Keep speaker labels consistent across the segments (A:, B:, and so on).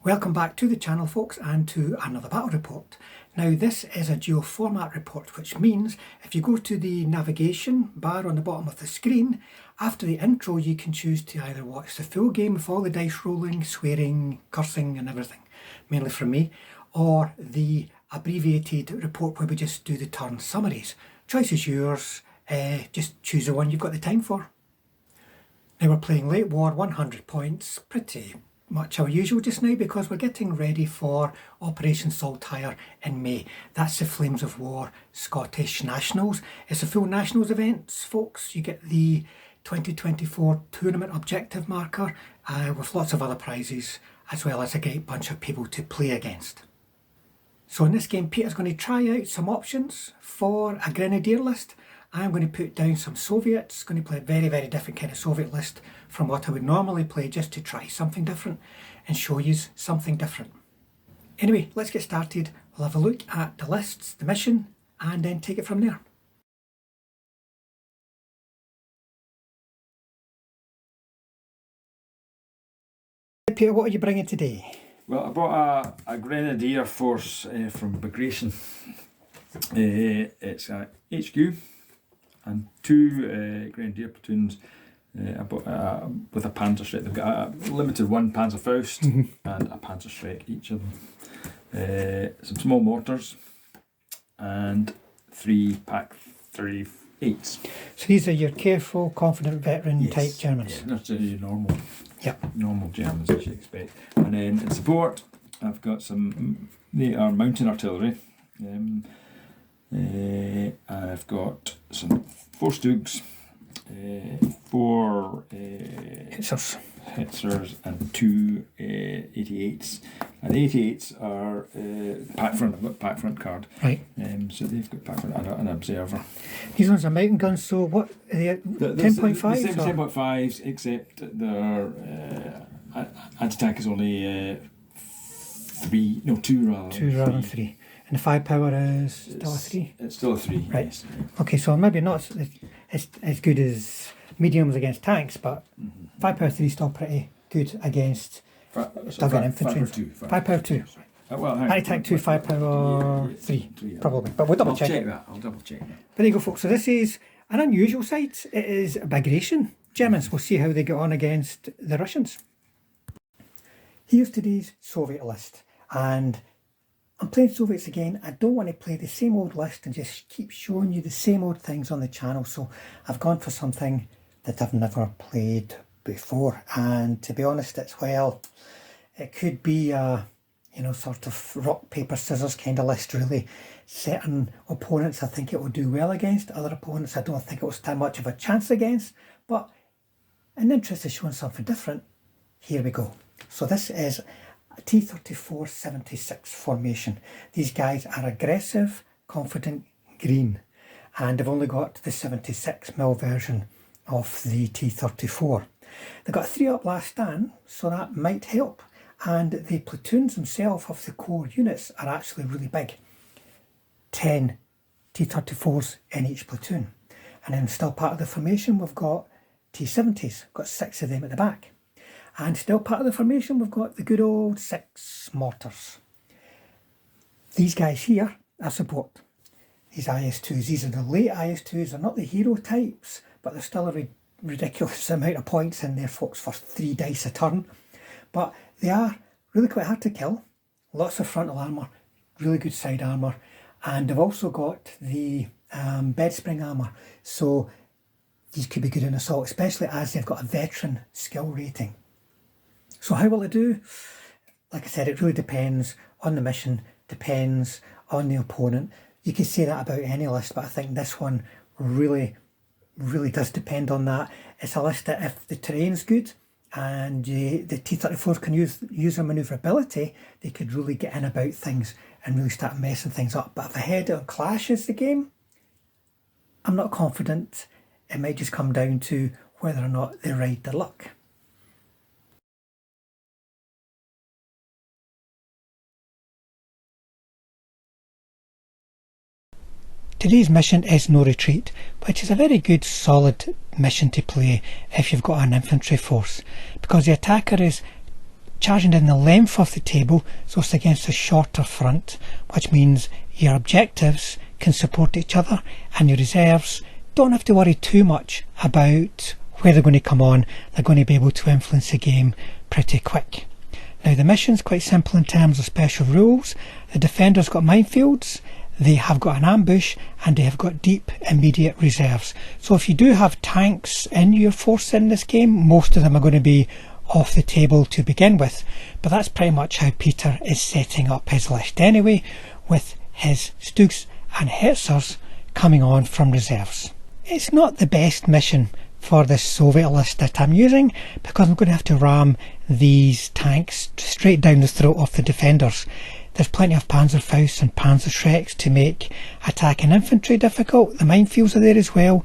A: Welcome back to the channel, folks, and to another battle report. Now this is a dual format report, which means if you go to the navigation bar on the bottom of the screen, after the intro you can choose to either watch the full game with all the dice rolling, swearing, cursing and everything, mainly from me, or the abbreviated report where we just do the turn summaries. Choice is yours, just choose the one you've got the time for. Now we're playing late war, 100 points, pretty much our usual just now because we're getting ready for Operation SALTIRE in May. That's the Flames of War Scottish Nationals. It's a full Nationals event, folks. You get the 2024 tournament objective marker with lots of other prizes, as well as a great bunch of people to play against. So in this game, Peter's going to try out some options for a Grenadier list. I'm going to put down some Soviets, going to play a very, very different kind of Soviet list from what I would normally play, just to try something different and show you something different. Anyway, let's get started. We'll have a look at the lists, the mission, and then take it from there. Peter, what are you bringing today?
B: Well, I brought a Grenadier force from Bagration. It's a HQ and two Grenadier platoons with a Panzerschreck. They've got a limited one Panzerfaust and a Panzerschreck, each of them. Some small mortars and three Pack 38s.
A: So these are your careful, confident veteran type Germans?
B: Yeah, not your normal.
A: Yep.
B: Normal Germans, as you expect. And then in support, I've got some. They are mountain artillery. I've got some 4 Stoogs, 4 Hitzers, and 2 88s. And the 88s are pack front. I've got pack front card.
A: Right.
B: So they've got pack front and an observer.
A: These ones are mountain guns. So what? Are they 10.5s?
B: The same 10.5s, except their anti-tank is only 2 rather than 3. And the firepower is still a 3? It's still a 3,
A: right.
B: Yes.
A: Okay, so maybe not as good as mediums against tanks, but firepower 3 is still pretty good against dug-in infantry. Firepower 2. Anti-tank 2, firepower 3, probably. But we'll double check.
B: I'll double check that.
A: But there you go, folks. So this is an unusual site. It is Bagration Germans. We'll see how they get on against the Russians. Here's today's Soviet list. And I'm playing Soviets again. I don't want to play the same old list and just keep showing you the same old things on the channel. So I've gone for something that I've never played before. And to be honest, it could be a, sort of rock, paper, scissors kind of list, really. Certain opponents I think it will do well against. Other opponents I don't think it will stand much of a chance against. But in the interest of showing something different, here we go. So this is T34 76 formation. These guys are aggressive, confident, green, and they've only got the 76mm version of the T34. They got 3 up last stand, so that might help. And the platoons themselves of the core units are actually really big. 10 T34s in each platoon. And then still part of the formation we've got T70s, got 6 of them at the back. And still part of the formation, we've got the good old 6 mortars. These guys here are support. These IS-2s, these are the late IS-2s. They're not the hero types, but they're still a ridiculous amount of points in there, folks, for 3 dice a turn. But they are really quite hard to kill. Lots of frontal armour, really good side armour. And they've also got the bed spring armour. So these could be good in assault, especially as they've got a veteran skill rating. So how will it do? Like I said, it really depends on the mission, depends on the opponent. You can say that about any list, but I think this one really does depend on that. It's a list that if the terrain's good and the T34s can use their manoeuvrability, they could really get in about things and really start messing things up. But if a head-on clash is the game, I'm not confident. It might just come down to whether or not they ride their luck. Today's mission is No Retreat, which is a very good solid mission to play if you've got an infantry force, because the attacker is charging down the length of the table, so it's against a shorter front, which means your objectives can support each other and your reserves don't have to worry too much about where they're going to come on. They're going to be able to influence the game pretty quick. Now the mission's quite simple in terms of special rules. The defenders got minefields, they have got an ambush, and they have got deep immediate reserves. So if you do have tanks in your force in this game, most of them are going to be off the table to begin with. But that's pretty much how Peter is setting up his list anyway, with his Stugs and Hetzers coming on from reserves. It's not the best mission for this Soviet list that I'm using, because I'm going to have to ram these tanks straight down the throat of the defenders. There's plenty of Panzerfausts and Panzerschrecks to make attacking infantry difficult. The minefields are there as well.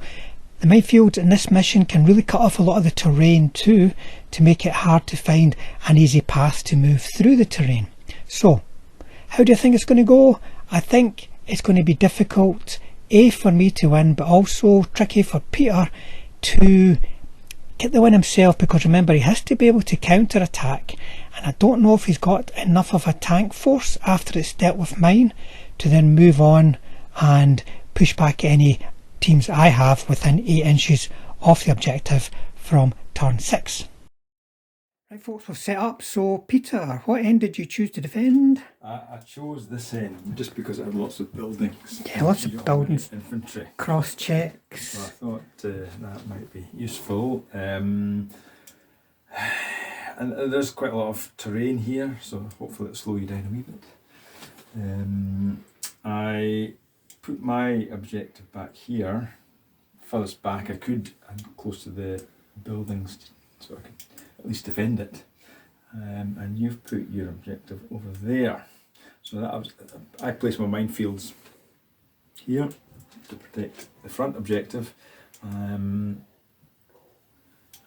A: The minefields in this mission can really cut off a lot of the terrain too, to make it hard to find an easy path to move through the terrain. So, how do you think it's going to go? I think it's going to be difficult, A, for me to win, but also tricky for Peter to get the win himself, because remember, he has to be able to counter attack, and I don't know if he's got enough of a tank force after it's dealt with mine to then move on and push back any teams I have within 8 inches of the objective from turn 6. Right folks, we've set up. So Peter, what end did you choose to defend?
B: I chose this end just because it had lots of buildings.
A: Yeah, lots of buildings.
B: Infantry.
A: Cross checks.
B: So I thought that might be useful. And there's quite a lot of terrain here, so hopefully it'll slow you down a wee bit. I put my objective back here, furthest back I could, and close to the buildings, so I could at least defend it. And you've put your objective over there. So I placed my minefields here to protect the front objective, and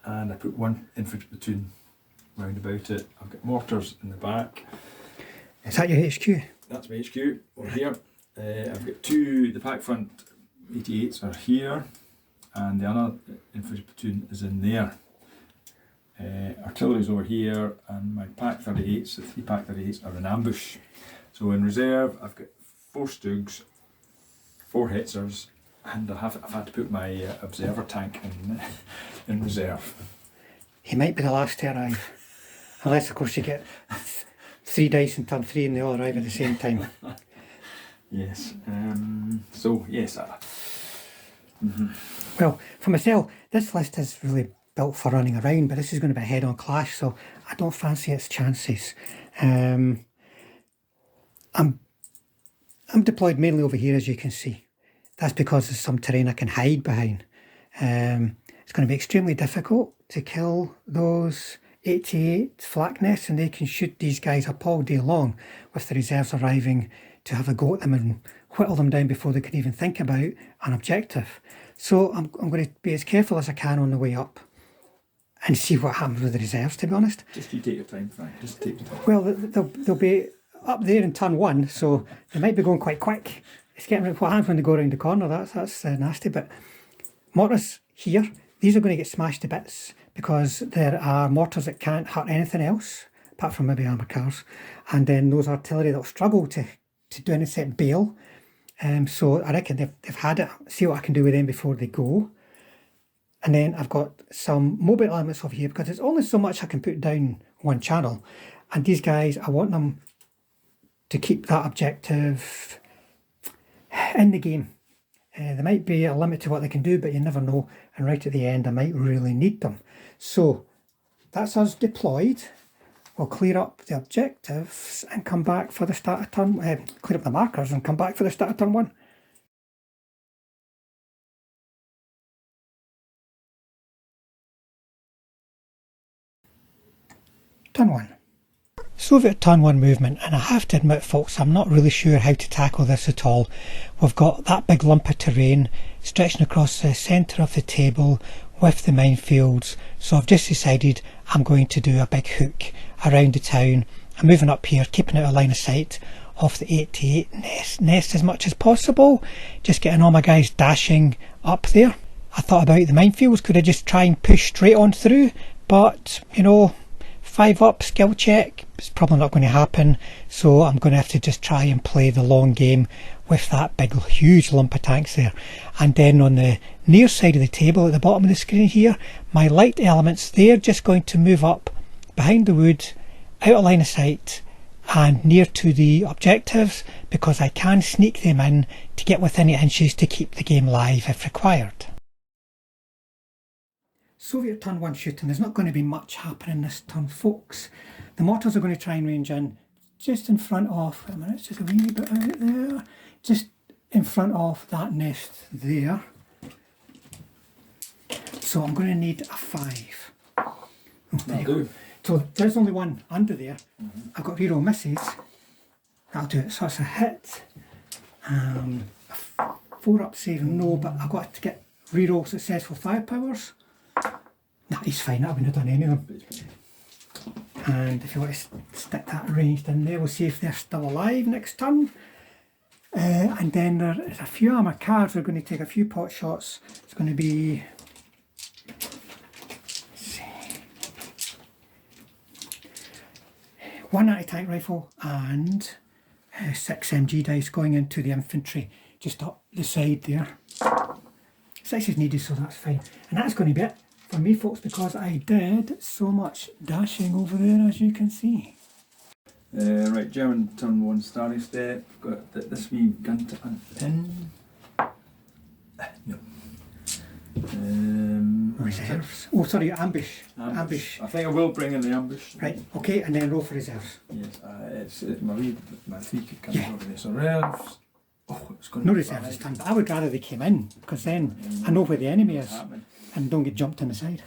B: I put one infantry platoon round about it. I've got mortars in the back.
A: Is that your HQ?
B: That's my HQ over here. I've got the pack front 88s are here, and the other infantry platoon is in there. Artillery's over here, and my pack 38s, the 3 pack 38s are in ambush. So in reserve I've got 4 Stugs, 4 Hetzers, and I've had to put my observer tank in reserve.
A: He might be the last to arrive, unless of course you get 3 dice in turn 3 and they all arrive at the same time.
B: Yes, so yes.
A: Well, for myself, this list is really built for running around, but this is going to be a head-on clash, so I don't fancy its chances. I'm deployed mainly over here, as you can see. That's because there's some terrain I can hide behind. It's going to be extremely difficult to kill those 88 flak nests, and they can shoot these guys up all day long with the reserves arriving to have a go at them and whittle them down before they can even think about an objective. So I'm going to be as careful as I can on the way up and see what happens with the reserves, to be honest.
B: Just you take your time, Frank. Just take your time.
A: Well, they'll be up there in turn 1, so they might be going quite quick. It's getting what happens when they go around the corner. That's nasty. But mortars here, these are going to get smashed to bits because there are mortars that can't hurt anything else apart from maybe armour cars, and then those artillery that'll struggle to do anything except bail. So I reckon they've had it. See what I can do with them before they go. And then I've got some mobile elements over here because there's only so much I can put down one channel. And these guys, I want them to keep that objective in the game. There might be a limit to what they can do, but you never know. And right at the end, I might really need them. So that's us deployed. We'll clear up the objectives and come back for the start of turn. Clear up the markers and come back for the start of turn 1. Turn 1. Soviet turn 1 movement, and I have to admit folks, I'm not really sure how to tackle this at all. We've got that big lump of terrain stretching across the centre of the table with the minefields, so I've just decided I'm going to do a big hook around the town. I'm moving up here, keeping out a line of sight of the 88 nest as much as possible, just getting all my guys dashing up there. I thought about the minefields, could I just try and push straight on through, but you know, 5 up skill check. It's probably not going to happen, so I'm going to have to just try and play the long game with that big huge lump of tanks there. And then on the near side of the table at the bottom of the screen here, my light elements, they're just going to move up behind the wood, out of line of sight and near to the objectives, because I can sneak them in to get within inches to keep the game live if required. Soviet turn 1 shooting. There's not going to be much happening this turn, folks. The mortars are going to try and range in just in front of, wait a minute, it's just a wee bit out there, just in front of that nest there. So I'm going to need a 5. Oh, there you go. So there's only one under there. I've got reroll misses. That'll do it. So it's a hit. A 4 up save, no, but I've got to get reroll successful firepowers. Nah, he's fine, I wouldn't have done any of them. And if you want to stick that ranged in there, we'll see if they're still alive next turn. And then there's a few armour cards. We're going to take a few pot shots. It's going to be, let's see, 1 anti-tank rifle and 6 MG dice going into the infantry just up the side there. 6 is needed, so that's fine. And that's going to be it for me, folks, because I did so much dashing over there, as you can see.
B: Right, German turn 1 starting step. Got this wee gun to unpin. No.
A: Reserves. Oh, sorry, ambush. Ambush.
B: I think I will bring in the ambush.
A: Right, okay, and then roll for reserves.
B: Yes, it's my 3 could come over there. So reserves. Oh, it's going
A: no
B: to be
A: reserves this time, but I would rather they came in, because then I know where the enemy is and don't get jumped in the side.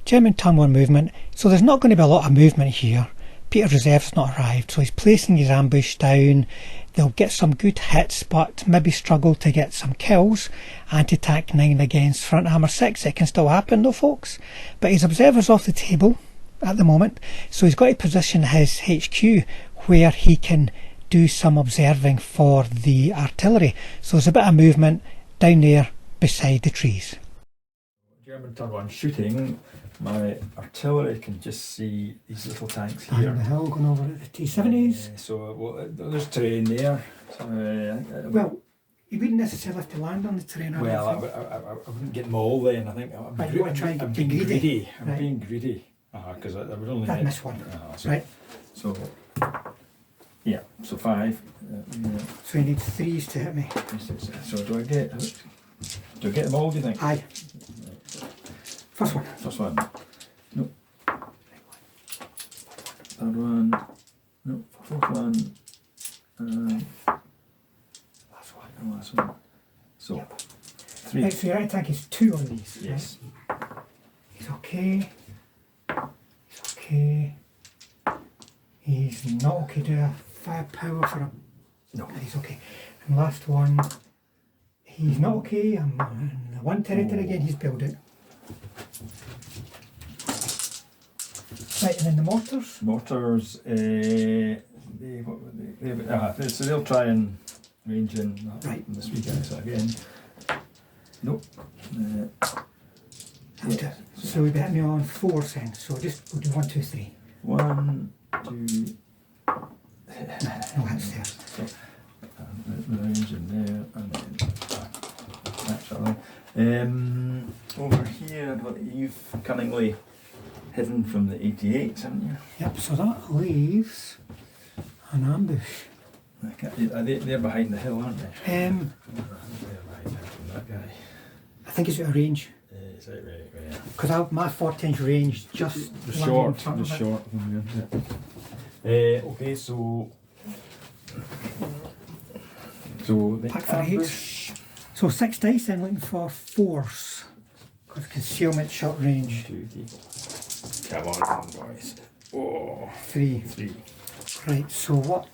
A: German turn 1 movement, so there's not going to be a lot of movement here. Peter's reserve's not arrived, so he's placing his ambush down. They'll get some good hits, but maybe struggle to get some kills. Anti-tank 9 against front hammer 6, it can still happen though, folks. But his observer's off the table at the moment, so he's got to position his HQ where he can do some observing for the artillery. So there's a bit of movement down there beside the trees.
B: German turn 1 shooting. My artillery can just see these little tanks
A: Down
B: here.
A: the hill going over at the T70s.
B: So there's terrain there.
A: Well, you wouldn't necessarily have to land on the terrain.
B: Well, I wouldn't get them all then. I think
A: But you want to try and
B: I'm
A: get
B: being
A: greedy.
B: greedy. I'm
A: Right.
B: being greedy. Because I would only
A: I'd
B: get
A: miss one.
B: So,
A: Right.
B: So yeah. So 5.
A: So you need 3s to hit me.
B: So do I get them all? Do you think?
A: Aye. First one.
B: First one. Nope. Third one. Nope. Fourth one. Last one. So 3.
A: Right, so your attack is 2 on these.
B: Yes.
A: Right? He's okay. He's okay. He's not okay. Do a firepower for a.
B: No.
A: He's okay. And last one. He's not okay. I'm in the 1 territory again. He's built it. Right, and then the mortars.
B: Mortars. So they'll try and range in.
A: Right.
B: This weekend. So again. Nope.
A: That'll do it. So we'll be hitting me on 4 then. So we'll do 1, 2, 3.
B: 1, 2.
A: No hits there.
B: So the range in there, and then actually, over here I've got you've cunningly hidden from the 88s, haven't you?
A: Yep. So that leaves an ambush.
B: They're behind the hill, aren't they?
A: I
B: They're behind that guy.
A: think it's out of range.
B: Is that right? Yeah.
A: Because my 14-inch range just
B: The
A: landed in
B: short,
A: front
B: the
A: of it.
B: short. Okay, so the
A: Pack for
B: ambush.
A: So 6 dice then looking for 4s. Because concealment short range.
B: 2, 3. Come on, boys. Oh,
A: 3.
B: 3.
A: Right, so what?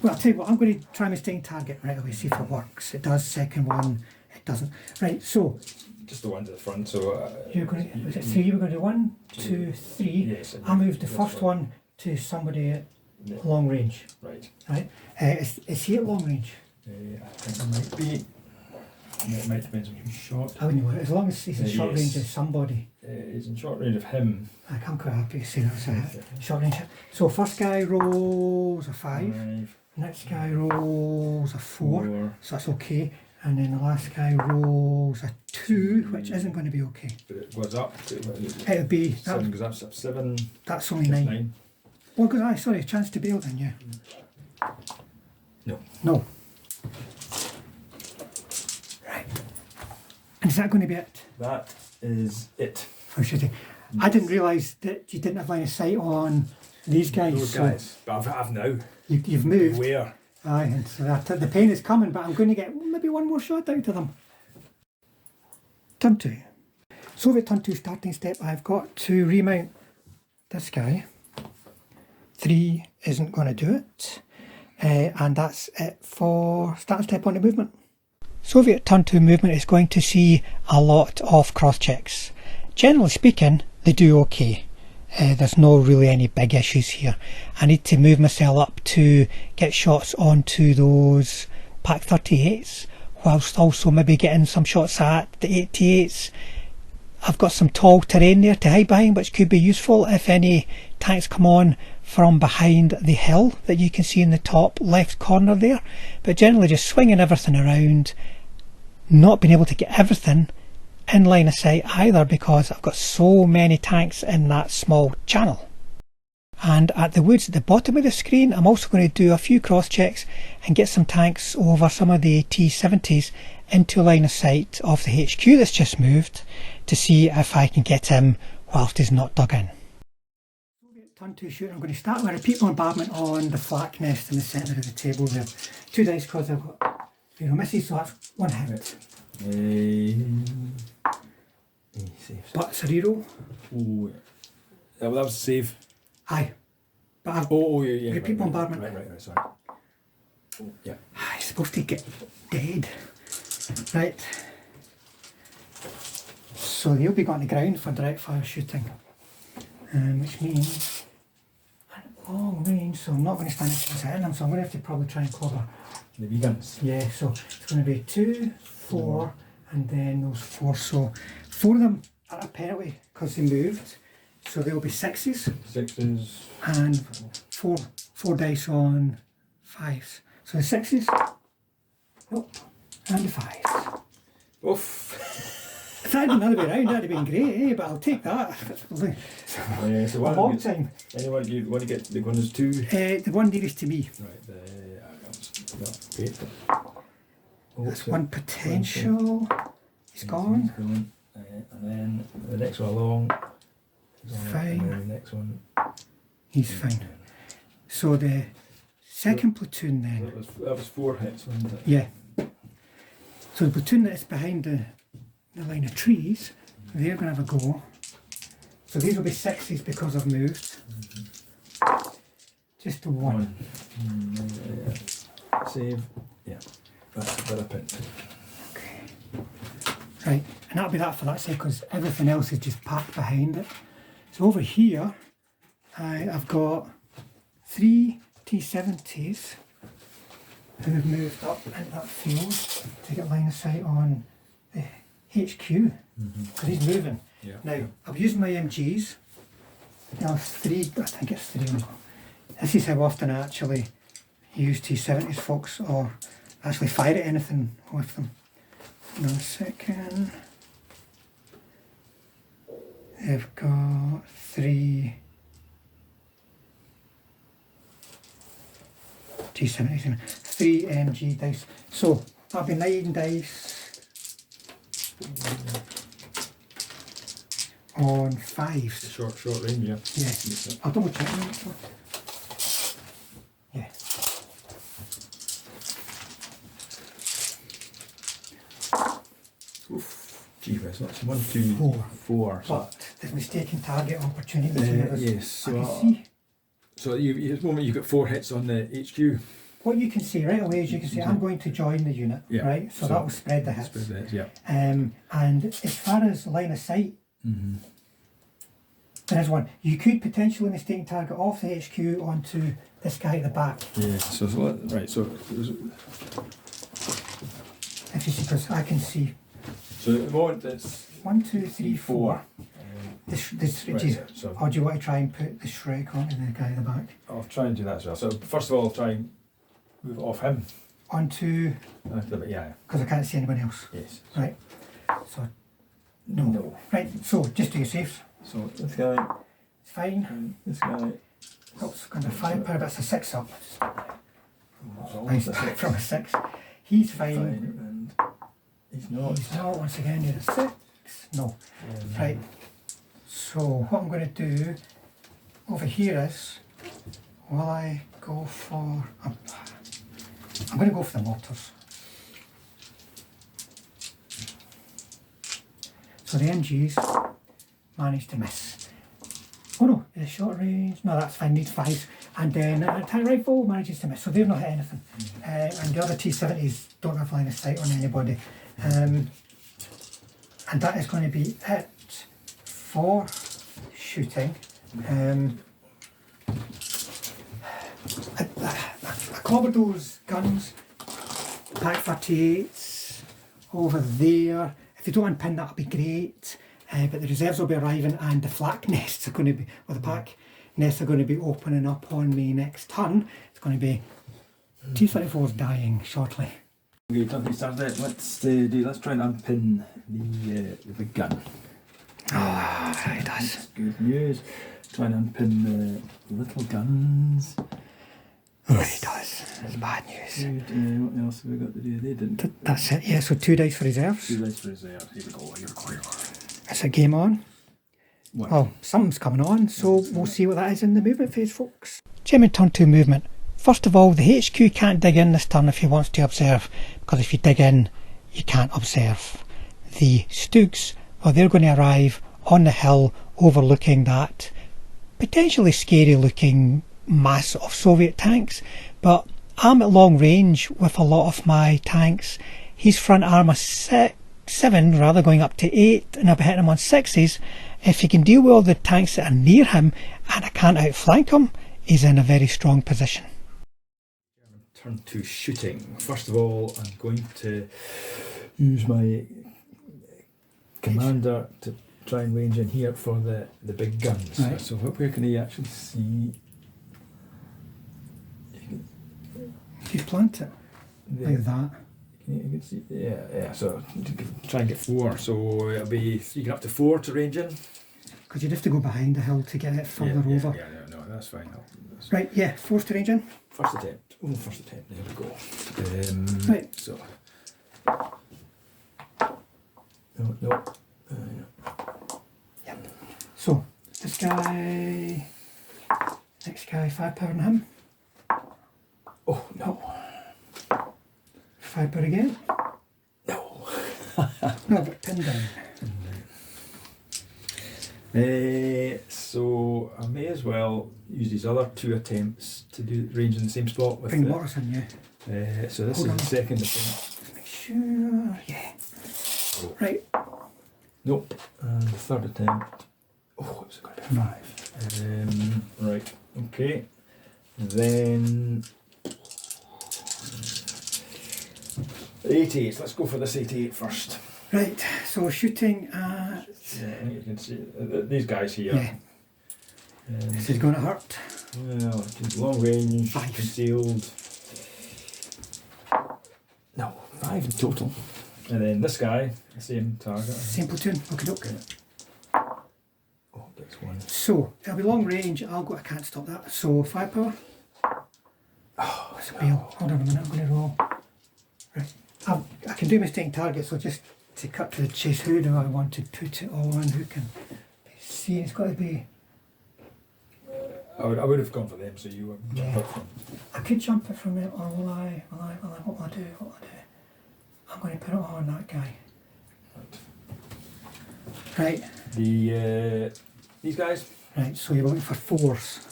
A: Well, I'll tell you what, I'm going to try my staying target right away, see if it works. It does, second one, it doesn't. Right, so.
B: Just the one to the front, so.
A: You're going to, was it 3? We're going to do 1, 2, 3.
B: Yes.
A: I moved the first one to somebody at long range.
B: Right.
A: Right? Is he at long range?
B: I think it might be. It might depend on who's shot.
A: I wouldn't worry, as long as he's in short
B: Yes.
A: range of somebody.
B: He's in short range of him.
A: I'm quite happy to see that's a hit. Short range hit. So first guy rolls a 5.
B: 5,
A: Next guy rolls a 4.
B: 4.
A: So that's okay. And then the last guy rolls a 2, which isn't going to be okay.
B: But it goes up.
A: It'll be,
B: 7 goes up, 7.
A: that's only
B: That's
A: 9.
B: 9.
A: Well, good, aye, sorry, chance to bail then, yeah.
B: No.
A: No. Right. And is that going to be it?
B: That is it.
A: Or should I? I didn't realise that you didn't have line of sight on these guys.
B: Those
A: so
B: guys. But I've now.
A: you've moved.
B: Where?
A: Aye, and so the pain is coming, but I'm going to get maybe one more shot out of them. Turn 2. Soviet turn 2 starting step. I've got to remount this guy. 3 isn't going to do it. And that's it for starting step on the movement. Soviet turn 2 movement is going to see a lot of cross checks. Generally speaking, they do okay. There's no really any big issues here. I need to move myself up to get shots onto those Pak 38s, whilst also maybe getting some shots at the 88s. I've got some tall terrain there to hide behind, which could be useful if any tanks come on from behind the hill that you can see in the top left corner there. But generally just swinging everything around, not being able to get everything in line of sight either because I've got so many tanks in that small channel. And at the woods at the bottom of the screen, I'm also going to do a few cross checks and get some tanks over some of the T70s into line of sight of the HQ that's just moved to see if I can get him whilst he's not dug in. Turn 2 shooting. I'm going to start with a repeat bombardment on the flak nest in the centre of the table there. 2 dice because I've got 0 misses, so that's 1 hit. But it's a reroll.
B: Oh, yeah, well, that was a save.
A: Aye. But I've
B: Yeah.
A: repeat bombardment.
B: Right, sorry. Yeah.
A: He's supposed to get dead. Right. So they'll be going to ground for direct fire shooting. Which means at long range, so I'm not going to stand next to them, so I'm going to have to probably try and clobber.
B: The wee guns.
A: Yeah, so it's going to be 2, 4, and then those 4. So 4 of them are a penalty because they moved. So they'll be 6s.
B: 6s.
A: And 4 dice on 5s. So the 6s. Nope. And the 5s.
B: Oof.
A: If that had been the other way around, that'd have been great, but I'll take that.
B: So
A: A long time.
B: Anyone you want to get the gunners 2?
A: The one nearest to me.
B: Right, great.
A: That's 1 potential. He's gone.
B: And then the next one along.
A: Fine.
B: And then the next one.
A: He's fine. So the second platoon then.
B: That was 4 hits, wasn't it?
A: Yeah. So the platoon that is behind the line of trees, they're going to have a go. So these will be 6s because I've moved. Just a 1.
B: Save. Yeah. That's a bit of pit.
A: Okay. Right, and that'll be that for that side because everything else is just packed behind it. So over here, I've got 3 T70s who have moved up into that field to get line of sight on the HQ because he's moving.
B: Yeah.
A: Now, I've used my MGs. Now, 3, I think it's 3. This is how often I actually use T70s, folks, or actually fire at anything with them. Hang on a second. They've got 3 T70s, 3 MG dice. So that'll be 9 dice on 5s.
B: Short range, yeah.
A: Yeah, I'll double check that. Yeah.
B: Oof. Gee whiz, that's 1, 2, 4.
A: But there's mistaken target opportunities.
B: Yes. So,
A: I can see.
B: So at the moment you've got 4 hits on the HQ.
A: What you can see right away is you can see I'm going to join the unit,
B: Yeah.
A: right? So that will spread the hits.
B: Spread the hits, yeah.
A: And as far as line of sight, there is one. You could potentially mistake target off the HQ onto this guy at the back.
B: Yeah. So right. So
A: If you see, because I can see
B: So at the moment it's
A: 1, 2, 3, 4. This
B: right
A: is.
B: there. So
A: Or do you want to try and put the Shrek onto the guy in the back?
B: I'll try and do that as well. So first of all, I'll try and move it off him.
A: Onto,
B: Yeah.
A: because I can't see anyone else.
B: Yes.
A: Right. So, no.
B: No.
A: Right, so just do your safe.
B: So this guy,
A: It's fine.
B: and this guy.
A: Oops, going to 5 power, that's a 6 up.
B: Oh,
A: Nice
B: that's
A: back
B: it.
A: from a 6. He's fine.
B: And he's not.
A: He's not, once again, you're a 6. No. Right. So what I'm going to do over here is, will I go for, I'm going to go for the mortars. So the MGs managed to miss. Oh no, the short range, no that's fine, needs 5. And then an attack rifle manages to miss, so they've not hit anything. And the other T70s don't have line of sight on anybody. And that is going to be it for shooting. I clobbered those guns, Pack 38s over there. If they don't unpin, that'll be great. But the reserves will be arriving, and the flak nests are going to be, or the pack nests are going to be opening up on me next turn. It's going to be T34's dying shortly.
B: Okay, don't be started. Let's try and unpin the gun.
A: Oh, it does.
B: That's good news. Try and unpin the little guns.
A: Oh, it does. It's bad news.
B: Good. What else have we got to do? They didn't.
A: That's it, yeah, so 2 dice for reserves.
B: 2 dice for reserve. Here we go. Here we go.
A: It's a game on.
B: What?
A: Well, something's coming on, so we'll see what that is in the movement phase, folks. German turn 2 movement. First of all, the HQ can't dig in this turn if he wants to observe, because if you dig in, you can't observe. The Stooks, well, they're going to arrive on the hill overlooking that potentially scary looking mass of Soviet tanks, but I'm at long range with a lot of my tanks. He's front armour 7 rather, going up to 8, and I'll be hitting him on 6s. If he can deal with all the tanks that are near him and I can't outflank him, he's in a very strong position.
B: Turn to shooting. First of all, I'm going to use my commander to try and range in here for the big guns.
A: Right.
B: So where can he actually see?
A: He's planted it like that.
B: You can see, yeah. So try and get 4. So it'll be, you can up to 4 to range in.
A: Because you'd have to go behind the hill to get it further over.
B: Yeah, no, that's fine.
A: Right, yeah, 4 to range in.
B: First attempt. Oh, first attempt. There we go.
A: Right.
B: So. No.
A: Yep. So, this guy, next guy, 5 power on him.
B: Oh, no.
A: 5 power again.
B: No.
A: No, but pin down.
B: So I may as well use these other 2 attempts to do range in the same spot with
A: Bring
B: the,
A: waters in, yeah.
B: so this
A: Hold
B: is
A: on.
B: the second attempt.
A: Make sure, yeah. Right.
B: Nope. And the third attempt. Oh, it's going to be a 5. Right. Okay. Then 88. Let's go for this 88 first.
A: Right, so shooting at...
B: Yeah, I think you can see these guys here.
A: Yeah. This is going to hurt.
B: Well, it's long range,
A: 5.
B: concealed. No, 5 in total. And then this guy, the same target.
A: Same platoon, okay, okay.
B: Oh, gets 1.
A: So, it'll be long range, I can't stop that. So, 5 power.
B: Oh,
A: That's a bail. Hold on a minute, I'm going to roll. Right, I can do mistaken targets, so just to cut to the chase, who do I want to put it on? Who can see? It's got to be...
B: I would have gone for them, so you were
A: Yeah.
B: up from.
A: I could jump it from them, or will I? What will I do? I'm going to put it on that guy. Right.
B: These guys.
A: Right, so you're looking for 4s.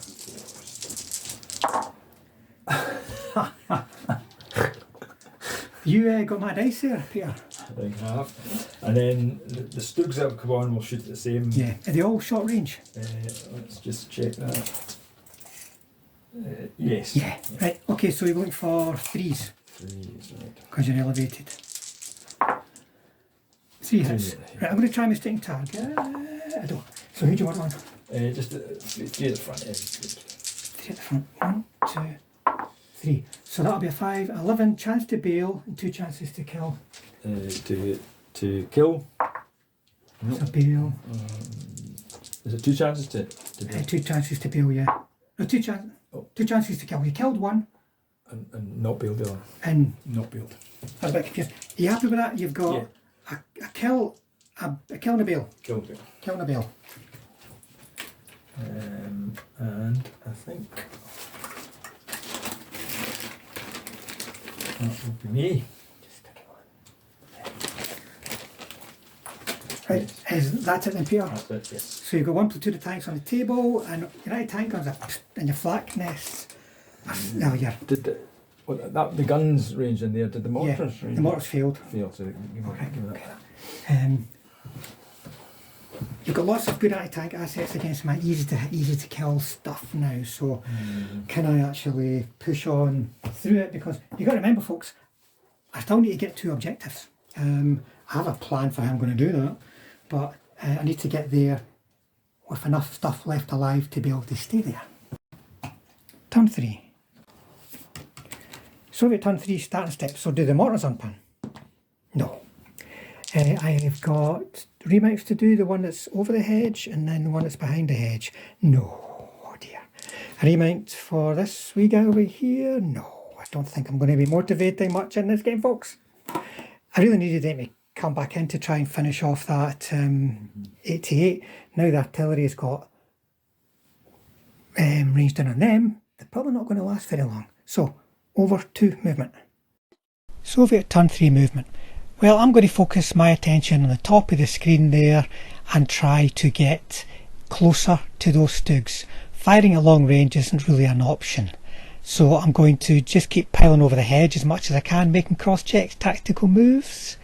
A: You got my dice there, Peter.
B: I think I have. And then the Stoogs that have come on will shoot at the same.
A: Yeah. Are they all short range?
B: Let's just check that. Yes.
A: Yeah. Right, okay, so you're looking for 3s,
B: 3s, right.
A: because you're elevated. 3 hits. Right, I'm going to try mistaking target. I don't. So who do you want on?
B: Just 3 at the front end.
A: 3 at the front. 1, 2, 3. So that'll be a 5, 11 chance to bail and 2 chances to kill.
B: To kill.
A: So bail.
B: Is it 2 chances to bail?
A: 2 chances to bail, yeah. No, 2 chances.
B: Oh.
A: 2 chances to kill. You killed 1.
B: And not bailed the other.
A: And
B: not bailed.
A: I was a bit confused. Are you happy with that? You've got a kill, a kill and a bail.
B: Kill and bail.
A: Kill and a bail.
B: And I think that will be me.
A: Just stick it on. Right, is that it then, Peter?
B: That's it, yes.
A: So you've got 1 platoon of tanks on the table, and your anti-tank guns are in your flak nests. No, yeah.
B: Did the guns range in there? Did the mortars range?
A: The mortars failed.
B: Failed, so give me
A: that. You've got lots of good anti-tank assets against my easy to kill stuff now, so can I actually push on through it? Because you've got to remember, folks, I still need to get 2 objectives. I have a plan for how I'm going to do that, but I need to get there with enough stuff left alive to be able to stay there. Turn 3. Soviet turn 3 starting steps. So do the mortars unpan? No. I've got remounts to do, the one that's over the hedge and then the one that's behind the hedge. No, oh dear. A remount for this wee guy over here? No, I don't think I'm going to be motivating much in this game, folks. I really needed them to come back in to try and finish off that 88. Now the artillery's got ranged in on them. They're probably not going to last very long. So, over to movement. Soviet turn 3 movement. Well, I'm going to focus my attention on the top of the screen there and try to get closer to those Stugs. Firing at long range isn't really an option. So I'm going to just keep piling over the hedge as much as I can, making cross-checks, tactical moves.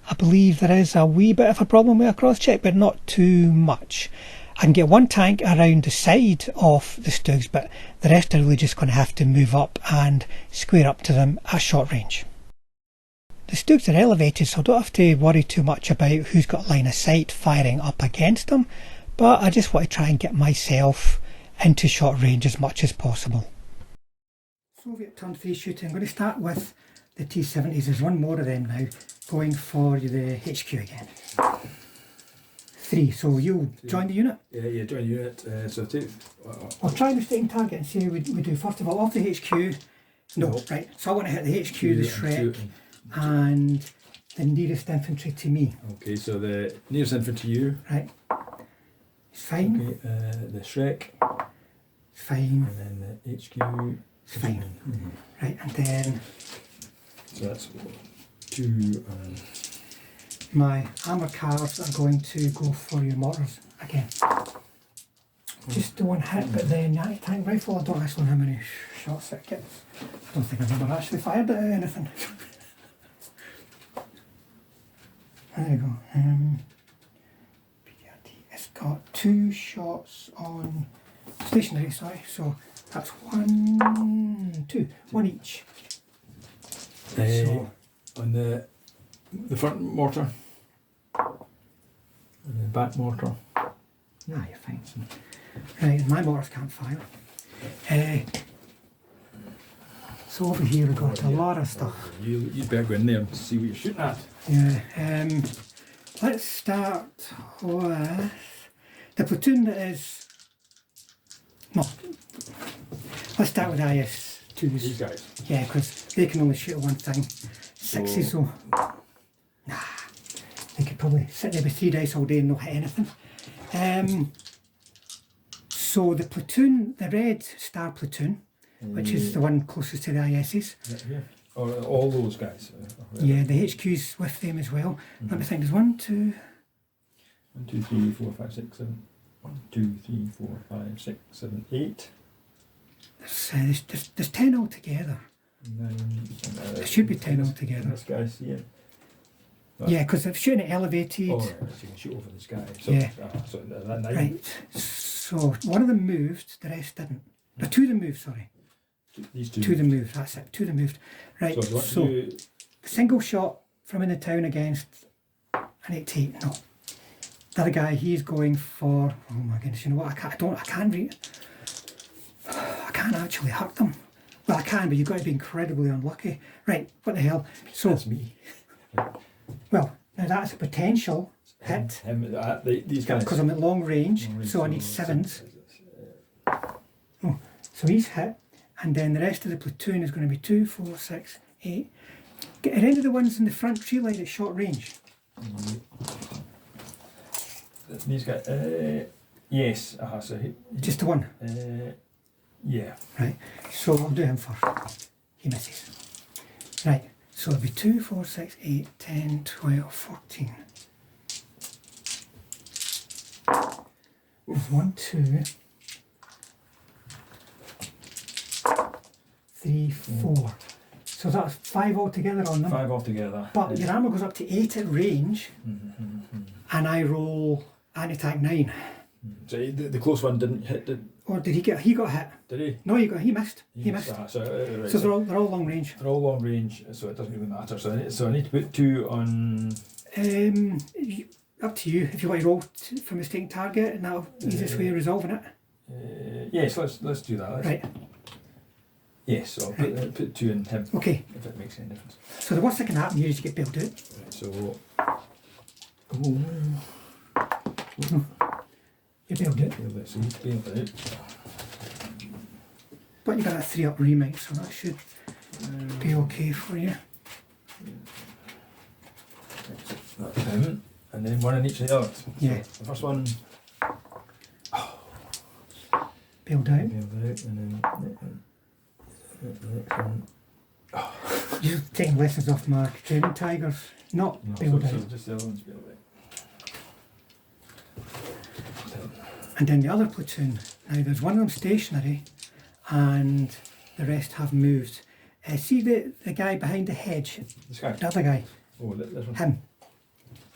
A: I believe there is a wee bit of a problem with a cross-check, but not too much. I can get 1 tank around the side of the Stugs, but the rest are really just going to have to move up and square up to them at short range. The Stugs are elevated, so I don't have to worry too much about who's got line of sight firing up against them, but I just want to try and get myself into short range as much as possible. Soviet turn 3 shooting. I'm going to start with the T-70s. There's 1 more of them now, going for the HQ again. 3, so you'll join the unit?
B: Yeah, join the unit. So 2.
A: I'll try mistaking target and see how we do. First of all, off the HQ. No, right. So I want to hit the HQ, the Shrek, and the nearest infantry to me.
B: Okay, so the nearest infantry to you.
A: Right. It's fine.
B: Okay, the Shrek.
A: It's fine.
B: And then the HQ.
A: It's fine. Right, and then...
B: So that's 2...
A: my armour cars are going to go for your mortars again. Just the 1 hit, but the anti-tank rifle, I don't actually know how many shots it gets. I don't think I've ever actually fired it at anything. There we go. It's got 2 shots on stationary, sorry, so that's 1, 2, 1 each. So
B: on the front mortar, and the back mortar.
A: Nah, you're fine. Right, my mortars can't fire. So over here we've got a lot of stuff.
B: You'd better go in there and see what you're shooting at.
A: Yeah. Let's start with the platoon that is... No. Let's start with IS-2s.
B: These guys.
A: Yeah, because they can only shoot at one thing. 60, so... Nah. They could probably sit there with 3 dice all day and not hit anything. So the platoon, the red star platoon, which is the one closest to the ISs.
B: Yeah. Or all those guys.
A: Yeah, the HQ's with them as well. Let me think, there's 1, 2...
B: 1, 2, 3, 4, 5, 6, 7. 1, 2, 3, 4, 5, 6, 7, 8.
A: There's 10 altogether.
B: 9.
A: There should be 10 altogether.
B: This guy's here.
A: Yeah, because they're shooting it elevated.
B: Oh, right, so you can shoot over this guy. So,
A: Yeah.
B: So that 9.
A: Right. So 1 of them moved, the rest didn't. No, 2 of them moved, sorry.
B: These 2.
A: 2 of them moved, that's it. 2 of them moved. Right,
B: So,
A: so single shot from in the town against an 88. No. The other guy, he's going for, oh my goodness, you know what, I can't actually hurt them. Well, I can, but you've got to be incredibly unlucky. Right, what the hell? So,
B: That's me.
A: well, now that's a potential hit,
B: These guys.
A: because I'm at long range, so I need 7s. Oh, so he's hit, and then the rest of the platoon is going to be 2, 4, 6, 8. Are any of the ones in the front tree line at short range?
B: These guys. Yes. So
A: Just the one?
B: yeah.
A: Right, so I'll do him first. He misses. Right, so it'll be 2, 4, 6, 8, 10, 12, 14. There's 1, 2, 3, 4. So that's 5 altogether on them.
B: 5 altogether.
A: But your armour goes up to 8 at range, and I roll anti-attack 9.
B: So the close one didn't hit.
A: Or did he get? He got hit.
B: Did he?
A: No, he missed. He missed.
B: Right,
A: So
B: so
A: they're all long range.
B: they're all long range, so it doesn't really matter. So I need to put 2 on.
A: Up to you. If you want to roll for mistaken target, and that'll easiest way of resolving it.
B: Yes, let's do that.
A: Right.
B: Yes, so I'll put 2 in him.
A: Okay.
B: If it makes any difference.
A: So the worst that can happen here is you get bailed out.
B: Right, so.
A: You're bailed out.
B: So he's bailed out.
A: But you got a 3-up remake, so that should be okay for you.
B: That's him, and then 1 in each of the others.
A: Yeah.
B: So the first one.
A: Bailed out.
B: Bailed out, and then the next one.
A: You're taking lessons off my training tigers. Not
B: No,
A: bailed
B: so
A: out.
B: just the other one's bailed out.
A: And then the other platoon. Now there's one of them stationary, and the rest have moved. See the guy behind the hedge?
B: This guy?
A: The other guy.
B: Oh, this one?
A: Him.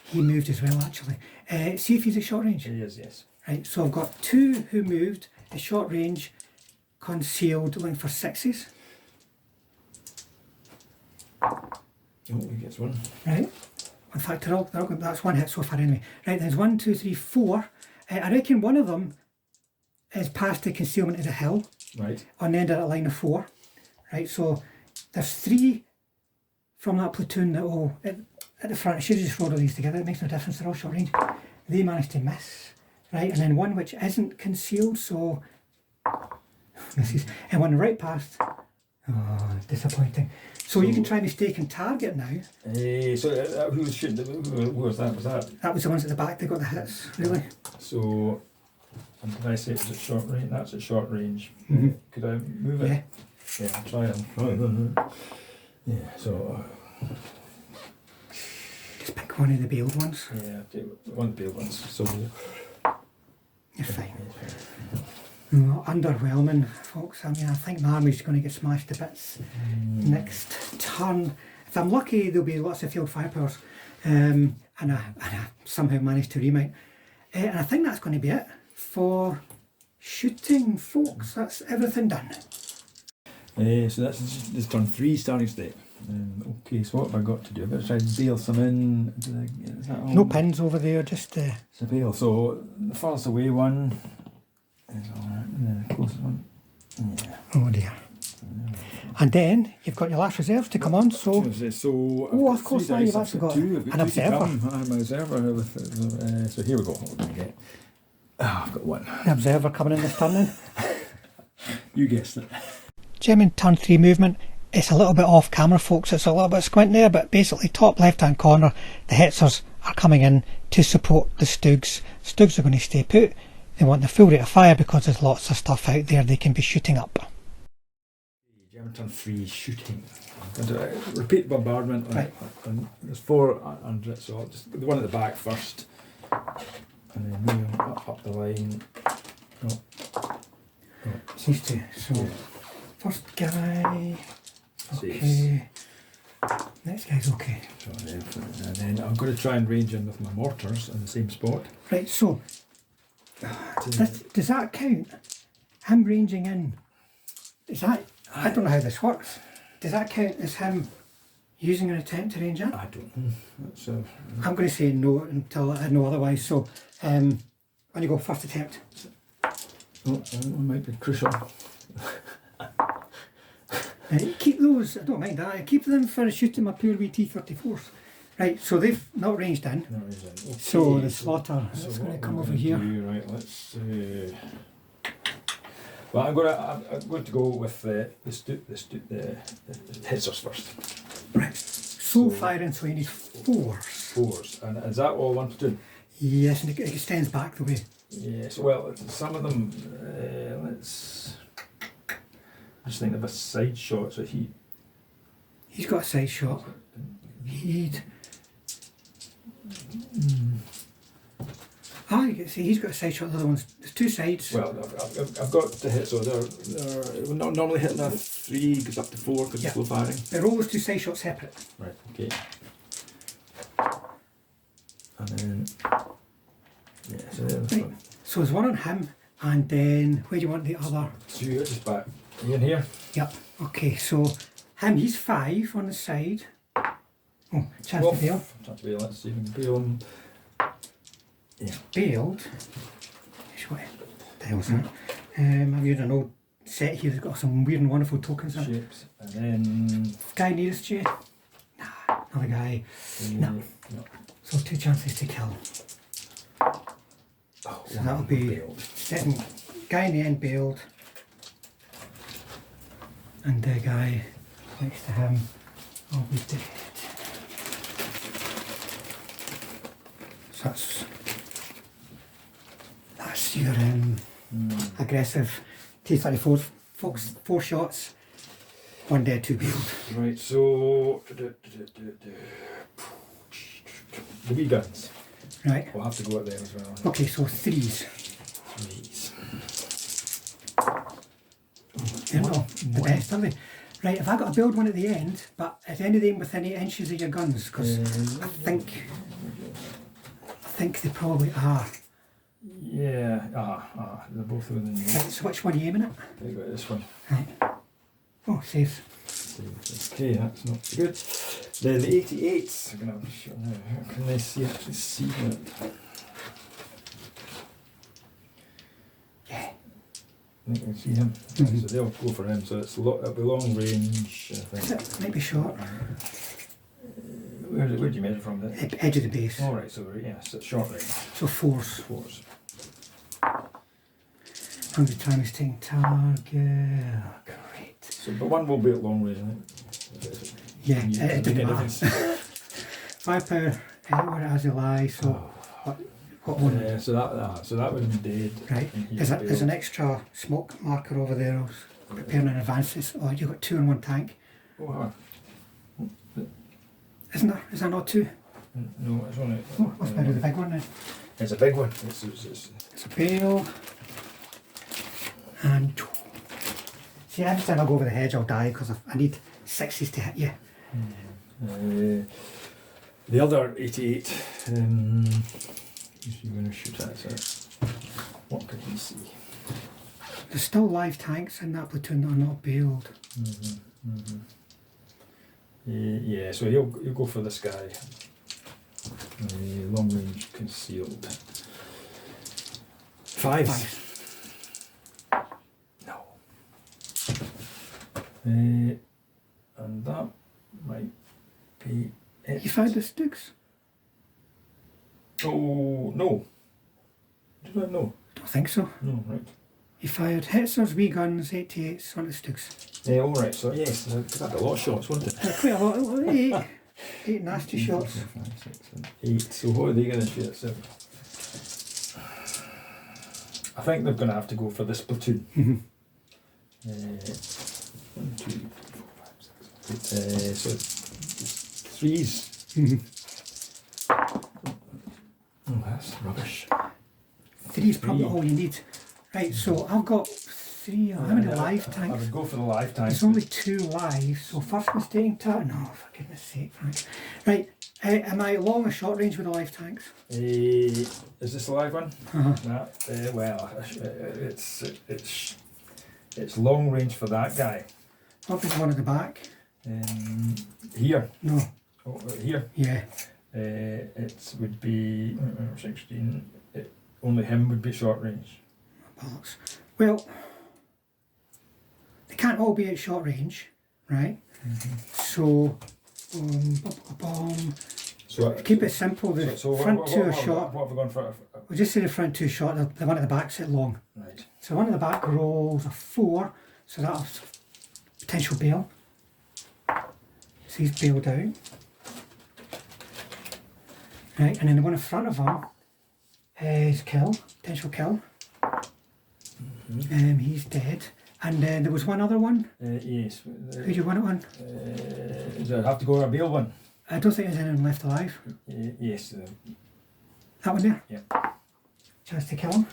A: He moved as well, actually. See if he's at short range.
B: He is, yes.
A: Right, so I've got 2 who moved at short range, concealed, looking for 6s.
B: Oh, he gets 1.
A: Right. In fact, that's 1 hit so far anyway. Right, there's 1, 2, 3, 4. I reckon one of them is past the concealment of the hill.
B: Right.
A: On the end of that line of 4. Right, so there's 3 from that platoon that all at the front. I should have just rolled all these together. It makes no difference. They're all short range. They managed to miss. Right, and then 1 which isn't concealed, so misses. And 1 right past. Oh, disappointing. So you can try mistaken target now.
B: So who was shooting? Who was that? Was that?
A: That was the ones at the back that got the hits, really.
B: So, and did I say it was at short range? That's at short range.
A: Mhm.
B: Could I move it?
A: Yeah.
B: Yeah, I'll try and. Yeah, so.
A: Just pick one of the bailed ones.
B: Yeah, I'll take one of the big ones. So.
A: You're fine. No, underwhelming, folks. I mean, I think my army's going to get smashed to bits next turn. If I'm lucky, there'll be lots of field firepowers, and I somehow managed to remount. And I think that's going to be it for shooting, folks. That's everything done.
B: So that's just turn 3 starting state. Okay, so what have I got to do? I've got to try and bail some in. Is that all?
A: No pins over there, just
B: It's a bail. So the farthest away one is alright, and then the closest one. Yeah.
A: oh dear. And then you've got your last reserves to come on. So
B: Oh,
A: of course, now you've actually got an observer.
B: I'm an observer. So here we go. Okay. I've got 1.
A: the observer coming in this turn then.
B: You guessed it.
A: German turn 3 movement. It's a little bit off camera, folks. It's a little bit squint there, but basically top left hand corner, the Hetzers are coming in to support the Stugs. Stugs are going to stay put. They want the full rate of fire because there's lots of stuff out there they can be shooting up.
B: German turn 3 shooting. I'm going to repeat bombardment.
A: Right.
B: There's 4 under it, so I'll just the one at the back first, and then move up the line.
A: These two. So first guy.
B: Saves.
A: Okay. Next guy's okay.
B: And then I'm going to try and range in with my mortars in the same spot.
A: Right, so does that count? Him ranging in? Is that? I don't know how this works. Does that count as him using an attempt to range in?
B: I don't know. That's,
A: I'm going to say no until I know otherwise. So, when you go first attempt.
B: it might be crucial.
A: Keep those, I don't mind that, I keep them for shooting my poor wee T34s. Right, so they've not ranged in.
B: Okay,
A: So the slaughter is going to come over here.
B: Right, let's. Well, I'm going to go with the headsers first.
A: Right. So firing, so you need 4s.
B: 4s, and is that all one platoon?
A: Yes, and it extends back the way.
B: Yes. Well, some of them. Let's. Just think of a side shot. So
A: he's got a side shot. He'd. You can see he's got a side shot. The other one's there's 2 sides.
B: Well, I've got to hit. So they're not normally hitting a 3, goes up to 4 because it's slow firing.
A: They're always 2 side shots separate.
B: Right. Okay. And then so there's
A: right. So there's one on him, and then where do you want the other?
B: 2 just back. Are you in here?
A: Yep. Okay. So him, he's 5 on the side. Oh, chance to bail.
B: Chance to bail. Let's see if we can bail him. Yeah.
A: Bailed. What the hell's that? I'm using an old set here that's got some weird and wonderful tokens in it.
B: Shapes. And then.
A: Guy nearest you? Nah, another guy. No. So 2 chances to kill.
B: Oh,
A: so that'll be setting guy in the end bailed. And the guy next to him will be dead. So that's your aggressive T34 folks. 4 shots, 1 dead, 2 bailed.
B: Right, so the wee guns.
A: Right.
B: We'll have to go at them as well.
A: Okay, so 3s.
B: 3s.
A: They're not the best, are they? Right, if I got to build one at the end, but at the end of the game within 8 inches of your guns, because I think they probably are.
B: Yeah, they're both within.
A: Right, so which one are you aiming at?
B: I got this one.
A: Right. Oh, saves.
B: Okay, that's not good. Then the 88s. I'm gonna show now. How can they actually see that?
A: Yeah.
B: I think I can see him. So they'll go for him. So it'll be long range. I think.
A: It might be short.
B: Where do you measure from? The
A: Edge of the base.
B: All right. So so it's short range.
A: So 4s.
B: 4s.
A: 100 times taking target. Oh, great.
B: So, but one will be at long range, I think.
A: Yeah, it doesn't matter. 5 power, where it has a lie, so what one?
B: Yeah, so that would have been dead.
A: Right, there's an extra smoke marker over there. I was preparing in advance. Oh, you've got 2 in 1 tank.
B: Oh, wow.
A: Isn't there? Is that not 2?
B: No, it's only.
A: Oh, what's better, the big one then?
B: It's a big one. It's
A: a bail. And see, every time I go over the hedge, I'll die because I need 6s to hit you.
B: The other 88. Who's going to shoot at? So what can he see?
A: There's still live tanks in that platoon that are not bailed.
B: Yeah, so he'll go for this guy. Long range concealed. 5s. No. And that might be it.
A: You fired the sticks?
B: Oh, no. Did I know?
A: Don't think so.
B: No, right.
A: You fired Hitzers, wee guns, 88s on the sticks.
B: Yeah, alright, so yes, that'd be a lot of shots, wouldn't it?
A: Quite a lot, 8 nasty shots.
B: 4, 5, 6, 7, 8. So what are they going to shoot at 7? I think they're going to have to go for this platoon. 1, 2, 3, 4, 5, 6, 8. So it's 3s. Oh, that's rubbish.
A: 3 is probably all you need. Right, so I've got 3. How many live
B: I
A: tanks?
B: would go for the live tanks.
A: There's only 2 live, so first mistaking target. No, for goodness sake, Frank. Right, am I long or short range with the live tanks?
B: Is this the live one?
A: Uh-huh.
B: Well, it's long range for that guy.
A: What was one at the back?
B: Here.
A: No.
B: Oh, here.
A: Yeah.
B: It would be 16. Only him would be short range.
A: Bollocks. Well, they can't all be at short range, right? So,
B: So
A: keep it simple. The front two are short.
B: What have we gone for?
A: We'll just say the front two short. The one at the back's at long.
B: Right.
A: So one at the back rolls a 4. So that's potential bail. So he's bailed out. Right, and then the one in front of him is kill, potential kill. He's dead. And then there was one other one.
B: Yes.
A: Who do you want it on?
B: Does it have to go on a bail one?
A: I don't think there's anyone left alive.
B: Yes.
A: That one there?
B: Yeah.
A: Chance to kill him?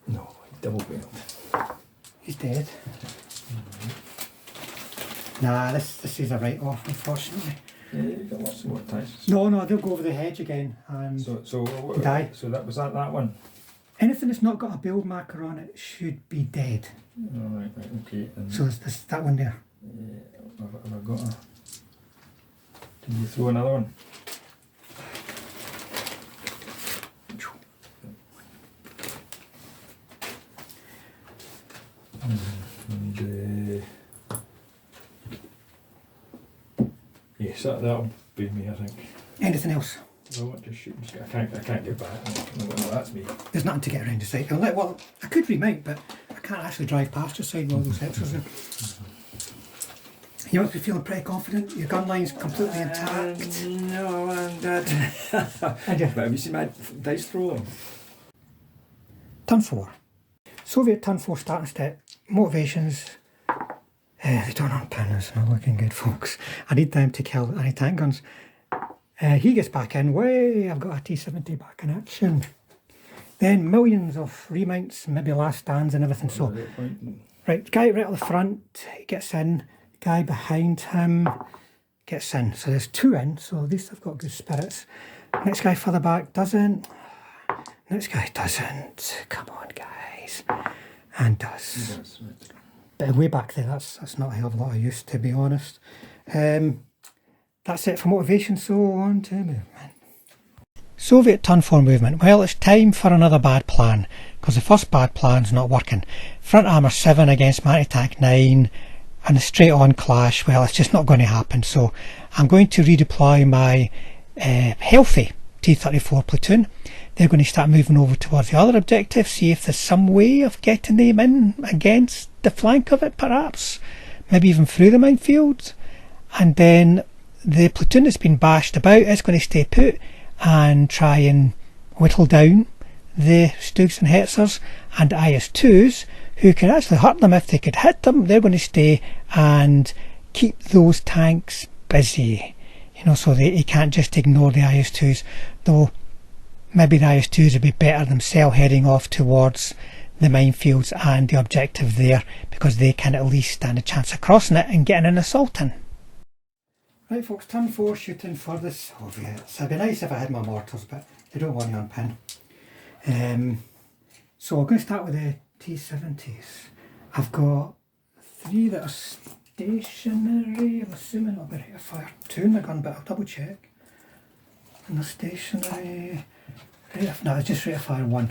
B: No, double bailed.
A: He's dead. Nah, this is a write-off, unfortunately.
B: Yeah, you've got lots more attacks.
A: No, they'll go over the hedge again and
B: So
A: die.
B: So that was that one.
A: Anything that's not got a build marker on it should be dead.
B: Oh, right, okay. And
A: So there's that one there.
B: have I got a? Can you throw another one? And yes, that'll be me, I think.
A: Anything else?
B: Well, just shoot. I can't get back. No, that's me.
A: There's nothing to get around the site. Well, I could remount, but I can't actually drive past your side with all those hexers there. You must be feeling pretty confident. Your gun line's completely intact.
B: No, I'm dead. But have you seen my dice throw?
A: Turn 4. Soviet turn 4 starting step. Motivations. They don't unpin us. Not looking good, folks. I need them to kill anti-tank guns. He gets back in. Way, I've got a T-70 back in action. Then millions of remounts, maybe last stands and everything. So, right, guy right at the front gets in. Guy behind him gets in. So there's 2 in. So at least I've got good spirits. Next guy further back doesn't. Next guy doesn't. Come on, guys. And does. But way back there, that's not a hell of a lot of use, to be honest. That's it for motivation, so on to movement. Soviet turn 4 movement. Well, it's time for another bad plan, because the first bad plan's not working. Front armour 7 against anti-tank 9, and a straight on clash. Well, it's just not going to happen, so I'm going to redeploy my healthy T34 platoon. They're going to start moving over towards the other objective, see if there's some way of getting them in against the flank of it, perhaps. Maybe even through the minefield. And then the platoon that's been bashed about is going to stay put and try and whittle down the Stugs and Hetzers and IS-2s, who can actually hurt them if they could hit them. They're going to stay and keep those tanks busy, you know, so they can't just ignore the IS-2s, though maybe the IS-2s would be better themselves heading off towards the minefields and the objective there, because they can at least stand a chance of crossing it and getting an assault in. Right folks, turn 4 shooting for the Soviets. It'd be nice if I had my mortars, but they don't want to unpin. So I'm going to start with the T-70s. I've got 3 that are stationary. I'm assuming I'll be ready to fire 2 in the gun, but I'll double check. And they're stationary. No, it's just ready to fire 1.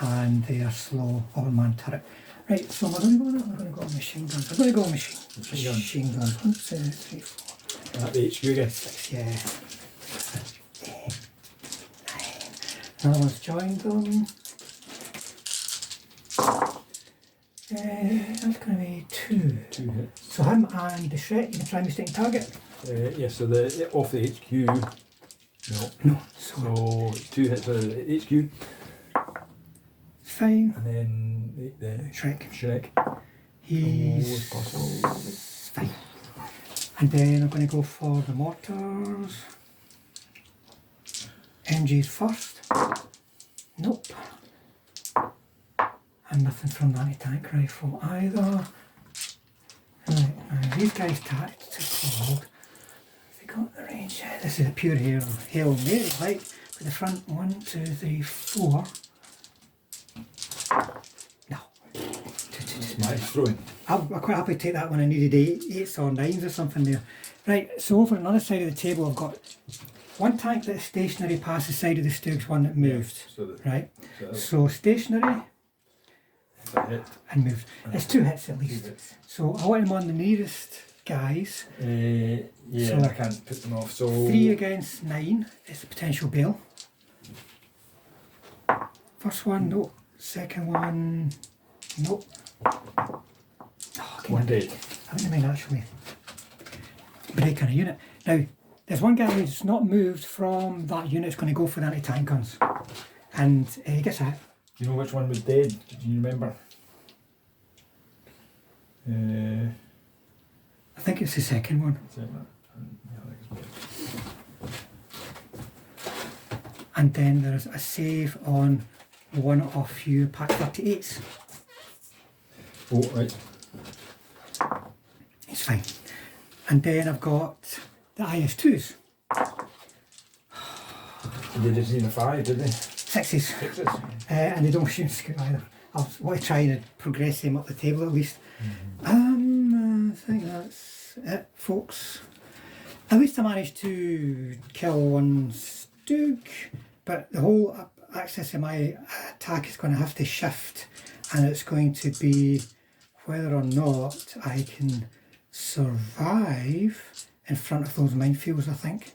A: And they are slow overman turret. Right, so we're going to go on machine guns. I'm going to go on machine guns. 1, 2, 3, 4.
B: At the HQ again.
A: 6, yeah. 8, 9. Another one's joined them. That's going to be 2.
B: 2 hits.
A: So him and the Shrek, you can try mistaking target.
B: Yeah, so the off the HQ.
A: No.
B: So 2 hits for the HQ.
A: Fine.
B: And then the Shrek.
A: He's fine. And then I'm going to go for the mortars. MG's first. Nope. And nothing from the anti-tank rifle either. Right, now these guys' tactics are cold. They got the range. This is a pure Hail Mary, like with the front 1, 2, 3, 4. No.
B: Nice throwing.
A: I'll quite happy to take that when I needed 8s or 9s or something there. Right, so over on the other side of the table I've got one tank that's stationary past the side of the Stugs, one that moved. Right, so stationary and moved. It's 2 hits at least. So I want him on the nearest guys.
B: Yeah,
A: so
B: I can't put them off. So
A: 3 against 9 is the potential bail. First one, no. Second one, no. Oh,
B: one dead.
A: I wouldn't mind actually breaking a unit. Now, there's one guy who's not moved from that unit, is going to go for the anti-tank guns. And he gets a hit.
B: Do you know which one was dead? Do you remember?
A: I think it's the second one. And then there's a save on one of your Pack 38s.
B: Oh, right.
A: It's fine. And then I've got the IS2s.
B: They didn't need a 5, did they?
A: 6s.
B: 6s.
A: And they don't shoot scoot either. I want to try and progress them up the table at least. I think that's it, folks. At least I managed to kill one Stug, but the whole axis of my attack is going to have to shift, and it's going to be whether or not I can survive in front of those minefields, I think.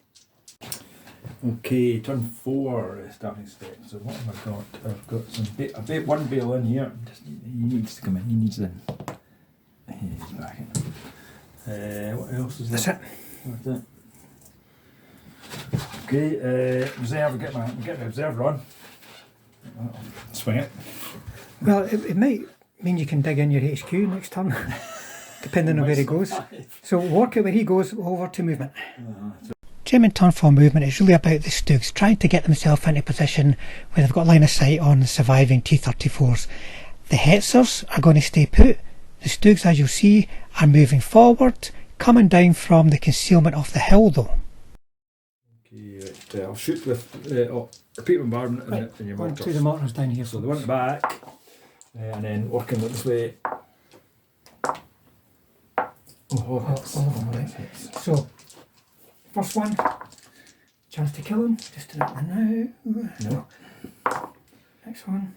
B: Okay, turn 4 starting step. So what have I got? I've got some one bale in here. He needs to come in. He needs in. He's back in. What else is
A: That's
B: there?
A: it.
B: That's it. Okay, reserve. Get my reserve run. Swing it.
A: Well, it might mean you can dig in your HQ next turn, depending on where he goes. So work out where he goes over to movement. German turn 4 movement is really about the Stugs trying to get themselves into position where they've got line of sight on the surviving T34s. The Hetzers are going to stay put. The Stugs, as you'll see, are moving forward, coming down from the concealment of the hill though.
B: Okay, right, I'll shoot with repeat bombardment
A: Right,
B: in your
A: going
B: mortars.
A: to the mortars down here.
B: So the one at the back, and then working this way.
A: Right. So, first one, chance to kill him, just do that one now.
B: No.
A: Next one,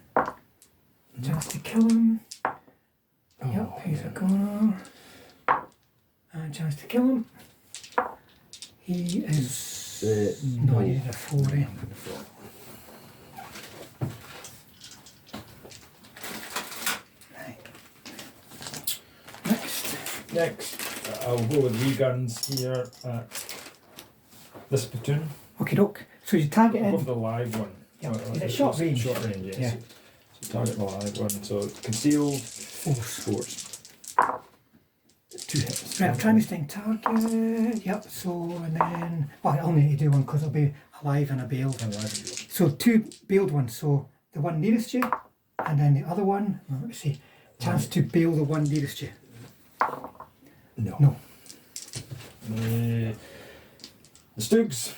A: chance to kill him. Yep, he's a goner. And chance to kill him. He is no, he's a 40. Right.
B: Next, I'll go with wee guns here at this platoon.
A: Okay, doke. So you target
B: I'll go
A: in.
B: for the live one.
A: Yep. Is it short range?
B: Short range, yes.
A: Yeah.
B: So target the live one. So concealed.
A: Force.
B: 2 hits.
A: Right, I'm trying to stay target. Yep, so and then. Well, I only need to do one because it'll be alive and a bailed. So 2 bailed ones. So the one nearest you, and then the other one. Well, let's see. Chance to bail the one nearest you. No.
B: The Stugs.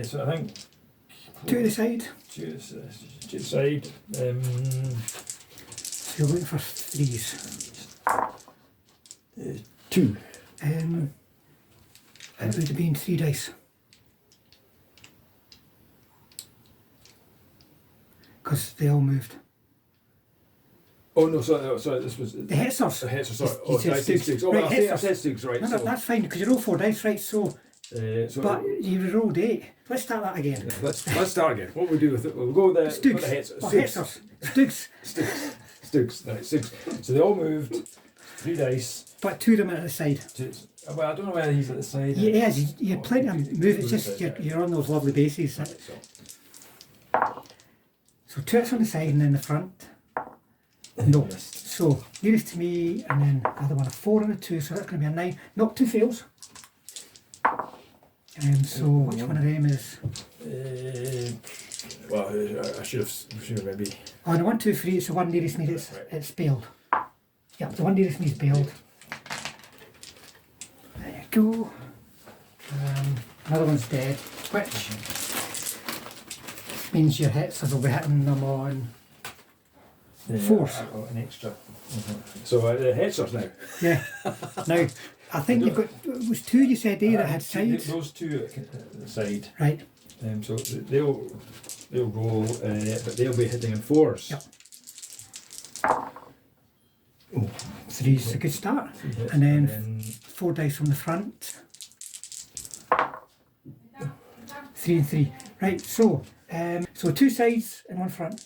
B: So I think
A: 2 to the side.
B: 2 to the side.
A: So you're looking for 3s.
B: 2.
A: It would have been 3 dice. Because they all moved.
B: Oh no, sorry, this was
A: The Hetzers.
B: The Hetzers, sorry.
A: You said Stugs.
B: Oh,
A: Right,
B: I
A: Hetzers.
B: said Stugs, right.
A: No,
B: so,
A: that's fine because you roll 4 dice, right? So, but you rolled 8. Let's start that again.
B: let's start again. What we do with it? We'll go with the
A: Stugs.
B: Hetzers.
A: Stugs.
B: Stugs. Right, Stugs. So they all moved. 3 dice.
A: But 2 of them are at the side.
B: Well, I don't know whether he's at the side.
A: He is. You're plenty of move. It's just you're on those lovely bases.
B: Right,
A: So 2 hits on the side and then the front. No. So nearest to me, and then the other one a 4 and a 2. So that's going to be a 9. Not 2 fails. So which one of them is?
B: Well, I should have maybe.
A: Oh, the 1, 2, 3. It's the one nearest me. It's bailed. Yep, the one nearest me is bailed. There you go. Another one's dead, which means your hits will be hitting them on Fours.
B: I've got an extra. So the headsers now.
A: Yeah. Now, I think you've got, it was two you said that had sides.
B: Those two at the side.
A: Right.
B: So they'll roll, but they'll be hitting in fours.
A: Yep. Oh, three's a good start.
B: Hits,
A: And then 4 dice from the front. 3 and 3. Right, so so 2 sides and 1 front.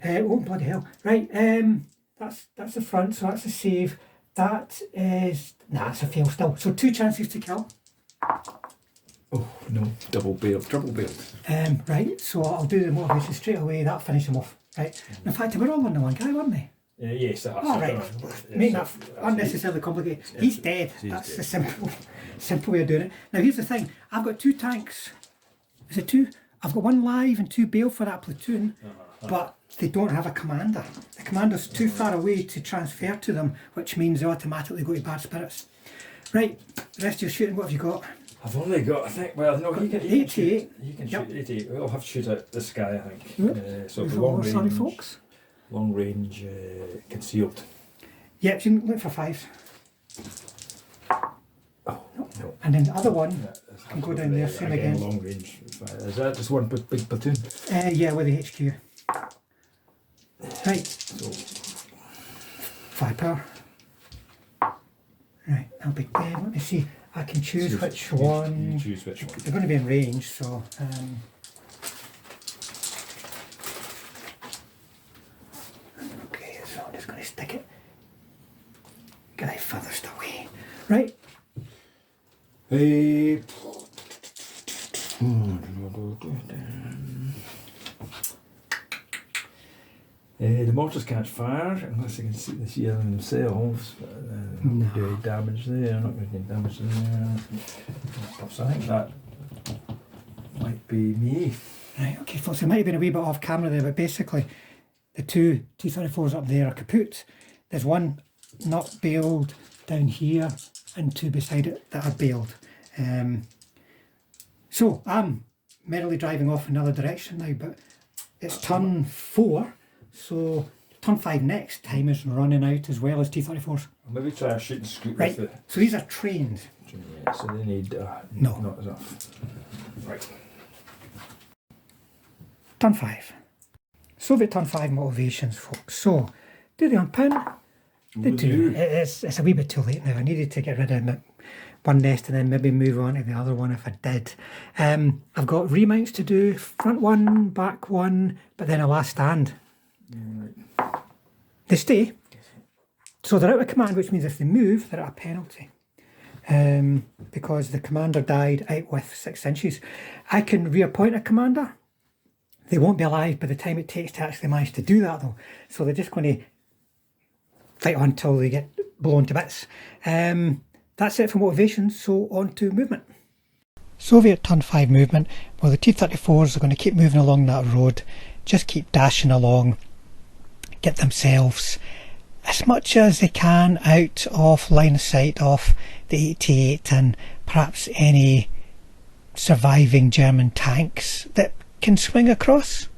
A: Oh bloody hell. Right, that's the front, so that's a save. That is that's a fail still. So 2 chances to kill.
B: Oh no, double bailed, triple bailed.
A: Right, so I'll do the motivation straight away, that'll finish him off. Right. In fact, we're all on the one guy, weren't they?
B: Yes, that's
A: right. Make that unnecessarily complicated. He's dead. That's the simple way of doing it. Now here's the thing. I've got 2 tanks. Is it 2? I've got 1 live and 2 bail for that platoon, but they don't have a commander. The commander's too far away to transfer to them, which means they automatically go to bad spirits. Right, the rest of your shooting, what have you got?
B: I've only got, I think, well, no, you can
A: 88.
B: You can shoot 88. We'll have to shoot at this guy, I think.
A: Yep.
B: So the long range.
A: Sorry, folks.
B: Long range concealed.
A: Yep, you can look for 5.
B: Oh, no.
A: And then the other one can go down there soon again.
B: Long range. Is that just one big platoon?
A: Yeah, with the HQ. Right.
B: So
A: 5 power. Right, that'll be dead. Let me see. I can choose which one.
B: You choose which one.
A: They're going to be in range, so. Okay, so I'm just going to stick it. Get it furthest away. Right.
B: The mortars catch fire unless they can see them themselves. No. Do damage there, not going to do damage there. So I think that might be me.
A: Right, okay, folks, it might have been a wee bit off camera there, but basically the 2 T34s up there are kaput. There's 1 not bailed down here and 2 beside it that are bailed. So I'm merrily driving off in another direction now, but it's turn 4. So turn 5 next time is running out as well as T34s.
B: I'll maybe try a shooting scoop
A: right.
B: with
A: So these are trained.
B: Yeah, so they need
A: no.
B: Not enough. Right.
A: Turn 5. Soviet turn 5 motivations, folks. So do they unpin? They do. It's a wee bit too late now. I needed to get rid of one nest and then maybe move on to the other one if I did. I've got remounts to do, front 1, back 1, but then a last stand.
B: Right.
A: They stay, so they're out of command, which means if they move, they're at a penalty. Because the commander died out with 6 inches. I can reappoint a commander. They won't be alive by the time it takes to actually manage to do that though. So they're just going to fight on until they get blown to bits. That's it for motivations, so on to movement. Soviet turn 5 movement. Well, the T-34s are going to keep moving along that road, just keep dashing along, get themselves as much as they can out of line of sight of the 88 and perhaps any surviving German tanks that can swing across.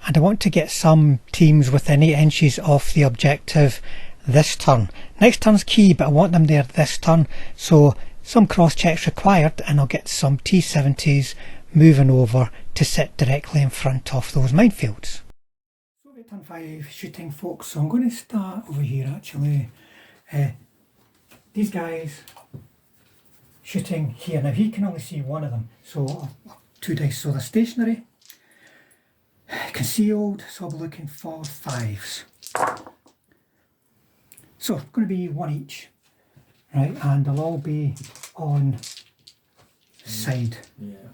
A: And I want to get some teams within 8 inches of the objective this turn. Next turn's key, but I want them there this turn, so some cross checks required, and I'll get some T-70s moving over to sit directly in front of those minefields. Soviet turn 5 shooting, folks, so I'm going to start over here actually. These guys shooting here. Now he can only see one of them, so 2 dice, so they're stationary. Concealed, so I'll be looking for 5s. So it's going to be 1 each, right, and they'll all be on side.
B: Yeah.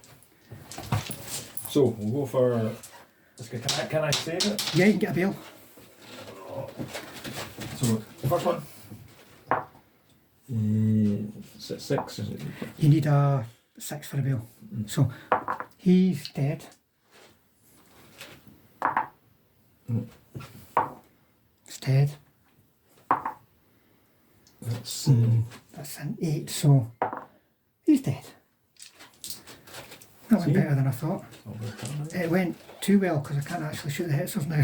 B: So we'll go for. Can I save it?
A: Yeah, you can get a bail.
B: So first one. 6 is it?
A: You need a 6 for a bail. So he's dead. It's dead. That's an 8, so he's dead. That went better than I thought. It went too well because I can't actually shoot the hits off now.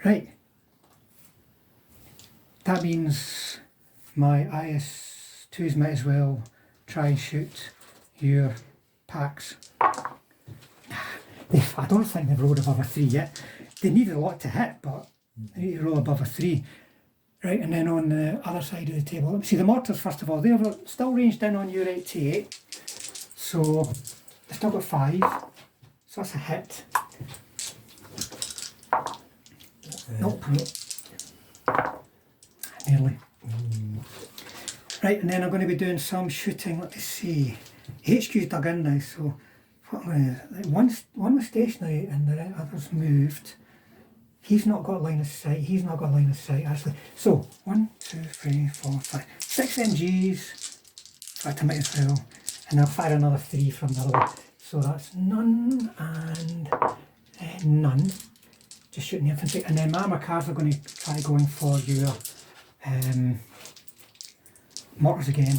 A: Right. That means my IS-2s might as well try and shoot your packs. I don't think they've rolled above a 3 yet. They need a lot to hit, but they need to roll above a 3. Right, and then on the other side of the table, let me see the mortars first of all. They're still ranged in on your 88. So they've still got 5. So that's a hit. Nope. Nearly. Right, and then I'm going to be doing some shooting. Let me see. HQ's dug in now, so what one was stationary and the others moved. He's not got line of sight. He's not got line of sight actually. So 1, 2, 3, 4, 5, 6 MGs. In fact, I might as well. And I'll fire another 3 from the other one. So that's none and none. Just shooting the infantry. And then my armour cars are going to try going for your mortars again.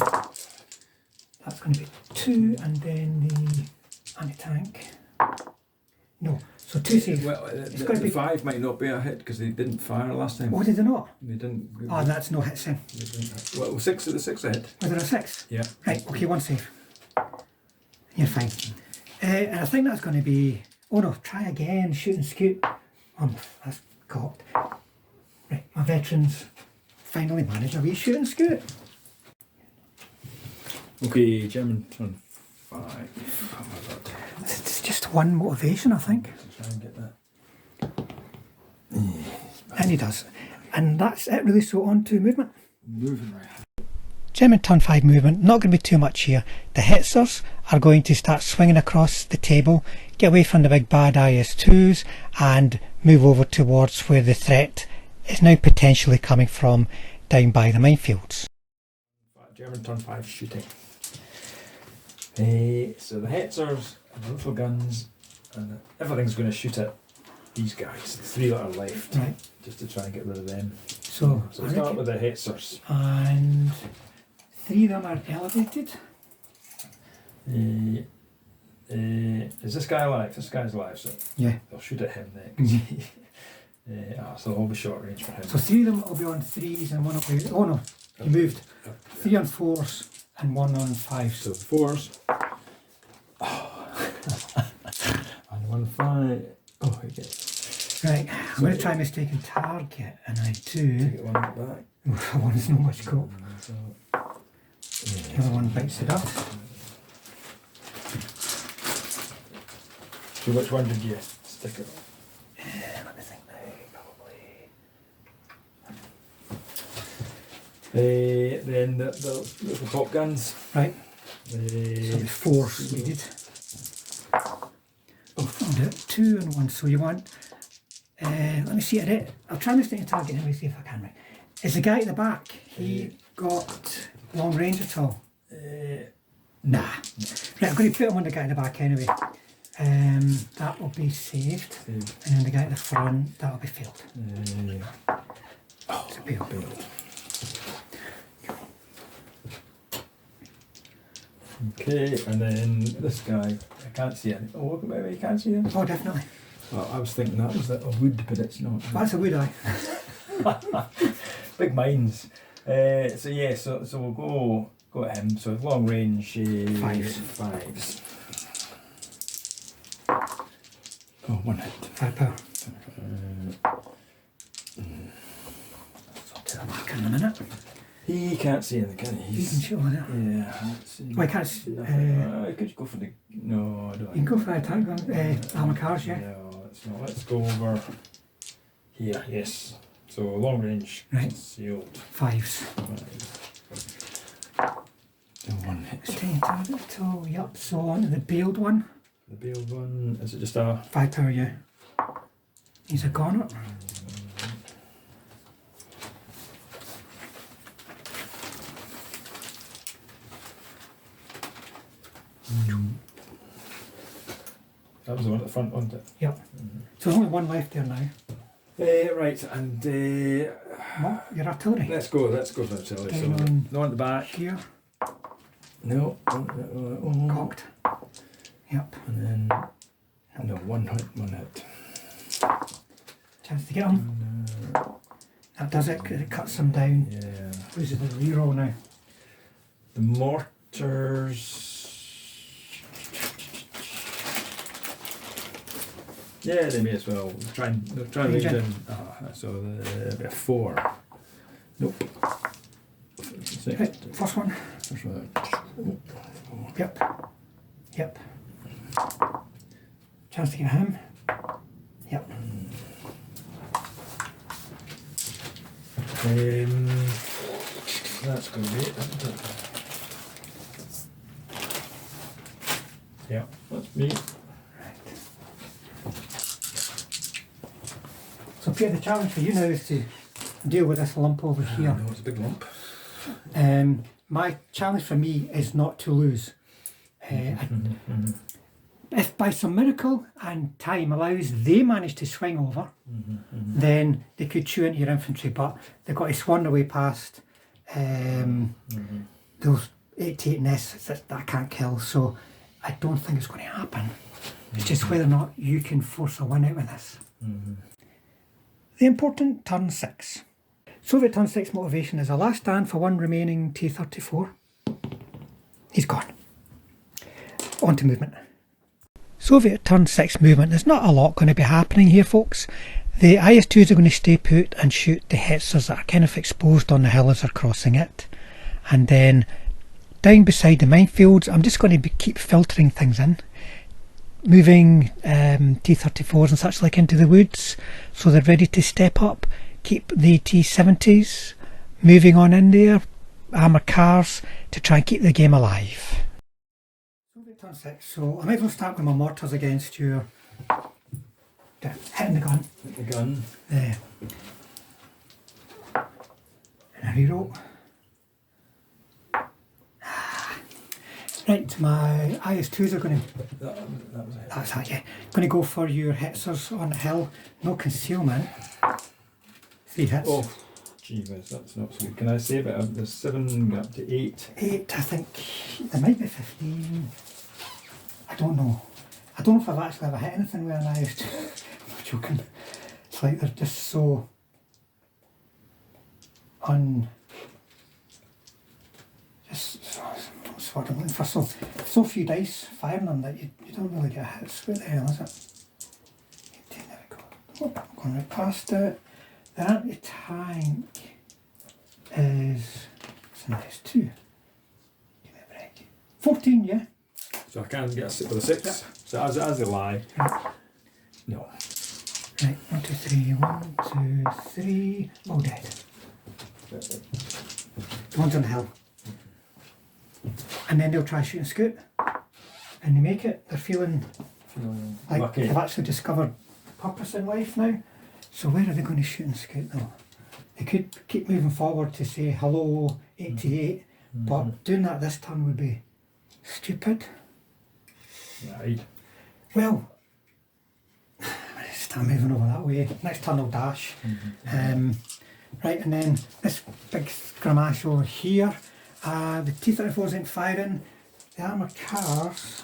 A: That's going to be 2, and then the anti-tank. No, so 2 saves.
B: Well,
A: it's going to be
B: 5 might not be a hit because they didn't fire last time.
A: Oh, did they not?
B: They didn't.
A: Oh, that's no hit then.
B: Well, 6 a hit.
A: Was there a 6?
B: Yeah.
A: Right, okay, 1 save. You're fine. And I think that's going to be. Oh no, try again, shoot and scoot. That's cocked. Right, my veterans finally managed a wee shoot and scoot.
B: Okay, German turn 5.
A: It's just one motivation, I think.
B: To try and get that.
A: And he does. And that's it really, so on to movement.
B: Moving right.
A: German turn 5 movement, not going to be too much here. The Hitzers are going to start swinging across the table, get away from the big bad IS-2s and move over towards where the threat is now potentially coming from, down by the minefields.
B: German turn 5 shooting. So the Hitzers and the rifle guns and everything's going to shoot at these guys, the 3 that are left,
A: Right.
B: just to try and get rid of them.
A: So
B: we'll start with the Hitzers.
A: And 3 of them are elevated.
B: Is this guy alive? This guy's alive, so
A: Yeah.
B: they'll shoot at him next. So they'll all be short range for him.
A: So 3 of them will be on 3s and 1 will be. Oh no, he moved. 3 on 4s and 1 on 5s.
B: So 4s. And 1 5. Oh, okay.
A: Right, I'm going to try mistaken target, and I do.
B: Get one back.
A: One is not much cope.
B: So,
A: The other one bites it up.
B: so which one did you stick it on?
A: Let me think now, probably.
B: Then the pop guns.
A: Right, so the 4 needed. Oh, found it. 2 and 1, so you want. Let me see it. I'll try mistaken target anyway, see if I can. Right. Is the guy at the back, he got long range at all? Nah. Right, I'm going to put him on the guy at the back anyway. That will be saved. And then the guy at the front, that will be failed.
B: Oh,
A: It's a fail.
B: Okay, and then this guy, I can't see any. Oh, maybe you can't see him.
A: Oh, definitely.
B: Well, I was thinking that was a wood, but it's not.
A: That's a wood eye.
B: Big mines. So yeah, so we'll go at him. So long range 5s. Oh, 1 hit.
A: 5 power. So to the back in a minute.
B: He can't see anything, can he?
A: You can shoot on it.
B: Yeah. Let's see.
A: Well, I can't see.
B: Could you go for the? No, I don't.
A: You can go for the attack gun. Armour cars, yeah.
B: No, let's not. Let's go over here. Yes. So long range.
A: Right.
B: Sealed.
A: 5s.
B: 1 hit.
A: Tiny target at all. Yep. So on to the bailed one.
B: The bailed one. Is it just a?
A: 5 power, yeah. He's a goner.
B: That was the one at the front, wasn't it?
A: Yep. So there's only 1 left there now.
B: Right, and
A: What? Your artillery.
B: let's go for artillery. So
A: Down on
B: no on the back.
A: here.
B: No.
A: Cocked. Yep.
B: And then no 1 hit.
A: Chance to get him. That does it, 'cause it cuts them down.
B: Yeah.
A: Loses the reroll now.
B: The mortars. Yeah, they may as well try and
A: Range
B: range
A: in.
B: in. So the 4. Nope.
A: Right, first one.
B: First one.
A: Yep. Yep. Chance to get him. Yep.
B: That's going to be it, isn't it? Yeah, that's me.
A: So Peter, the challenge for you now is to deal with this lump over here.
B: No, it's a big lump.
A: My challenge for me is not to lose. If by some miracle and time allows they manage to swing over, then they could chew into your infantry, but they've got to swan away past those 88 nests that I can't kill, so I don't think it's going to happen. It's just whether or not you can force a win out with this. The important turn 6. Soviet turn 6 motivation is a last stand for one remaining T34. He's gone. On to movement. Soviet turn 6 movement. There's not a lot going to be happening here, folks. The IS-2s are going to stay put and shoot the Hetzers that are kind of exposed on the hill as they're crossing it. And then down beside the minefields, I'm just going to keep filtering things in. Moving T34s and such like into the woods so they're ready to step up. Keep the T70s moving on in there, armoured cars, to try and keep the game alive. Soviet turn 6, so I might as well start with my mortars against your hitting the gun.
B: Hit the gun.
A: There. And a reroll. Right, my IS-2s are going to...
B: That was it.
A: That's that, yeah. Going to go for your Hetzers on the hill. No concealment. 3 hits.
B: Oh, gee whiz, that's not so good. Can I save it? There's 7, got up to 8.
A: 8, I think. There might be 15. I don't know. I don't know if I've actually ever hit anything with an IS-2. I'm not joking. It's like they're just so... Just... What's the word I'm looking for? So few dice firing them that you don't really get hits. Where the hell is it? 18, there we go. Oh, I'm going right past it. The anti-tank is... It's an IS-2. Give me a break. 14, yeah?
B: So I can get a 6 with a 6.
A: Yep.
B: So as they lie. No.
A: Right, 1, 2, 3, 1, 2, 3. All dead. The one's on the hill. And then they'll try shooting scoot. And they make it. They're feeling like
B: lucky.
A: they've actually discovered purpose in life now. So where are they going to shoot and scoot though? They could keep moving forward to say hello 88, but doing that this turn would be stupid.
B: Right.
A: Well, start moving over that way. Next turn will dash. Right, and then this big scramash over here. The T34s ain't firing. The armoured cars.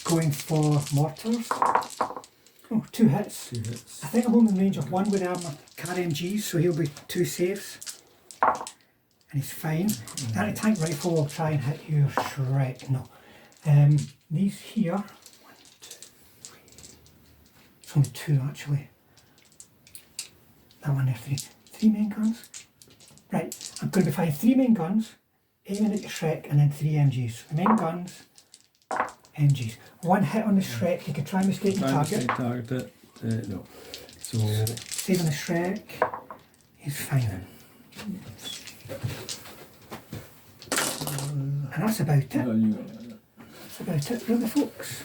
A: Going for mortars. Oh, 2 hits.
B: 2 hits.
A: I think I'm only in range of 1 with the armoured car MGs, so he'll be 2 saves. And he's fine. The anti-tank rifle will try and hit your Shrek. No. These here. 1, 2, 3. It's only 2 actually. That one there, 3. 3 main guns. Right, I'm going to be firing 3 main guns, aiming at your Shrek, and then 3 MGs. The main guns, MGs. 1 hit on the Shrek, you can try and mistake the target.
B: Target it. No. So
A: Saving the Shrek, he's fine. And that's about it. That's about it, really, folks.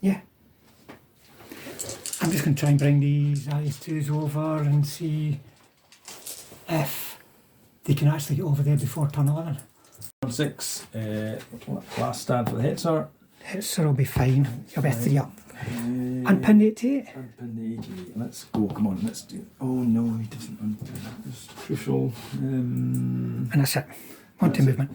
A: Yeah. I'm just going to try and bring these IS-2s over and see if they can actually get over there before turn 11.
B: Turn 6, last stand for the Hetzer.
A: Hetzer will be fine. He'll be a 3 up. Unpin the 88.
B: Unpin the 88. Let's go, come on, let's do it. Oh no, he doesn't unpin that. It's crucial.
A: And that's it. On to movement.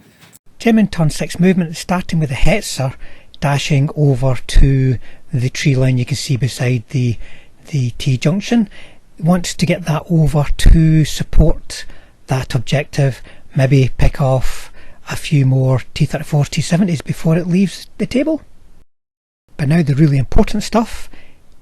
A: German turn 6 movement, starting with the Hetzer, dashing over to the tree line you can see beside the T-junction. Wants to get that over to support that objective, maybe pick off a few more T34s, T70s before it leaves the table. But now the really important stuff.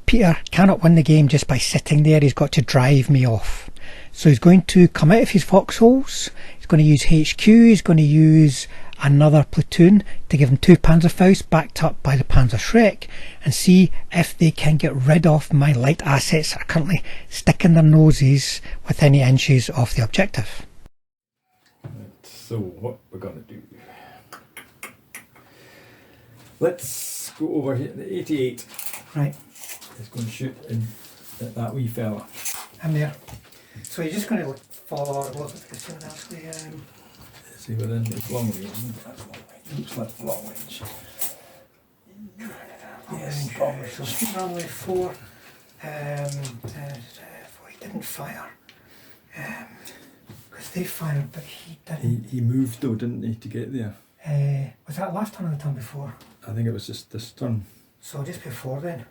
A: Peter cannot win the game just by sitting there, he's got to drive me off. So he's going to come out of his foxholes, he's going to use HQ, he's going to use another platoon to give him 2 Panzerfaust backed up by the Panzerschreck, and see if they can get rid of my light assets that are currently sticking their noses within the inches of the objective.
B: Right, so what we're going to do, let's go over here, the 88.
A: Right.
B: It's going to shoot in at that wee fella.
A: I'm there. So you're just going to look for what was it actually?
B: See within it's long range. That's long range. Looks like long range. Yes, long range.
A: So shoot normally 4. He didn't fire. Because they fired, but he didn't.
B: He moved though, didn't he, to get there?
A: Was that last turn or the turn before?
B: I think it was just this turn.
A: So just before then.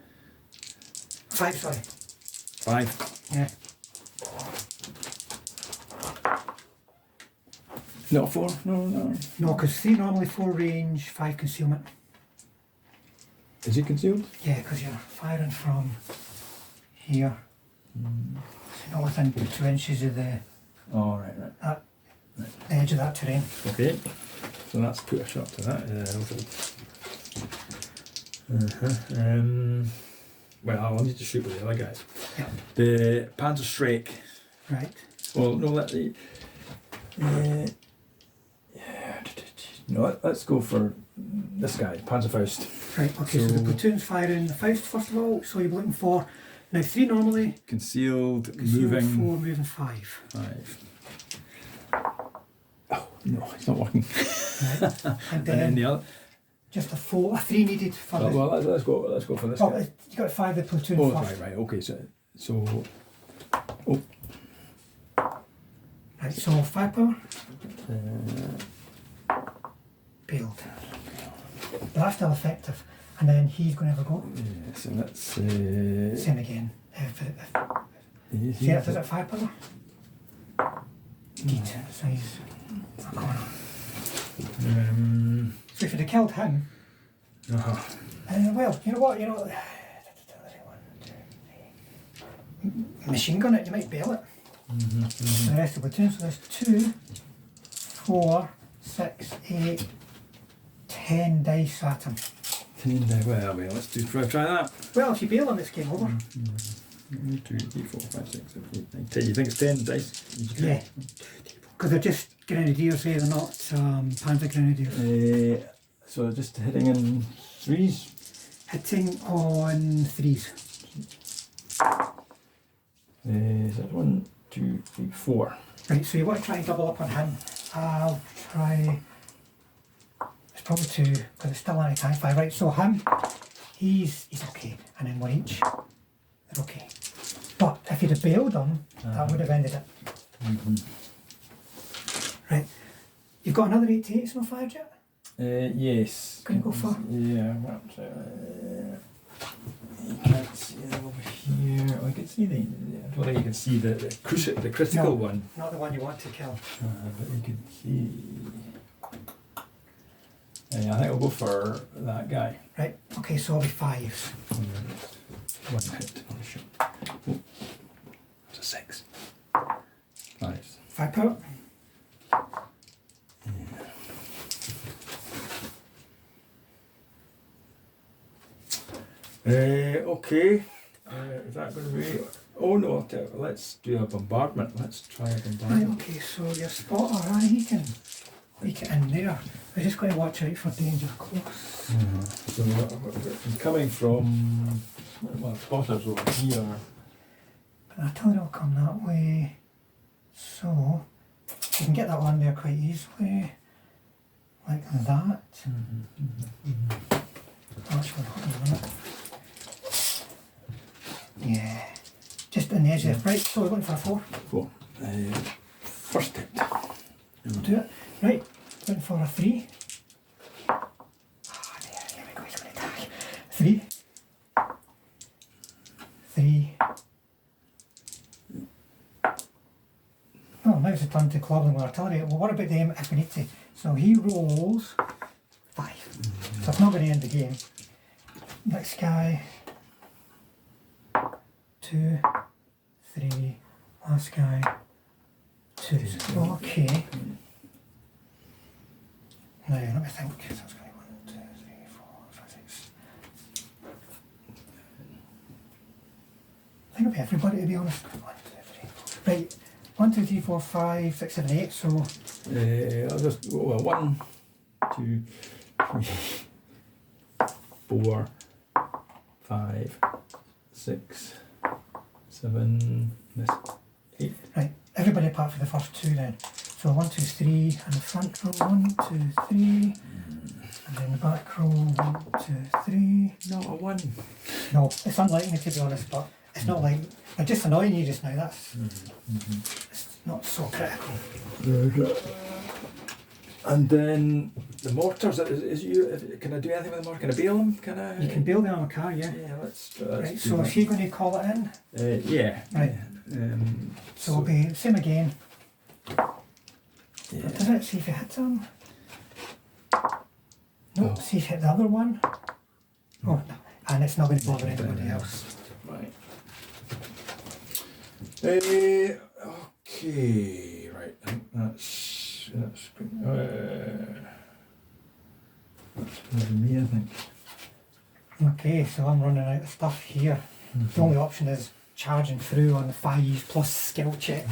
A: 5, sorry.
B: 5.
A: Yeah.
B: Not 4? No.
A: No, because 3 normally 4 range, 5 concealment.
B: Is he concealed?
A: Yeah, because you're firing from here. So not within 2 inches of the
B: Right.
A: the edge of that terrain.
B: Okay. So that's put a shot to that. Well, I'll need to shoot with the other guys.
A: Yeah.
B: The Panzerschreck.
A: Right.
B: Well, no, let's go for this guy, Panzerfaust.
A: Right, okay, so the platoon's firing the Faust first of all, so you're looking for now 3 normally,
B: Concealed,
A: concealed
B: moving.
A: 4, moving 5.
B: 5. Oh, no, it's not working.
A: Right. And
B: then the other.
A: just a 3 needed for the.
B: Well, let's go for this
A: Oh,
B: guy.
A: you got 5 the platoon
B: Oh,
A: first.
B: right, okay, so.
A: Right, so firepower. Bailed. But that's still effective. And then he's going to have a go.
B: Yes, and that's.
A: Same again. See if there's a firepower. Indeed. So he's a corner. So if you'd have killed him. Well, you know what? 1, 2, 3. Machine gun it, you might bail it. So the rest of the platoon, so there's 2, 4, 6, 8, 10 dice at him.
B: 10 dice. Well, let's try that.
A: Well, if you bail him, it's game over.
B: 1, 2, 3, 4, 5, 6, 7, 8, 9, 10. You think it's 10 dice?
A: Yeah. Because they're just Grenadiers, they're not Panzer Grenadiers.
B: So just hitting in 3s?
A: Hitting on 3s.
B: Is that 1, 2, 3, 4?
A: Right, so you want to try and double up on him. I'll try. It's probably 2 because it's still anti-tank 5. Right, so him, he's okay, and then 1 each. They're okay. But if you'd have bailed them, that would have ended it. Right, you've got another 88s no fired yet?
B: Yes.
A: Can you go for?
B: Yeah, well, you can't see it over here. Oh, you can see I don't think you can see the critical one.
A: Not the one you want to kill.
B: But you can see. I think I'll go for that guy.
A: Right, okay, so I'll be 5s.
B: 1 hit on a shot. Oh, it's a 6. 5s.
A: Firepower.
B: Okay. Is that going to be? Oh no! Let's do a bombardment. Let's try a bombardment.
A: Right, okay, so your spotter, he can in there. We're just going to watch out for danger close.
B: So I'm coming from. Well, spotters over here.
A: But artillery will come that way. So you can get that one there quite easily. Like that. Actually, hold on a minute. Yeah. Just in the edge there. Right, so we're looking for a 4.
B: 4. First hit.
A: We'll do it. Right. Looking for a 3. Ah, there we go, he's going to die. 3. 3. Oh, now it's a turn to club them with artillery. Well, what about them if we need to? So he rolls 5. So it's not going to end the game. Next guy. 2, 3. Last guy. 2. Okay. Now, let me think. So it's going to be 1, 2, 3, 4, 5, 6. I think it'll be everybody, to be honest. 1, 2, 3, 4. Right. 1, 2, 3, 4, 5, 6, 7, 8. So
B: I'll just 1, 2, 3, 4, 5, 6, 7, 8.
A: right. Everybody apart from the first 2 then. So 1, 2, 3 in the front row. 1, 2, 3. And then the back row. 1, 2, 3.
B: Not a 1.
A: No, it's unlikely to be honest, but it's not like they're just annoying you just now. That's it's not so critical.
B: And then the mortars. Can I do anything with the mortar? Can I bail them?
A: You can build the armor car, yeah.
B: Yeah, let's
A: Right. So is he going to call it in?
B: yeah.
A: Right. So it'll be same again.
B: Yeah.
A: Does it? See if it hits him. No. See if it hit the other one. Oh, no. And it's not going to bother anybody else.
B: Right. Okay. Right. I think that's me. I think.
A: Okay, so I'm running out of stuff here. The only option is charging through on the 5 plus skill check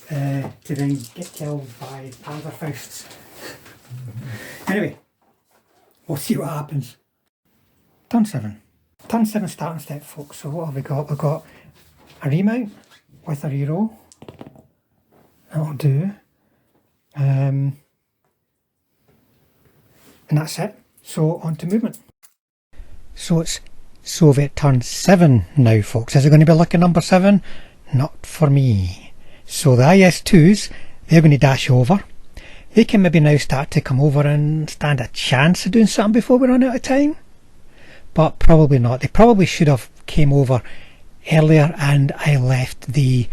A: to then get killed by Panzerfausts. Anyway, we'll see what happens. Turn 7. Turn 7 starting step, folks. So what have we got? We've got a remount with a reroll. That'll do. And that's it. So on to movement. So it's Soviet turn 7 now, folks. Is it going to be lucky number 7? Not for me. So the IS-2s, they're going to dash over. They can maybe now start to come over and stand a chance of doing something before we run out of time. But probably not. They probably should have came over earlier, and I left the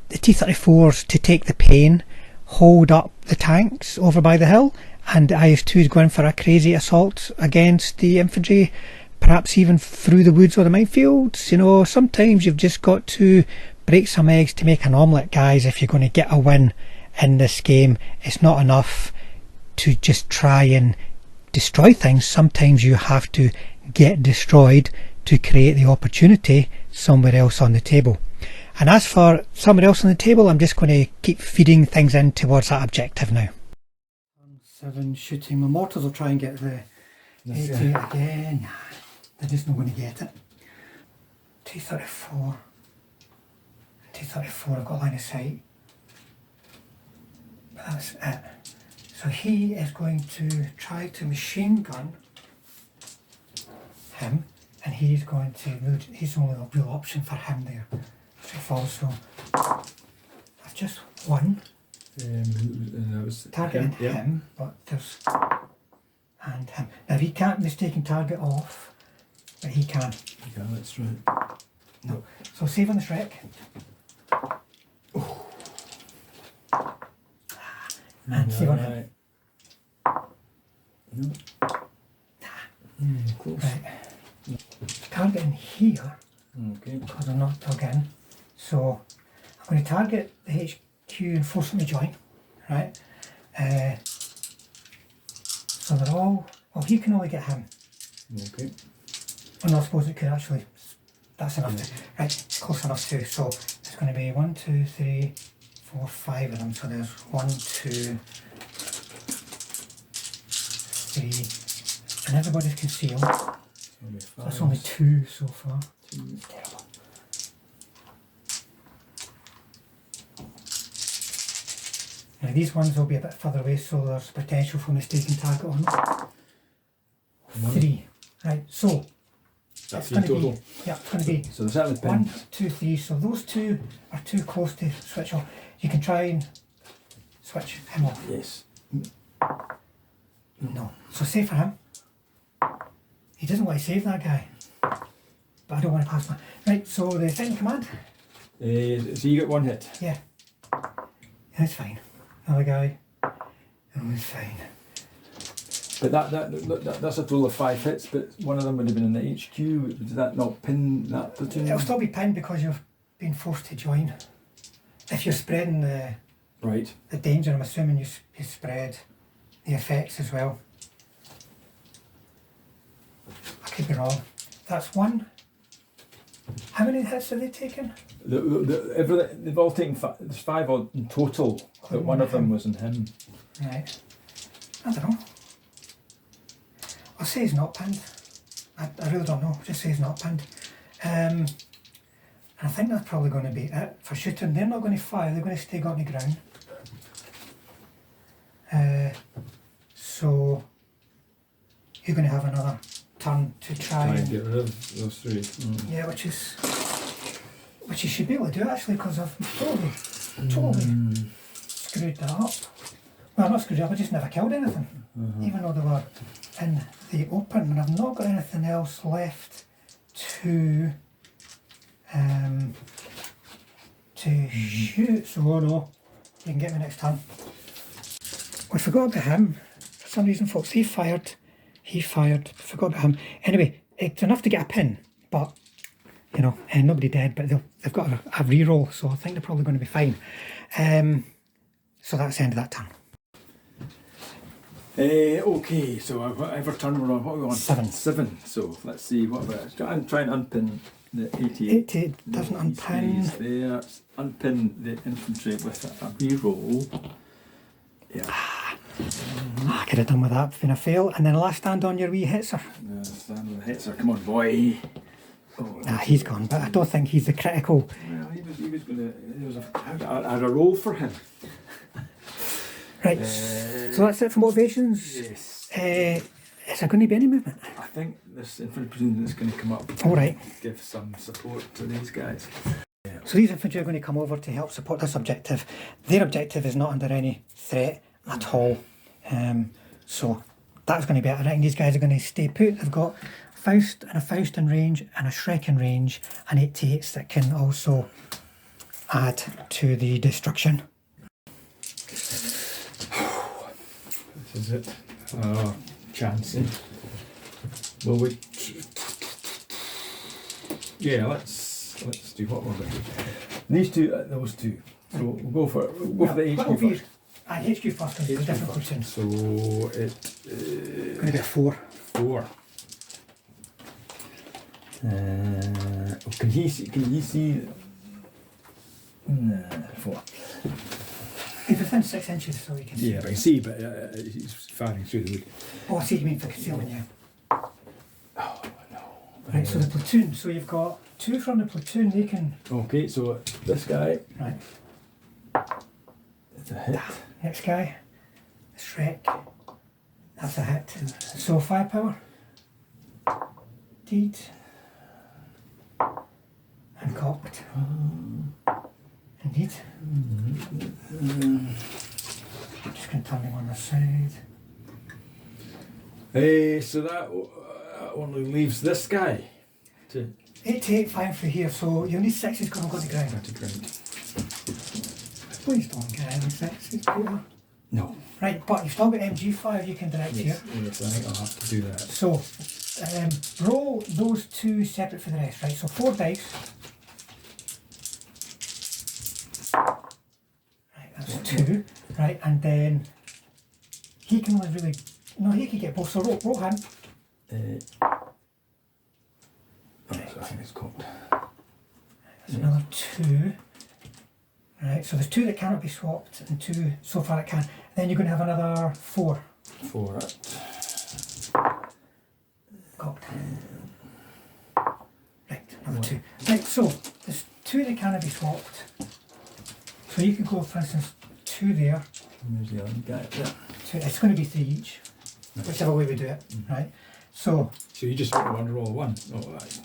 A: T34s to take the pain, hold up the tanks over by the hill, and the IS-2s going for a crazy assault against the infantry, perhaps even through the woods or the minefields. You know, sometimes you've just got to break some eggs to make an omelette, guys, if you're going to get a win in this game. It's not enough to just try and destroy things. Sometimes you have to get destroyed to create the opportunity somewhere else on the table. And as for somewhere else on the table, I'm just going to keep feeding things in towards that objective now. 7 shooting. My mortars will try and get the 88 again. Nah, they're just not going to get it. T34. T34, I've got line of sight. But that's it. So he is going to try to machine gun him, and he's going to move. He's the only real option for him there. So that's just 1. Targeting him, but there's and him. Now he can't mistaken target off, but he can.
B: Yeah, that's right.
A: No. So save on the Shrek. Oh. And save on him.
B: No. Close.
A: Right. Targeting here.
B: Okay.
A: Because I'm not dug in. So I'm going to target the HQ and force them to join. Right. So they're all. Well, he can only get him.
B: Okay.
A: Well, no, I suppose it could actually. That's enough to. Right. It's close enough too. So it's going to be 1, 2, 3, 4, 5 of them. So there's 1, 2, 3, and everybody's concealed. That's only 2 so far. It's terrible. Now these ones will be a bit further away, so there's potential for mistaken target on them. 3. Right, so
B: that's
A: it's going to
B: total.
A: be, yeah, it's going to be
B: So the 7
A: 1,
B: pins.
A: 2, 3. So those 2 are too close to switch off. You can try and switch him off.
B: Yes.
A: No. So save for him. He doesn't want to save that guy. But I don't want to pass my... Right, so the second command?
B: So you get 1 hit.
A: Yeah. That's fine. Another guy. Oh, it's fine.
B: But that's a total of 5 hits, but one of them would have been in the HQ. Did that not pin that platoon?
A: It'll still be pinned because you've been forced to join. If you're spreading the danger, I'm assuming you spread the effects as well. I could be wrong. That's 1. How many hits have they taken?
B: They've all taken there's 5 odd in total, but one of them was in him.
A: Right. I don't know. I'll say he's not pinned. I really don't know. Just say he's not pinned. And I think that's probably going to be it for shooting. They're not going to fire. They're going to stay on the ground. So you're going to have another turn to try
B: and get rid of those 3.
A: Yeah, which you should be able to do actually, because I've totally screwed that up. Well, not screwed up, I just never killed anything, even though they were in the open, and I've not got anything else left to shoot. So oh no, you can get me next time. We forgot about him for some reason, folks. He fired. Forgot about him. Anyway, it's enough to get a pin, but you know, and nobody dead. But they've got a re-roll, so I think they're probably going to be fine. So that's the end of that turn.
B: Okay, so whatever turn we're on, what are we on?
A: 7.
B: 7. So let's see, what about I'm trying to unpin the 88.
A: 88 doesn't unpin.
B: There, unpin the infantry with a re-roll. Yeah.
A: I could have done with that. It's been a fail. And then last stand on your wee hitser.
B: Stand with the hitser. Come on, boy. Oh,
A: He's gone, but I don't think he's the critical.
B: Well, he was going to. I had a roll for him.
A: Right. So that's it for motivations.
B: Yes.
A: Is there going to be any movement?
B: I think this infantry platoon is going to come up.
A: All right.
B: Give some support to these guys. Yeah.
A: So these infantry are going to come over to help support this objective. Their objective is not under any threat at all. So that's going to be it. I reckon these guys are going to stay put. They've got Faust and a Faust in range and a Shrek in range and 88s that can also add to the destruction.
B: This is it. Oh, chancey. Well, let's do what we're going to do. These two, those two. So we'll go for the HQ first.
A: HQ first because it's a different platoon.
B: So it's
A: going to be a 4.
B: 4. Can he see? 4.
A: He's within 6 inches, so he can see.
B: Yeah, but I can see, but he's firing through the wood.
A: Oh, I see what you mean for concealment, yeah.
B: Oh no.
A: Right, so the platoon. So you've got 2 from the platoon. They can.
B: Okay, so this guy.
A: Right.
B: It's a hit.
A: Next guy. Shrek. That's a hit. So firepower. Deed. And cocked. Indeed. Just going to turn him on the side.
B: So that only leaves this guy to
A: 88 fire through here, so you need 6's going to go to the ground. Please don't get any 6's, Peter.
B: No.
A: Right, but you've still got MG5 you can direct here.
B: Yes, I think I'll have to do that.
A: So, roll those 2 separate for the rest, right? So 4 dice. Right, that's 2. Right, and then he can only really... No, he can get both, so roll him.
B: So I think it's cocked.
A: There's another 2. Right, so there's 2 that cannot be swapped and 2 so far that can. Then you're going to have another 4.
B: 4.
A: Cocked. Right, another 2. Right, so there's 2 that cannot be swapped. So you can go, for instance, 2 there.
B: There's the other guy. Yeah.
A: 2, it's going to be 3 each, whichever way we do it, right? So
B: you just want one roll 1. Oh, that's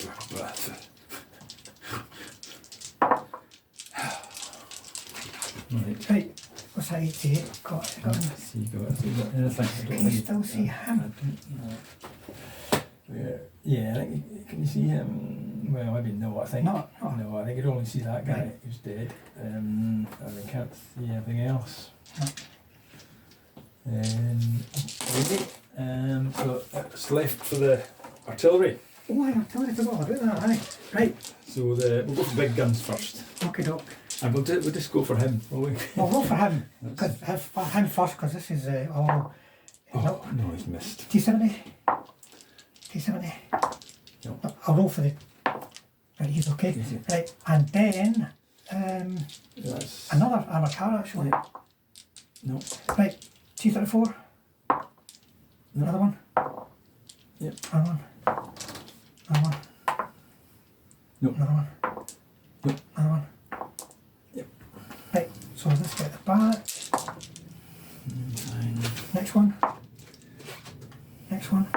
A: right. What's that 88? Got him.
B: See, got anything? I don't
A: Can you
B: think-
A: still see
B: I
A: him?
B: don't know. Yeah, I think, can you see him? Well, maybe no, I think.
A: No.
B: No, I think you can only see that guy
A: Right.
B: who's dead. And I can't see anything else.
A: No.
B: So it's left for the artillery.
A: Oh, I totally forgot about that. Aye. Right.
B: So we'll go for big guns first.
A: Okay, doc.
B: And we'll just go for him, will we?
A: We'll go for him. Cause him first, because this is all.
B: Oh, no, he's missed.
A: T70. T70.
B: No.
A: I'll roll for the. Right, he's okay.
B: Easy.
A: Right, and then
B: That's
A: another armour car actually.
B: no.
A: Right, T34. Another one.
B: Yep.
A: Another one. Another one.
B: No.
A: Another one.
B: Yep.
A: Another one.
B: Yep.
A: Right, so let's get the back.
B: Fine.
A: Next one. Next one.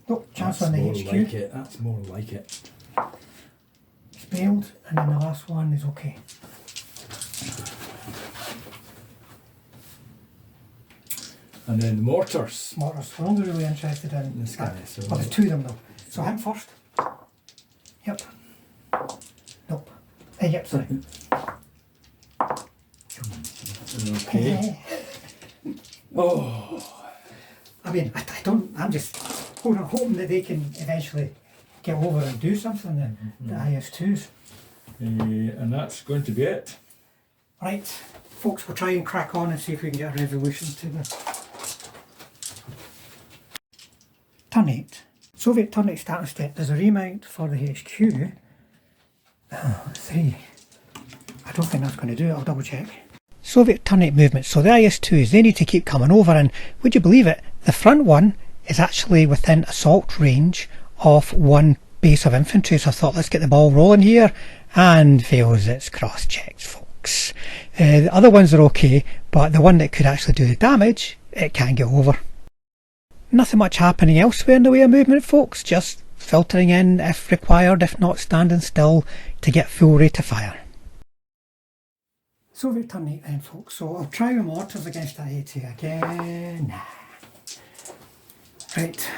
A: Nope, chance on the
B: more
A: HQ.
B: like it. That's more like it.
A: It's bailed, and then the last one is okay.
B: And then the mortars.
A: Mortars. We're only really interested in
B: This guy. So
A: Oh, there's two of them though. So him first. Yep. Nope. Yep, sorry.
B: Okay. Oh.
A: I mean, I don't, I'm just hoping that they can eventually get over and do something, the IS-2s.
B: And that's going to be it.
A: Right, folks, we'll try and crack on and see if we can get a resolution to this. Turn 8. Soviet turn 8 starting step. There's a remount for the HQ. 3. I don't think that's going to do it, I'll double check. Soviet turn 8 movement. So the IS-2s, they need to keep coming over, and would you believe it, the front one is actually within assault range of one base of infantry, so I thought let's get the ball rolling here, and fails its cross-checked, folks. The other ones are okay, but the one that could actually do the damage, it can't get over. Nothing much happening elsewhere in the way of movement, folks, just filtering in if required, if not standing still to get full rate of fire. Soviet turn 8 then, folks, so I'll try with mortars against that 80 again. Right.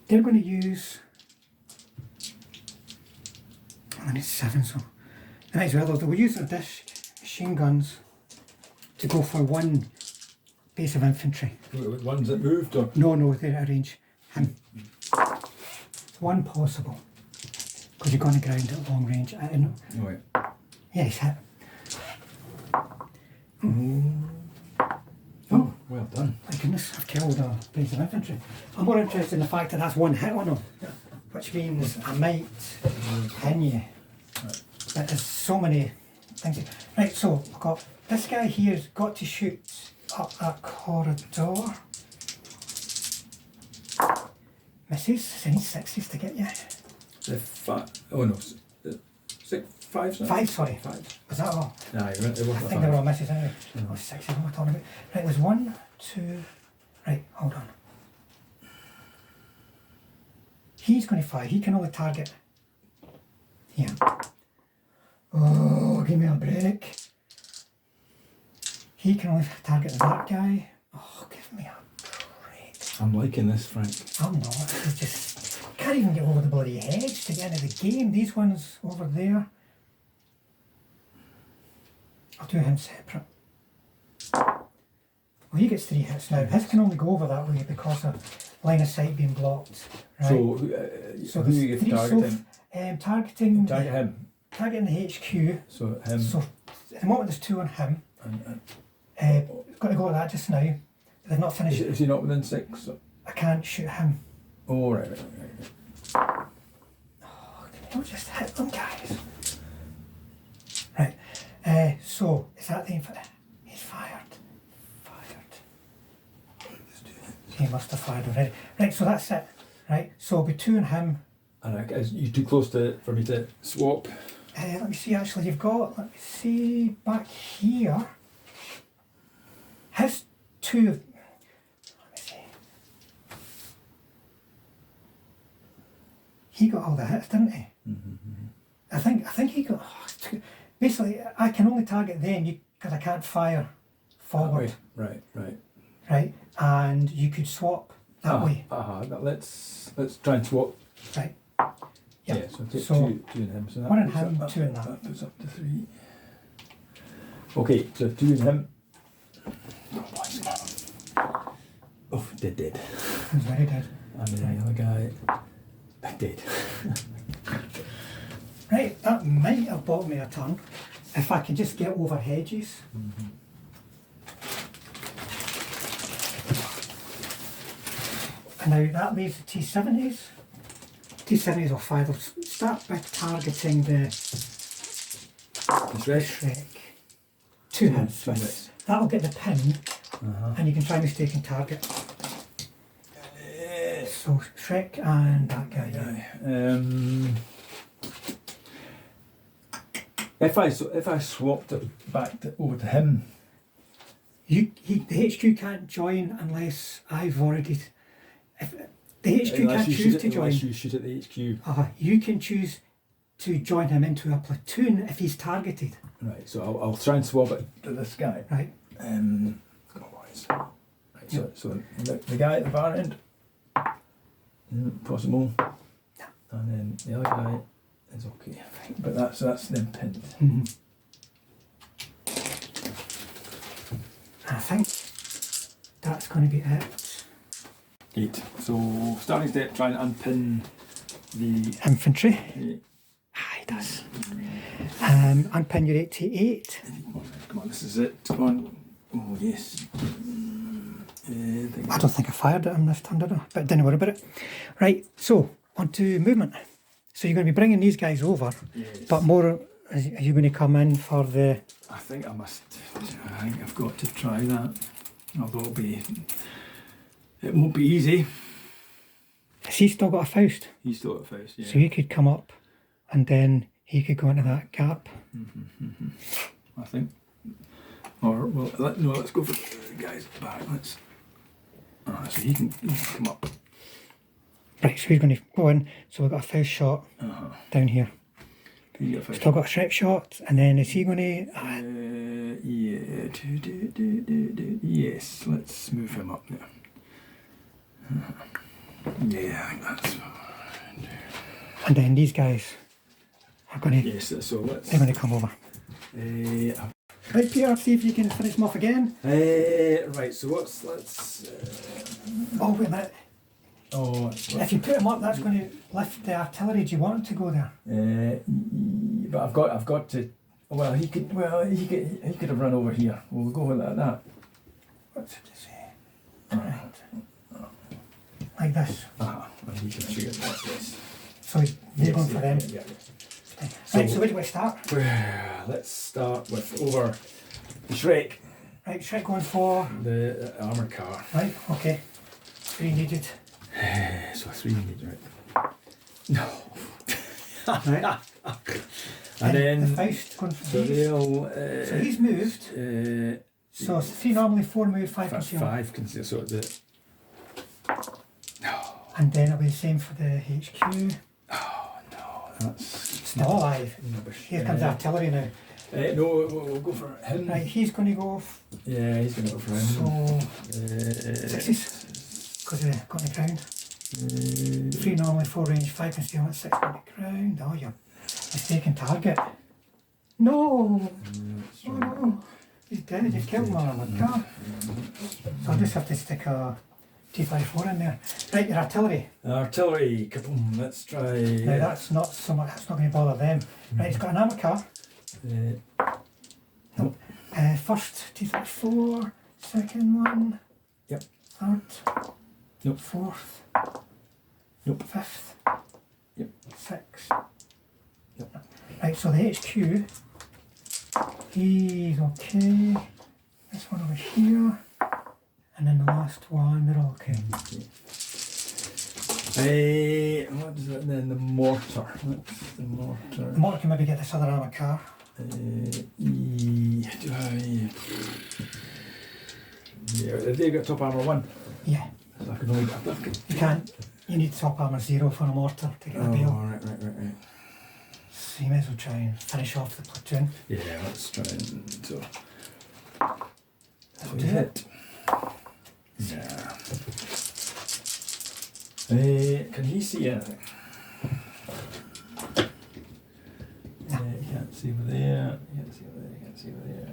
A: They're going to use, I need 7, so they might as well, they'll use their disc machine guns to go for one base of infantry.
B: Ones that moved or?
A: No, they're at range. Him. One possible. Because you're going to ground at long range. I don't know.
B: Oh, wait.
A: Yeah, he's hit.
B: Oh, well done.
A: My goodness, I've killed a base of infantry. I'm more interested in the fact that that's one hit on him, which means I might pin you.
B: Right.
A: But there's so many things. Right, so I've got this guy here's got to shoot up that corridor. Misses, I need 60s to get you.
B: Oh no, 5.
A: 5, sorry.
B: 5.
A: Was that all?
B: Nah, it
A: I
B: wasn't a
A: think they were
B: 5.
A: all misses anyway. Oh, 6 of them we're talking about. Right, there's 1, 2. Right, hold on. He's going to fire. He can only target. Yeah. Oh, give me a break. He can only target that guy. Oh, give me a break.
B: I'm liking this, Frank.
A: I'm not. It's just can't even get over the bloody hedge to get into the game. These ones over there. I'll do him separate. Well, he gets 3 hits now. His can only go over that way because of line of sight being blocked. Right?
B: So who you get targeting?
A: Targeting.
B: Target him.
A: Targeting the HQ.
B: So him.
A: So at the moment there's 2 on him. Got to go with that just now. They've not finished.
B: Is he not within 6?
A: I can't shoot him.
B: Oh, right.
A: Oh, can you just hit them, guys? Right. So is that the infant? He's fired. He must have fired already. Right. So that's it. Right. So it'll be 2 on him.
B: And is you too close for me to swap?
A: Let me see. Actually, you've got. Let me see back here. His 2. Let me see. He got all the hits, didn't he? I think he got. Basically, I can only target them because I can't fire forward.
B: Right.
A: Right, and you could swap that way.
B: Let's try and swap.
A: Right.
B: Yeah.
A: Yep.
B: So take
A: So,
B: two in him. So that
A: one in
B: puts
A: him,
B: up,
A: two in that.
B: That puts up to 3. Okay, so 2 in him. Oh, dead.
A: He's very dead.
B: And then the other guy, dead.
A: Right, that might have bought me a turn if I could just get over hedges. And now that leaves the T70s. T70s will fire. They'll start by targeting the Shrek. 2 hits.
B: Right.
A: That'll get the pin, and you can try mistaken target. So Shrek and that guy.
B: If I swapped it back over to him,
A: The HQ can't join unless I've already. If the HQ can't choose to join.
B: Unless you shoot at the HQ.
A: You can choose to join him into a platoon if he's targeted.
B: Right. So I'll try and swap it to this guy.
A: Right.
B: Right. So the guy at the far end, possible, and then the other guy is okay. But that's then pinned.
A: I think that's going to be it.
B: 8. So starting step, try and unpin the
A: Infantry.
B: Yeah.
A: He does. Unpin your 88.
B: Come on, this is it. Come on. Oh yes.
A: I don't think I fired at him this time, did I? But don't worry about it. Right, so on to movement. So you're going to be bringing these guys over,
B: Yes.
A: but more, are you going to come in for the...
B: I think I've got to try that. Although it won't be easy.
A: Has he still got a Faust?
B: He's still at first, yeah.
A: So he could come up and then he could go into that gap.
B: I think. Or well, let's go for the guys back. So he can come up.
A: Right, so he's going to go in. So we've got a Faust shot down here.
B: Can you get a
A: Still got a Shrek shot, and then is he going to...
B: Yes, let's move him up there. Yeah, I think that's...
A: And then these guys are going to...
B: Yes, so let's...
A: They're going to come over. Right, Peter, see if you can finish them off again.
B: Right, so let's...
A: Oh, wait a minute.
B: Oh,
A: If you put them up, that's going to lift the artillery. Do you want him to go there?
B: but I've got to. Well, he could have run over here. We'll go with that.
A: What's it to say? Right. Like this.
B: And he can shoot it like this.
A: So you're going for them.
B: Yeah.
A: Right, so where do we start?
B: Let's start with over the Shrek,
A: Right, Shrek going for...
B: the armour car.
A: Right, okay. 3 needed.
B: So 3 needs, right? No.
A: Right.
B: And then
A: the Faust going for
B: so
A: these.
B: they'll.
A: So he's moved. So 3 normally, 4 move, 5 conceal.
B: 5 conceal. So
A: And then it'll be the same for the HQ.
B: Oh no, that's
A: Still alive.
B: rubbish.
A: Here comes the artillery now.
B: No, we'll go for him.
A: Right, he's going to go...
B: Yeah, he's going to go for him.
A: So... 6s. Because they've got the ground. 3 normally, 4 range, 5 concealment, 6 on the ground. Oh, you're mistaken target. No! Oh no! He's dead, you've killed him on a car. So I'll just have to stick a T34 in there. Right, your artillery.
B: Artillery, kaboom, let's try.
A: Now that's not so much, that's not going to bother them. Right, it's got an armour car.
B: Nope.
A: First T34, second one.
B: Yep.
A: Third.
B: Nope.
A: Fourth.
B: Nope.
A: Fifth.
B: Yep.
A: Sixth.
B: Yep.
A: Right, so the HQ, he's okay. This one over here. And then the last one, they're all okay.
B: What is it then? The mortar. What's the mortar?
A: The mortar can maybe get this other armour car.
B: Yeah, they've got top armour 1.
A: Yeah.
B: So I can only
A: You can't, you need top armour 0 for a mortar to get the
B: Oh,
A: bail.
B: right.
A: So So you may as well try and finish off the platoon.
B: Yeah, let's try and so
A: That'll do it.
B: Yeah. Can he see anything? You can't see over there. You can't see over there. You can't see over there.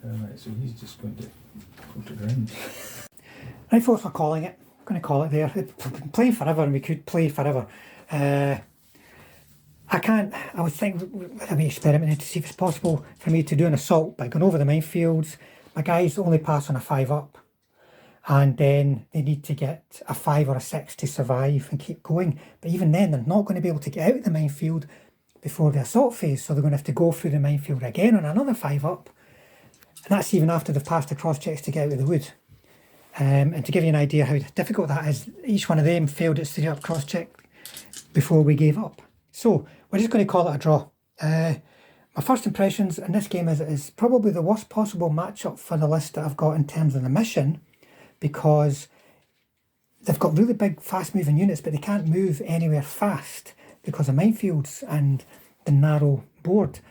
B: Alright, so he's just going to go to ground.
A: Right, folks, we're calling it. I'm going to call it there. We've been playing forever, and we could play forever. I would think I'd be experimenting to see if it's possible for me to do an assault by going over the minefields. My guys only pass on a 5-up, and then they need to get a 5 or a 6 to survive and keep going. But even then, they're not going to be able to get out of the minefield before the assault phase, so they're going to have to go through the minefield again on another 5-up, and that's even after they've passed the cross checks to get out of the wood. And to give you an idea how difficult that is, each one of them failed its 3-up cross check before we gave up. So we're just going to call it a draw. My first impressions in this game is it is probably the worst possible matchup for the list that I've got in terms of the mission, because they've got really big fast moving units, but they can't move anywhere fast because of minefields and the narrow board.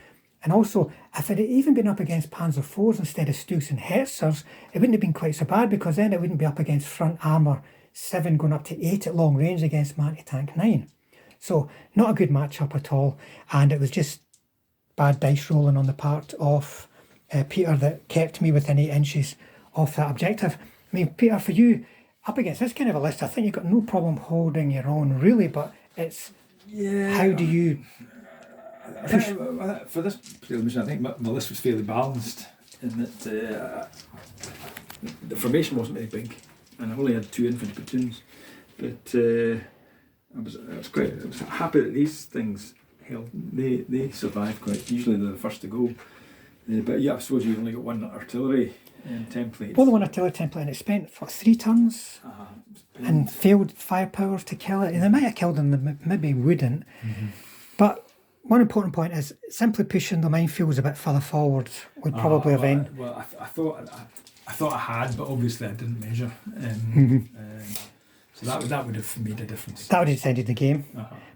A: And also, if it had even been up against Panzer IVs instead of Stugs and Hetzers, it wouldn't have been quite so bad, because then it wouldn't be up against front armour 7 going up to 8 at long range against my anti-tank 9. So not a good matchup at all, and it was just bad dice rolling on the part of Peter that kept me within 8 inches of that objective. I mean, Peter, for you, up against this kind of a list, I think you've got no problem holding your own, really, but it's how do you...
B: For this particular mission, I think my list was fairly balanced in that the formation wasn't very big, and I only had 2 infantry platoons. But I was happy that these things held. They survived quite. Usually they're the first to go. But yeah, I suppose you only got 1 artillery template.
A: Well, the 1 artillery template, and it spent 3 turns and failed firepower to kill it. And they might have killed them, maybe wouldn't. But one important point is simply pushing the minefields a bit further forward would probably have ended.
B: Well, I thought I had, but obviously I didn't measure. So that would have made a difference.
A: That would have decided the game,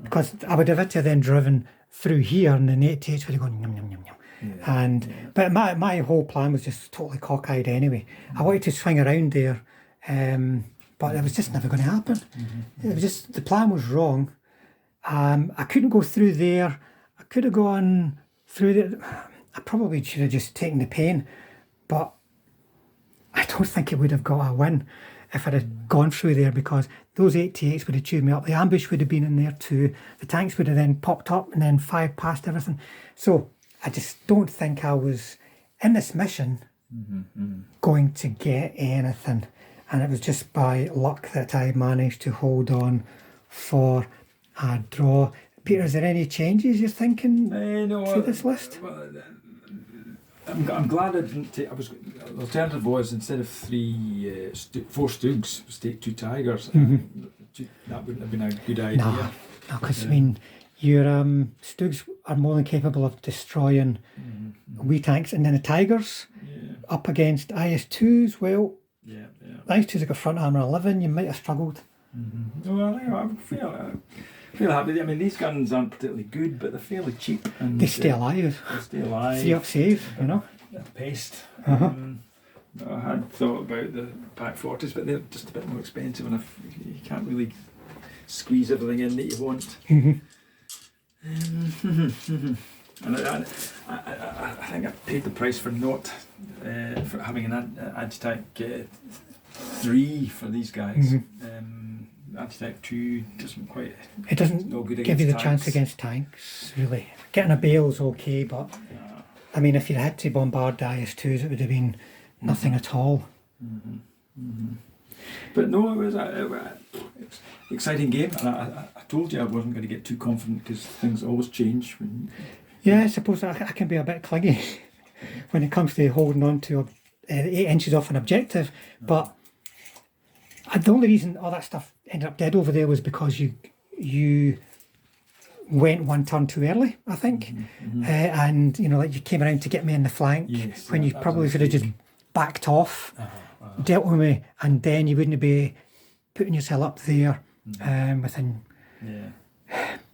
A: because I would have had to then driven through here, and the 88s would have gone yum yum yum yum. Yeah, but my whole plan was just totally cockeyed anyway. I wanted to swing around there, but it was just never going to happen. It was just, the plan was wrong. I couldn't go through there. I could have gone through there. I probably should have just taken the pain, but I don't think it would have got a win if I'd have gone through there, because those 88s would have chewed me up. The ambush would have been in there too. The tanks would have then popped up and then fired past everything. So I just don't think I was in this mission going to get anything. And it was just by luck that I managed to hold on for a draw. Peter, is there any changes you're thinking to this list?
B: I'm glad I didn't take. The alternative was, instead of 4 Stugs, was take 2 Tigers. That wouldn't have been a good idea.
A: No, because I mean, your Stugs are more than capable of destroying wee tanks, and then the Tigers up against IS2s. Well, the IS2s have got front armour 11. You might have struggled.
B: Well, I feel happy. I mean, these guns aren't particularly good, but they're fairly cheap. And
A: they stay alive.
B: They stay alive.
A: 3-up save, you know.
B: Paste. I had thought about the Pack 40s, but they're just a bit more expensive, and you can't really squeeze everything in that you want. And I think I paid the price for not for having an anti-tank 3 for these guys. Anti-tank 2 doesn't quite.
A: It doesn't give you the chance against tanks, really. Getting a bale's okay, but I mean, if you had to bombard the IS2s, it would have been nothing at all.
B: But no, it was an exciting game, and I told you I wasn't going to get too confident, because things always change.
A: Yeah, I suppose I can be a bit clingy when it comes to holding on to 8 inches off an objective, but the only reason all that stuff ended up dead over there was because you went 1 turn too early, I think, and like you came around to get me in the flank when you probably should have just backed off, dealt with me, and then you wouldn't be putting yourself up there within.
B: Yeah.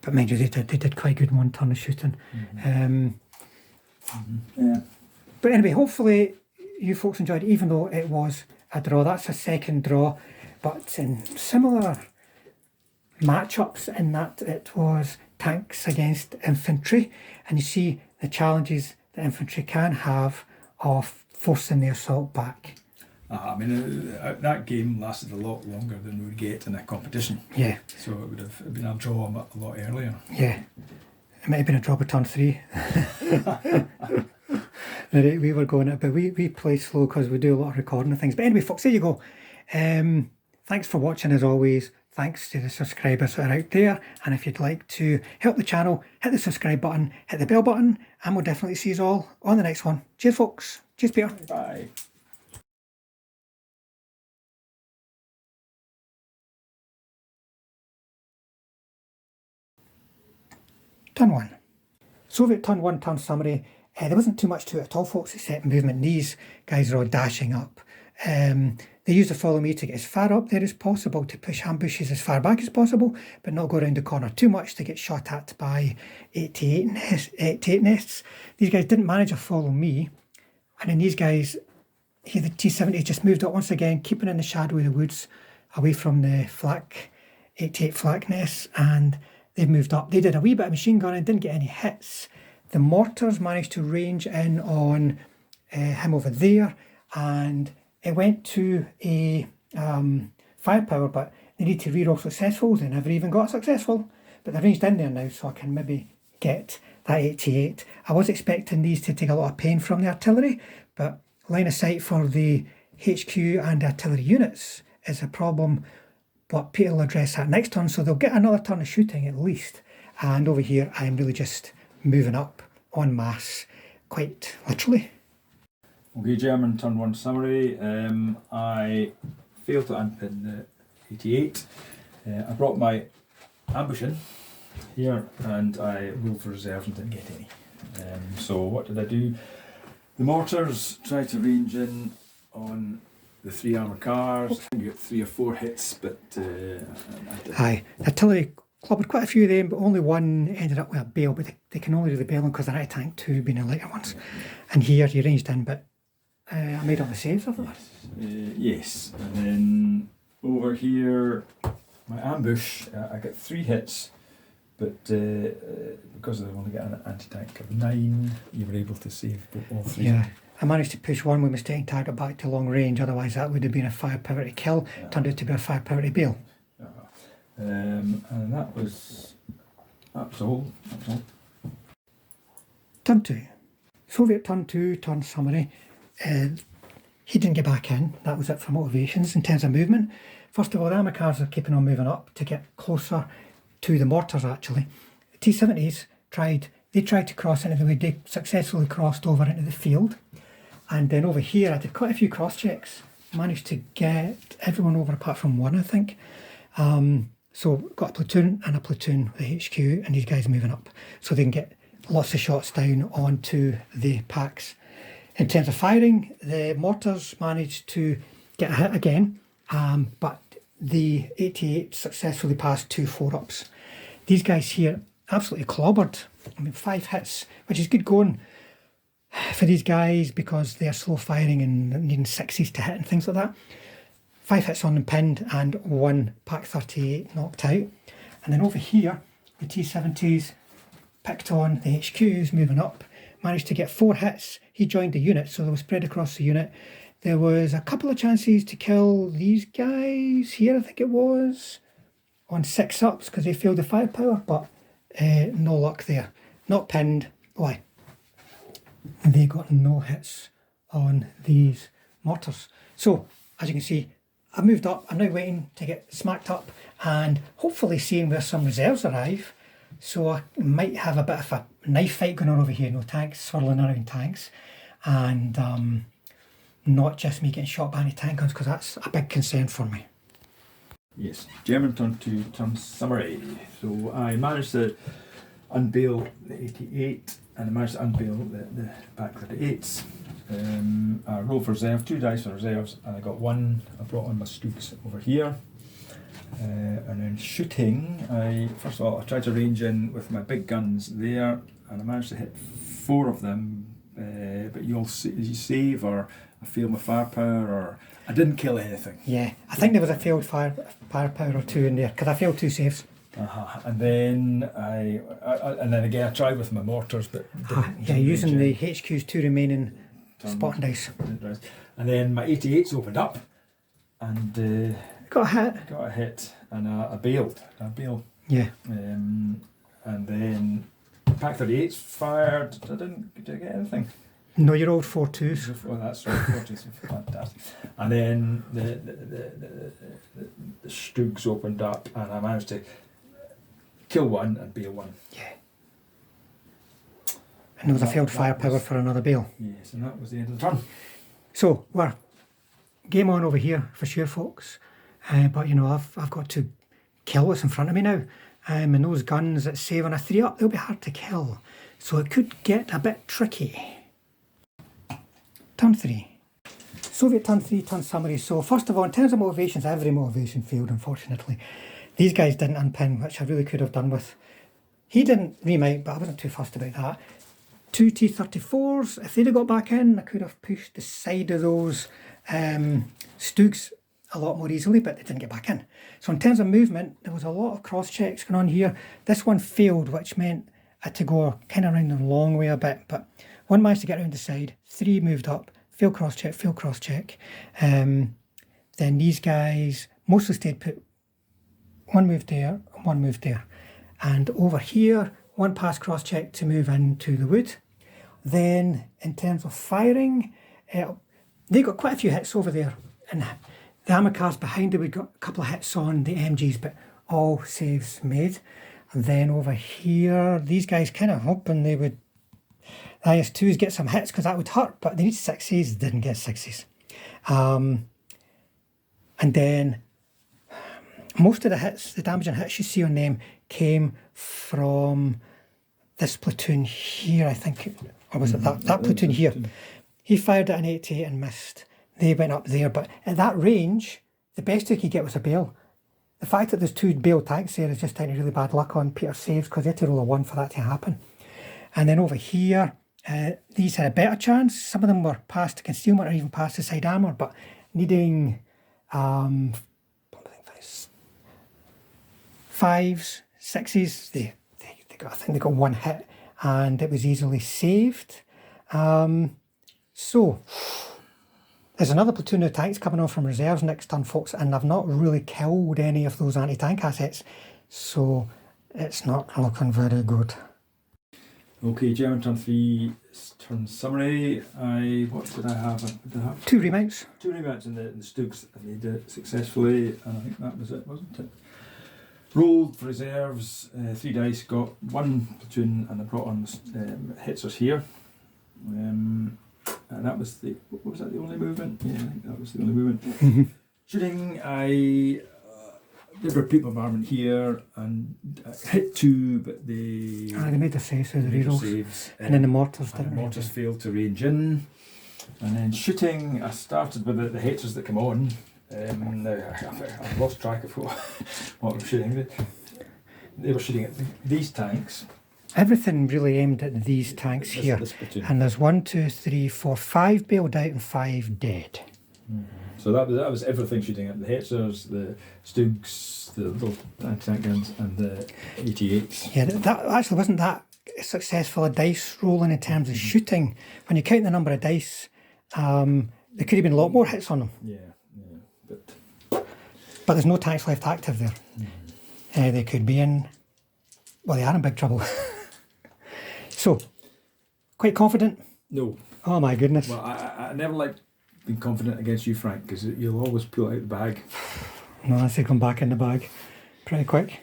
A: But mind you, they did quite good in one turn of shooting.
B: Yeah.
A: But anyway, hopefully you folks enjoyed it, even though it was a draw. That's a second draw, but in similar matchups in that it was tanks against infantry, and you see the challenges that infantry can have of forcing the assault back.
B: I mean, that game lasted a lot longer than we would get in a competition.
A: Yeah.
B: So it would have been a draw a lot earlier.
A: Yeah. It might have been a draw by turn 3. The rate we were going at, but we play slow because we do a lot of recording and things. But anyway, folks, there you go. Thanks for watching as always. Thanks to the subscribers that are out there. And if you'd like to help the channel, hit the subscribe button, hit the bell button, and we'll definitely see you all on the next one. Cheers, folks. Cheers, Peter.
B: Bye.
A: Turn 1. Soviet turn 1, turn summary. There wasn't too much to it at all, folks, except movement. These guys are all dashing up. They used to follow me to get as far up there as possible, to push ambushes as far back as possible, but not go around the corner too much to get shot at by 88 nests. These guys didn't manage to follow me. And then these guys, here the T-70 just moved up once again, keeping in the shadow of the woods, away from the flak, 88 flak nests, and they've moved up. They did a wee bit of machine gunning, didn't get any hits. The mortars managed to range in on him over there, and it went to a firepower, but they need to reroll successful. They never even got successful, but they're ranged in there now, so I can maybe get that 88. I was expecting these to take a lot of pain from the artillery, but line of sight for the HQ and artillery units is a problem, but Peter will address that next turn, so they'll get another turn of shooting at least. And over here, I'm really just moving up en masse, quite literally.
B: Okay, German turn 1 summary. I failed to unpin the 88. I brought my ambush in here and I rolled for reserves and didn't get any. So what did I do? The mortars tried to range in on the 3 armoured cars. You get 3 or 4 hits, but I didn't.
A: Aye, the artillery clobbered quite a few of them, but only one ended up with a bail, but they can only do the bailing because they're out of tank 2 being the lighter ones. And here you ranged in, but I made all the saves of it.
B: Yes, and then over here, my ambush, I got 3 hits, but because I've only got an anti-tank of 9, you were able to save all 3.
A: Yeah, I managed to push one with my staying target back to long range, otherwise that would have been a firepower to kill, turned out to be a firepower to bail.
B: And that was all.
A: Turn 2. Soviet turn 2, turn summary. He didn't get back in. That was it for motivations in terms of movement. First of all, the armor cars are keeping on moving up to get closer to the mortars actually. The T-70s tried to cross into the way they successfully crossed over into the field. And then over here I did quite a few cross checks. Managed to get everyone over apart from one, I think. So got a platoon and a platoon with the HQ, and these guys moving up so they can get lots of shots down onto the packs. In terms of firing, the mortars managed to get a hit again, but the 88 successfully passed 2 4-ups. These guys here absolutely clobbered. I mean, 5 hits, which is good going for these guys because they are slow firing and needing 60s to hit and things like that. 5 hits on them pinned and 1 Pack 38 knocked out. And then over here, the T-70s picked on the HQs moving up, managed to get 4 hits. He joined the unit, so they were spread across the unit. There was a couple of chances to kill these guys here, I think it was, on 6-ups because they failed the firepower, but no luck there. Not pinned. Why? They got no hits on these mortars. So, as you can see, I moved up. I'm now waiting to get smacked up and hopefully seeing where some reserves arrive. So I might have a bit of a knife fight going on over here. No tanks swirling around tanks. And not just me getting shot by any tank guns, because that's a big concern for me.
B: Yes, German turn 2, turn summary. So I managed to unbail the 88 and I managed to unbail the Pack 38s. I rolled for reserve, 2 dice for reserves, and I got 1. I brought on my Stooks over here. And then shooting, first of all I tried to range in with my big guns there, and I managed to hit 4 of them. But you save, or I failed my firepower, or I didn't kill anything.
A: Yeah, I think there was a failed firepower or 2 in there because I failed 2 saves.
B: And then and then again I tried with my mortars, but
A: using the HQ's 2 remaining spotting dice.
B: And then my 88s opened up, and
A: got a hit,
B: and I bailed.
A: Yeah.
B: And then Pack 38s fired. Did I get anything?
A: No, you rolled 4 2s.
B: Oh, that's right, 40s. Fantastic. And then the Stugs opened up, and I managed to kill 1 and bail 1.
A: Yeah. And there was a failed firepower for another bail.
B: Yes, and that was the end of the turn.
A: So we're game on over here for sure, folks. But you know, I've got to kill what's in front of me now. And those guns that save on a 3 up, they'll be hard to kill. So it could get a bit tricky. Turn 3. Soviet turn 3, turn summary. So first of all, in terms of motivations, every motivation failed, unfortunately. These guys didn't unpin, which I really could have done with. He didn't remount, but I wasn't too fussed about that. 2 T34s, if they'd have got back in, I could have pushed the side of those Stugs a lot more easily, but they didn't get back in. So in terms of movement, there was a lot of cross checks going on here. This one failed, which meant I had to go kind of around the long way a bit, but 1 managed to get around the side, 3 moved up, fail cross check. Then these guys mostly stayed put. 1 moved there, and 1 moved there. And over here, 1 pass cross check to move into the wood. Then in terms of firing, they got quite a few hits over there. And the armoured cars behind it, we got a couple of hits on the MGs, but all saves made. And then over here, these guys kind of hoping they would, the IS-2s get some hits because that would hurt, but they need 6s, didn't get 6s. And then most of the hits, the damage and hits you see on them came from this platoon here, I think, or was it that platoon here? He fired at an 88 and missed. They went up there, but at that range, the best they could get was a bail. The fact that there's 2 bail tanks there is just down to really bad luck on Peter's saves because they had to roll a 1 for that to happen. And then over here, these had a better chance. Some of them were past concealment or even past the side armour, but needing 5s, 6s, they got, I think they got 1 hit and it was easily saved. So there's another platoon of tanks coming on from reserves next turn, folks, and I've not really killed any of those anti-tank assets, so it's not looking very good.
B: Okay, German turn 3, turn summary. What did I have? Did I have
A: 2 remounts.
B: 2 remounts in the Stugs, and they did it successfully, and I think that was it, wasn't it? Rolled for reserves, 3 dice, got 1 platoon, and I brought on hitzers here. And that was the, was that the only movement? Yeah, I think that was the only movement. Shooting, I did repeat bombardment here and hit 2, but they
A: made the saves, so the rerolls. And then the mortars didn't.
B: The mortars failed to range in. And then shooting, I started with the hitters that come on. I've lost track of what I'm shooting. They were shooting at these tanks.
A: Everything really aimed at these tanks here. And there's 1, 2, 3, 4, 5 bailed out and 5 dead.
B: So that was everything shooting at the Hetzers, the Stugs, the little anti-tank guns, and the 88s.
A: Yeah, that actually wasn't that successful a dice rolling in terms of shooting. When you count the number of dice, there could have been a lot more hits on them.
B: Yeah,
A: but there's no tanks left active there. They could be in, well, they are in big trouble. So, quite confident?
B: No.
A: Oh my goodness.
B: Well, I never liked being confident against you, Frank, because you'll always pull it out the bag.
A: No, I say come back in the bag pretty quick.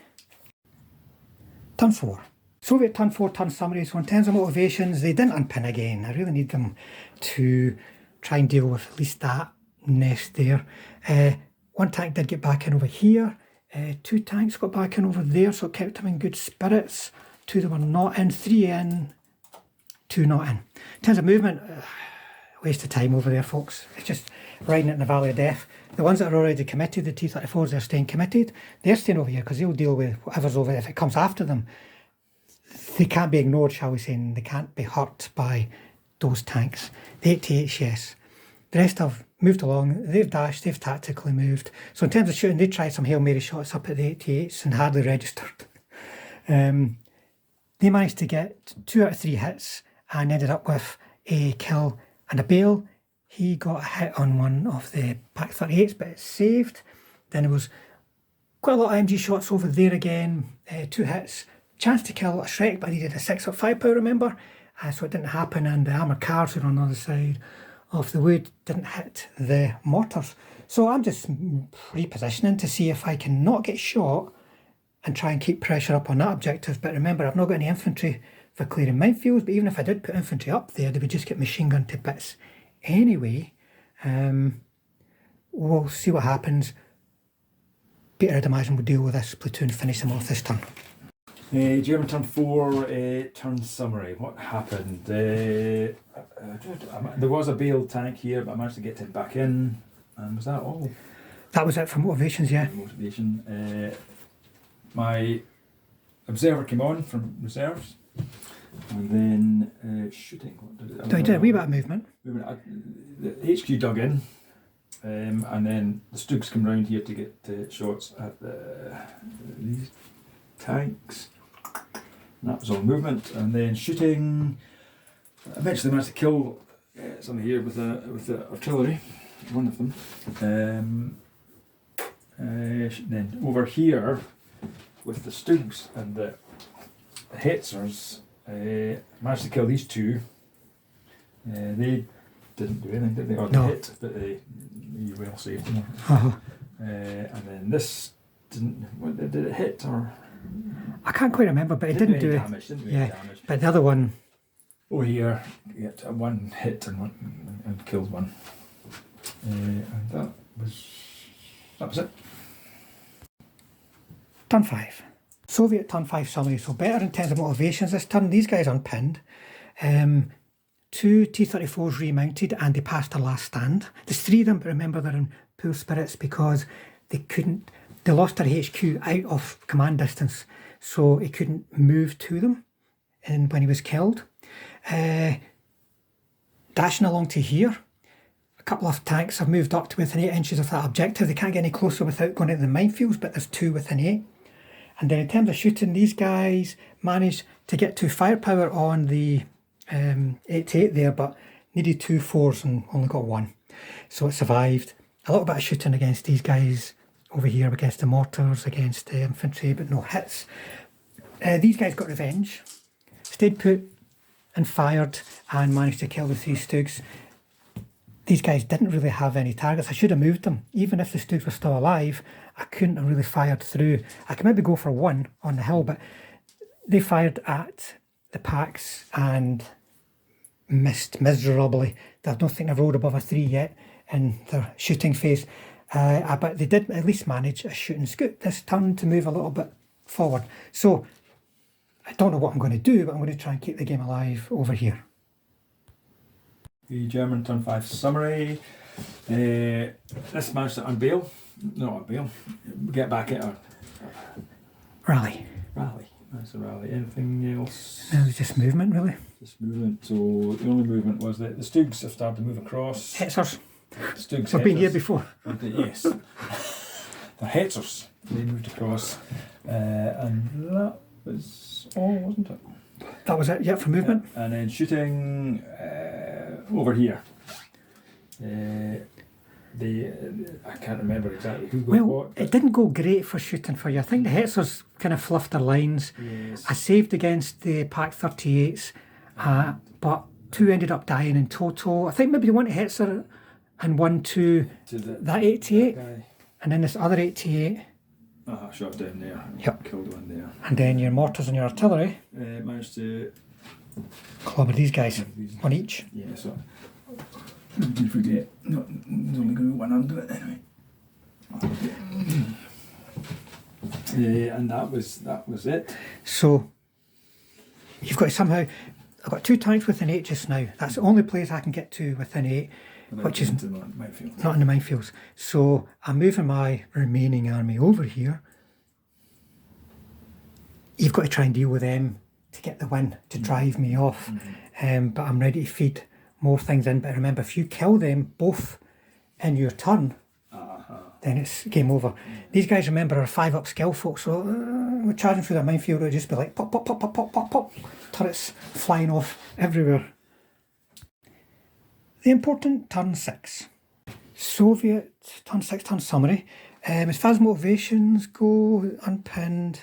A: Turn 4. Soviet turn 4, turn summary. So in terms of motivations, they didn't unpin again. I really need them to try and deal with at least that nest there. 1 tank did get back in over here. 2 tanks got back in over there, so it kept them in good spirits. 2 that were not in, 3 in, 2 not in. In terms of movement, waste of time over there, folks. It's just riding it in the valley of death. The ones that are already committed, the T34s, they're staying committed. They're staying over here because they'll deal with whatever's over there. If it comes after them, they can't be ignored, shall we say, and they can't be hurt by those tanks. The 88s, yes. The rest have moved along. They've dashed, they've tactically moved. So in terms of shooting, they tried some Hail Mary shots up at the 88s and hardly registered. They managed to get 2 out of 3 hits and ended up with a kill and a bail. He got a hit on one of the Pak 38s, but it's saved. Then there was quite a lot of MG shots over there again. 2 hits. Chance to kill a Shrek, but I needed a 6 up 5 power, remember? So it didn't happen, and the armoured cars were on the other side of the wood, didn't hit the mortars. So I'm just repositioning to see if I can not get shot and try and keep pressure up on that objective. But remember, I've not got any infantry for clearing minefields, but even if I did put infantry up there, they would just get machine gunned to bits anyway. We'll see what happens. Peter, I'd imagine, will deal with this platoon, finish them off this turn.
B: German turn 4, turn summary. What happened? There was a Bale tank here, but I managed to get him back in. And was that all?
A: That was it for motivations, yeah.
B: Motivation. My observer came on from reserves, and then shooting.
A: I did a wee bit of movement.
B: The HQ dug in, and then the Stugs come round here to get shots at these tanks. And that was all movement, and then shooting. Eventually managed to kill some here with the artillery, one of them. Then over here with the Stugs and the Hetzers, managed to kill these 2. They didn't do anything, did they? Or
A: no.
B: They hit, but you well saved them. And then this didn't. Did it hit or?
A: I can't quite remember, but it didn't do
B: damage. Didn't do any damage.
A: But the other one.
B: Over here, you get 1 hit and killed 1. And that was it.
A: Turn 5. Soviet turn 5 summary. So better in terms of motivations this turn. These guys unpinned. 2 T34s remounted and they passed their last stand. There's 3 of them, but remember they're in poor spirits because they lost their HQ out of command distance, so he couldn't move to them and when he was killed. Dashing along to here, a couple of tanks have moved up to within 8 inches of that objective. They can't get any closer without going into the minefields, but there's 2 within 8. And then in terms of shooting, these guys managed to get 2 firepower on the 88 there, but needed 2 4s and only got 1. So it survived. A little bit of shooting against these guys over here, against the mortars, against the infantry, but no hits. These guys got revenge, stayed put and fired and managed to kill the 3 Stugs. These guys didn't really have any targets. I should have moved them. Even if the Stugs were still alive, I couldn't have really fired through. I could maybe go for 1 on the hill, but they fired at the Paks and missed miserably. I don't think they've rolled above a 3 yet in their shooting phase. But they did at least manage a shooting scoot this turn to move a little bit forward. So I don't know what I'm going to do, but I'm going to try and keep the game alive over here.
B: The German turn 5 summary. This managed to unbail. Not unbail. Get back at our
A: Rally.
B: That's a rally. Anything else?
A: No, it was just movement, really.
B: Just movement. So the only movement was that the Stugs have started to move across.
A: Hetzers.
B: Stugs.
A: We've been here before.
B: Yes. The Hetzers. They moved across. And that was all, wasn't it?
A: That was it, yeah, for movement.
B: And then shooting over here. I can't remember exactly who got what.
A: It didn't go great for shooting for you. I think the Hetzers kind of fluffed their lines.
B: Yes.
A: I saved against the Pak 38s, but 2 ended up dying in total. I think maybe 1 Hetzer and 1 to that 88, and then this other 88.
B: Shot down there.
A: Yep.
B: Killed 1 there.
A: And then your mortars and your artillery
B: Managed to
A: clobber these guys, 1 each.
B: Yeah, so you forget. No, there's only going to be 1 under it anyway. And that was it.
A: So you've got to somehow. I've got 2 tanks within 8 just now. That's the only place I can get to within 8, which is
B: into the minefield.
A: not in the minefields. So I'm moving my remaining army over here. You've got to try and deal with them to get the win, to drive me off. But I'm ready to feed more things in. But remember, if you kill them both in your turn, then it's game over. These guys, remember, are 5-up skill folks, so we're charging through that minefield. It'll just be like pop, pop, pop, pop, pop, pop, pop. Turrets flying off everywhere. The important turn 6. Soviet turn 6, turn summary. As far as motivations go, unpinned,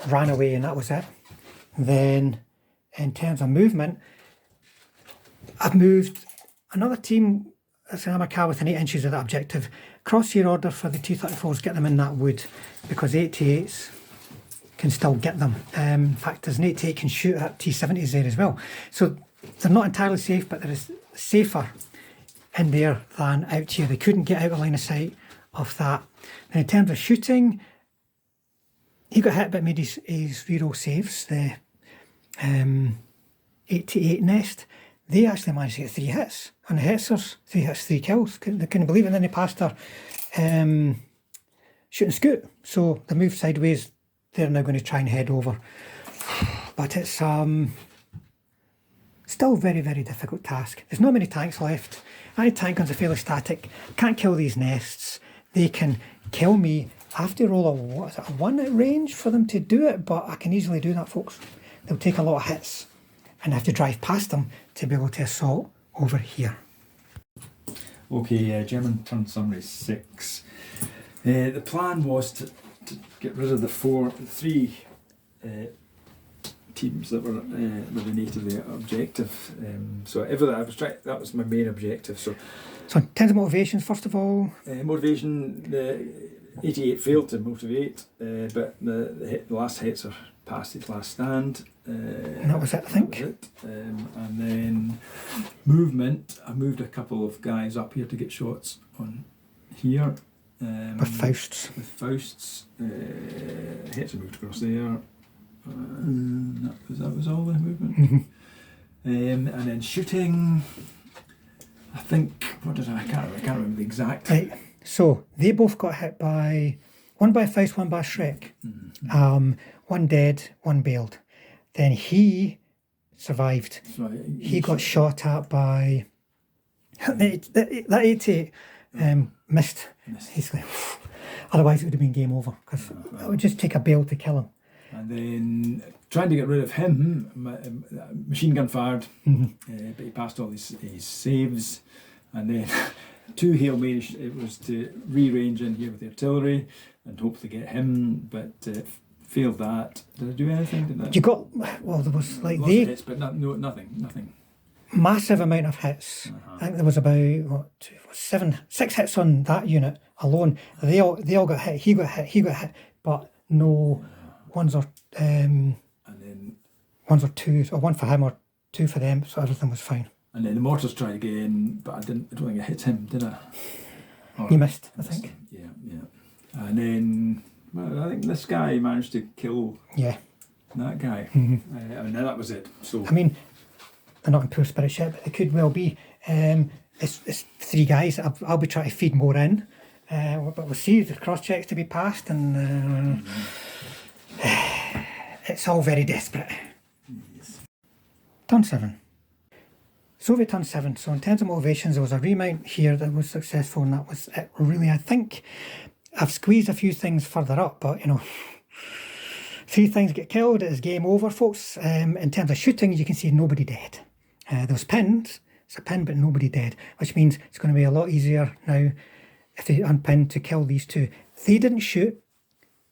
A: ran away, and that was it. Then, in terms of movement, I've moved another team. That's an armour car within 8 inches of that objective. Crosshair order for the T34s, get them in that wood, because 88s can still get them. In fact, there's an 88 can shoot at T70s there as well. So they're not entirely safe, but they're safer in there than out here. They couldn't get out of line of sight of that. And in terms of shooting, he got hit but made his reroll saves. The 88 nest, they actually managed to get 3 hits. And the Hetzers, 3 hits, 3 kills. They couldn't believe it. And then they passed her shooting scoot. So they moved sideways. They're now going to try and head over. But it's still a very, very difficult task. There's not many tanks left. Any tank guns are fairly static. Can't kill these nests. They can kill me. I have to roll a 1 at range for them to do it, but I can easily do that, folks. They'll take a lot of hits. And I have to drive past them to be able to assault over here.
B: Okay, German turn summary 6. The plan was to get rid of the 3 teams that were eliminated of the objective. So that was my main objective. So
A: in terms of motivations, first of all,
B: motivation, the 88 failed to motivate, but the last hits are past its last stand.
A: And that was it, I think.
B: And then movement, I moved a couple of guys up here to get shots on here.
A: With Fausts.
B: Hits are moved across there. That was all the movement. And then shooting, I think, I can't remember the exact.
A: Right, so they both got hit by, one by Faust, one by Shrek. One dead, one bailed. Then he survived. He got shot at by that 88. Missed. He's like, otherwise it would have been game over, because it would just take a bail to kill him.
B: And then trying to get rid of him, machine gun fired, but he passed all his saves. And then 2 Hail Marys, it was to re-range in here with the artillery and hope to get him, but failed that. Did I do anything?
A: You got, well, there was like
B: lots of hits, but nothing.
A: Massive amount of hits. I think there was about 6 hits on that unit alone. They all got hit. He got hit, but no ones or ones or twos, or 1 for him or 2 for them. So everything was fine.
B: And then the mortars tried again, but I don't think I hit him, did I?
A: You missed, I think.
B: Yeah. And then, well, I think this guy managed to kill that guy. And that was it. So
A: I mean, they're not in poor spirit yet, but they could well be. It's 3 guys. I'll be trying to feed more in, but we'll see the cross checks to be passed, and it's all very desperate.
B: Yes.
A: Turn 7. Soviet turn 7. So in terms of motivations, there was a remount here that was successful, and that was it really. I think I've squeezed a few things further up, but 3 things get killed, it is game over, folks. In terms of shooting, you can see nobody dead. There was pins, it's a pin, but nobody dead, which means it's going to be a lot easier now if they unpin to kill these 2. They didn't shoot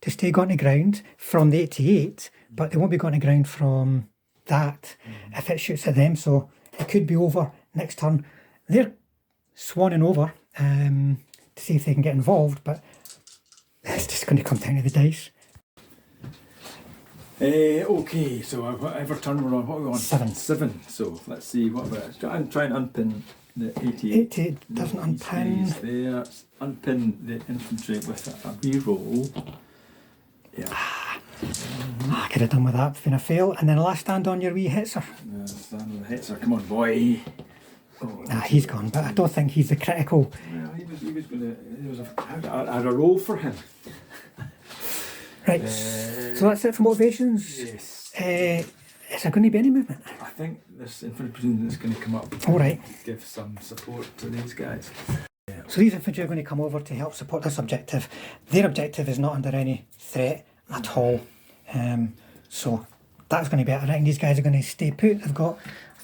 A: to stay on the ground from the 88, but they won't be going to ground from that if it shoots at them, so it could be over next turn. They're swanning over to see if they can get involved, but it's just going to come down to the dice.
B: Okay, so whatever turn we're on, what are we on?
A: 7.
B: 7. So let's see what about. I'm trying to unpin the 88.
A: 88 doesn't unpin.
B: There, unpin the infantry with a reroll. Yeah.
A: I could have done with that, it's been a fail. And then the last stand on your wee hitzer.
B: Stand with the hits. Come on, boy. Oh,
A: Nah, he's gone, but I don't think he's the critical.
B: well, he was going to. I had a role for him.
A: Right, so that's it for motivations.
B: Yes.
A: Is there going to be any movement?
B: I think this infantry platoon is going to come up.
A: All right.
B: Give some support to these guys.
A: So these infantry are going to come over to help support this objective. Their objective is not under any threat at all. So that's going to be it. I reckon these guys are going to stay put. They've got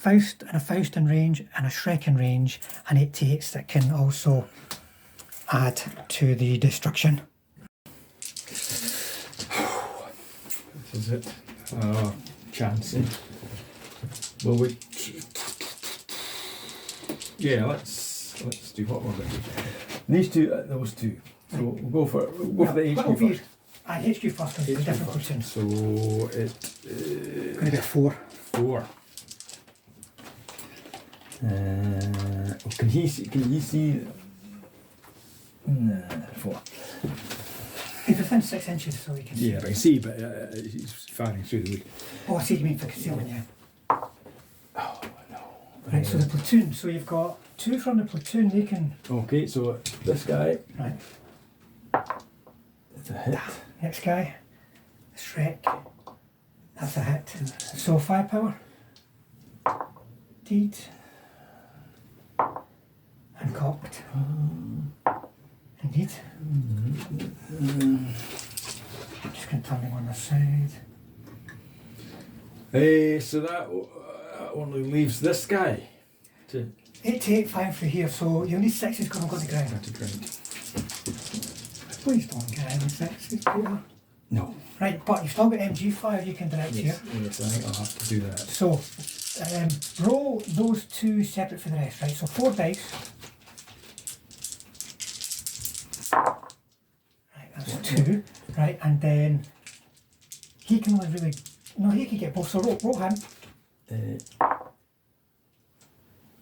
A: a Faust in range and a Shrek in range and 88s that can also add to the destruction.
B: This is it. Oh, chancey. Well, yeah, let's do what we're going to do. These two, those two. So we'll go for the HQ first.
A: HQ first because it's a different platoon.
B: So it's
A: going to be a 4.
B: 4. Can he see? No, 4.
A: He's within 6 inches, so he can see.
B: Yeah, I can see, but he's firing through the wood.
A: Oh, I see what you mean for concealment, yeah.
B: Oh no!
A: Right, so the platoon. So you've got 2 from the platoon. They can.
B: Okay, so this guy.
A: Right.
B: It's a hit.
A: Next guy. Shrek. That's a hit. So firepower. Deed. And cocked. Indeed. Just going to turn them on the side.
B: So that only leaves this guy to
A: 885 for here, so you need 6 is going to go to the ground.
B: to ground.
A: Please don't get any 6s, Peter.
B: No.
A: Right, but you've still got MG5 you can direct here.
B: Yes, I think I'll have to do that.
A: So, roll those 2 separate for the rest, right? So 4 dice. Right, that's 2. Right, and then he can only really. No, he can get both. So roll him.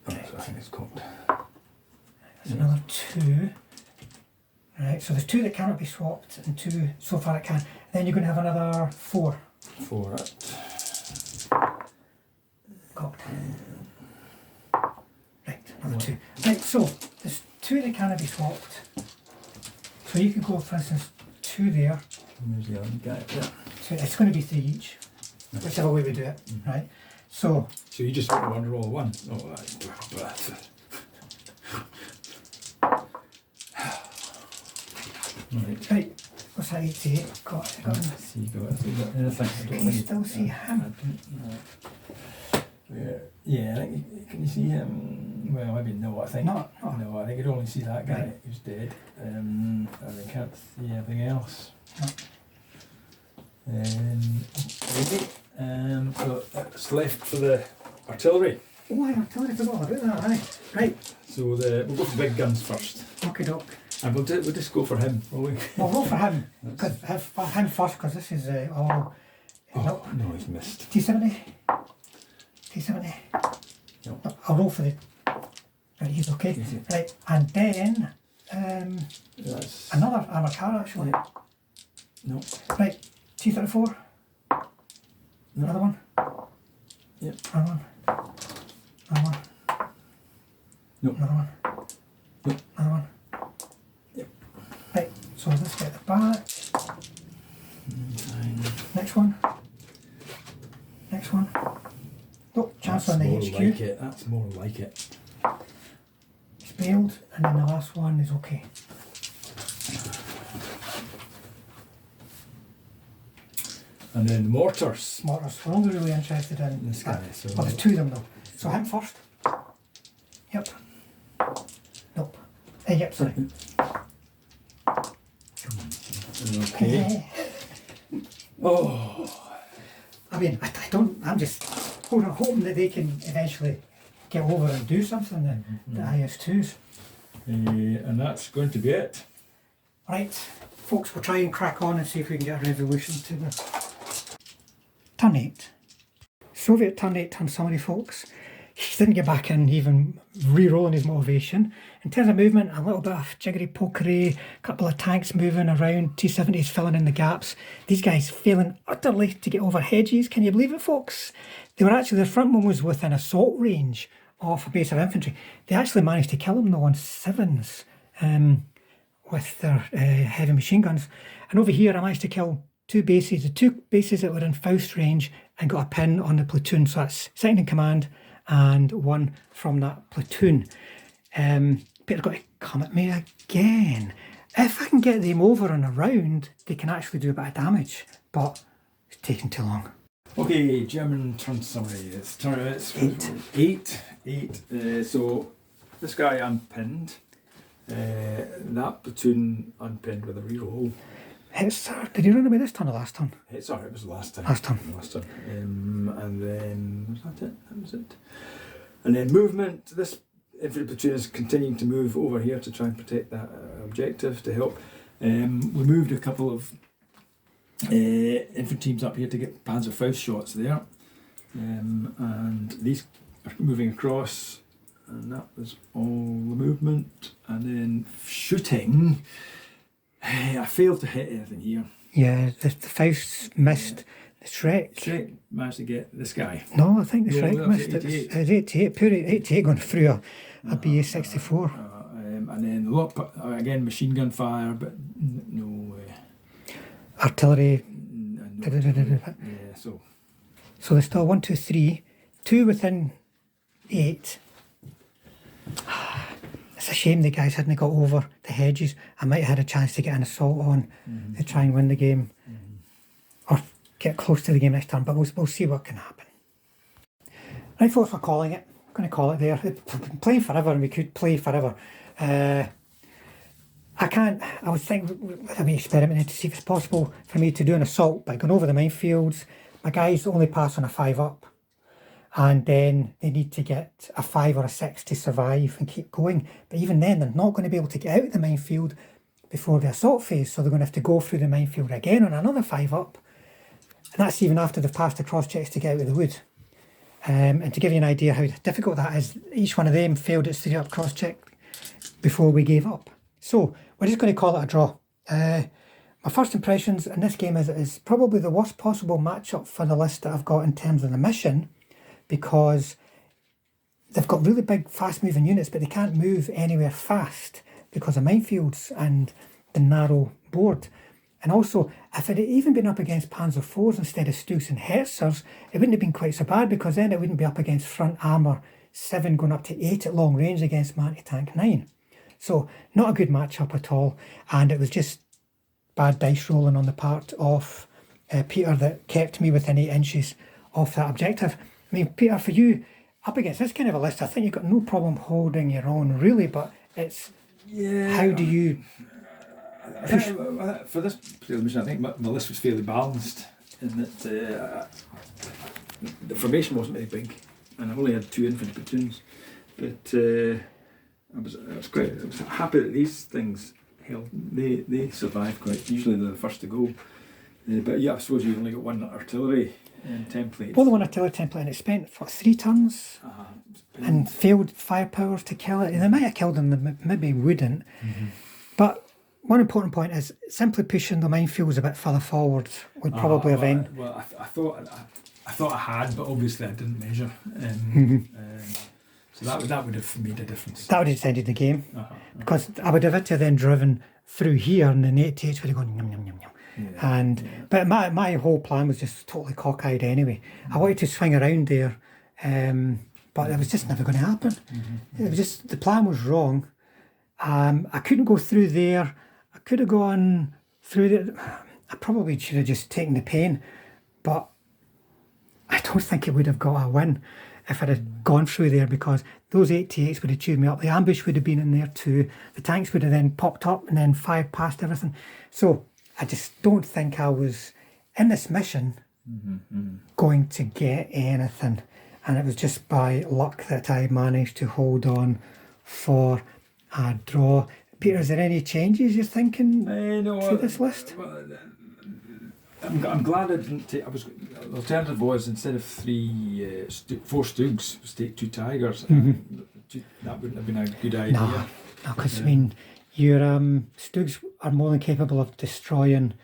B: So I think it's cocked.
A: There's another 2. Right, so there's 2 that cannot be swapped and 2 so far that can. Then you're going to have another 4.
B: 4 at.
A: Cocked. Right, another 2. Right, so there's 2 that cannot be swapped. So you can go, for instance, 2 there.
B: And there's the other guy. Yeah.
A: So it's going to be 3 each, whichever way we do it, right? So
B: So you just got one roll 1. Oh, that's right.
A: right, what's that 88? Got him.
B: See, you got anything? I don't
A: Can you still see him?
B: Yeah, I think can you see him? Well, maybe no. I think
A: No.
B: No, I think you can only see that guy
A: Right.
B: who's dead. And I can't see anything else.
A: No.
B: So that's left for the artillery.
A: Oh, I totally forgot about that, aye. Right,
B: So we'll go for the big guns first,
A: okie doke.
B: and we'll just go for him. Will we?
A: Well, roll for him, because him first, because this is all.
B: Oh no, he's missed.
A: T70? T70?
B: No.
A: No, I'll roll for the. Right, he's okay.
B: Easy.
A: Right, and then
B: That's
A: another armor car actually.
B: no.
A: Right, T34. Another one.
B: Yep.
A: Another one. Another one.
B: No.
A: Another one.
B: Nope.
A: Another one.
B: Yep.
A: Right, so let's get the back.
B: Fine.
A: Next one. Next one. Nope, chance on the
B: more
A: HQ.
B: like it. That's more like it.
A: It's bailed, and then the last one is okay.
B: And then mortars.
A: Mortars. We're only really interested in
B: This guy. So
A: well, there's 2 of them though. So him first. Yep. Nope. Yep, sorry.
B: okay. Oh.
A: I mean, I'm just hoping that they can eventually get over and do something, the IS2s.
B: And that's going to be it.
A: Right, folks, we'll try and crack on and see if we can get a resolution to this. Turn 8. Soviet turn 8 turn summary, folks. he didn't get back in, even re-rolling his motivation. In terms of movement, a little bit of jiggery pokery, a couple of tanks moving around, T70s filling in the gaps. These guys failing utterly to get over hedges. Can you believe it, folks? They were actually, the front one was within assault range of a base of infantry. They actually managed to kill them though on 7s with their heavy machine guns. And over here I managed to kill two bases, the two bases that were in Faust range, and got a pin on the platoon. So that's second in command and one from that platoon. Peter's got to come at me again. If I can get them over and around, they can actually do a bit of damage, but it's taking too long.
B: Okay, German turn summary. It's 8. So this guy unpinned. That platoon unpinned with a reroll.
A: Did you run away this turn or last turn?
B: Sorry, it was the last time.
A: Last turn.
B: And then, was that it? That was it. And then movement. This infantry platoon is continuing to move over here to try and protect that objective to help. We moved a couple of infantry teams up here to get Panzerfaust shots there. And these are moving across. And that was all the movement. And then shooting. I failed to hit anything here.
A: Yeah, the Faust missed. The
B: Shrek managed to get this guy.
A: No, I think the
B: No,
A: Shrek
B: that was
A: missed it.
B: 88.
A: It's 88, pure 88 going through a BA-64.
B: And then a lot, again, machine gun fire, but no.
A: Artillery.
B: No, yeah, so.
A: So there's still 1, 2, 3. 2 within 8. It's a shame the guys hadn't got over the hedges. I might have had a chance to get an assault on to try and win the game. Or get close to the game next turn, but we'll see what can happen. Right, folks, we're calling it. I'm going to call it there. We've been playing forever and we could play forever. I was thinking, I'd be experimenting to see if it's possible for me to do an assault by going over the minefields. My guys only pass on a 5 up. And then they need to get a 5 or a 6 to survive and keep going. But even then, they're not going to be able to get out of the minefield before the assault phase. So they're going to have to go through the minefield again on another 5 up. And that's even after they've passed the cross checks to get out of the wood. And to give you an idea how difficult that is, each one of them failed its 3 up cross check before we gave up. So we're just going to call it a draw. My first impressions in this game is it is probably the worst possible matchup for the list that I've got in terms of the mission, because they've got really big fast moving units, but they can't move anywhere fast because of minefields and the narrow board. And also, if it had even been up against Panzer IVs instead of Stuks and Hetzers, it wouldn't have been quite so bad, because then it wouldn't be up against front armour 7 going up to 8 at long range against anti-tank 9. So not a good matchup at all, and it was just bad dice rolling on the part of Peter that kept me within 8 inches of that objective. I mean, Peter, for you, up against this kind of a list, I think you've got no problem holding your own, really, but it's how do you push?
B: For this particular mission, I think my list was fairly balanced in that the formation wasn't very big, and I only had 2 infantry platoons. But I was happy that these things held. They survived quite. Usually they're the first to go. But yeah, I suppose you've only got 1 artillery template.
A: Only 1 artillery template, and it spent what, 3 turns and failed firepowers to kill it. And they might have killed them, they maybe wouldn't. But one important point is simply pushing the minefields a bit further forward would probably have ended.
B: Well, I thought I had, but obviously I didn't measure. So that would have made a difference.
A: That would have ended the game, because I would have had to then driven through here, and the 88s would have gone yum yum yum yum. But my whole plan was just totally cockeyed anyway. I wanted to swing around there, but it was just never going to happen. It was just, the plan was wrong. I couldn't go through there. I could have gone through there. I probably should have just taken the pain, but I don't think it would have got a win if I'd have gone through there, because those 88s would have chewed me up. The ambush would have been in there too. The tanks would have then popped up and then fired past everything. So I just don't think I was in this mission going to get anything. And it was just by luck that I managed to hold on for a draw. Peter, is there any changes you're thinking to this list?
B: I'm glad I didn't take. The alternative was instead of 4 Stoogs, was take 2 Tigers. That wouldn't have been a good idea.
A: No, because I mean, your Stoogs are more than capable of destroying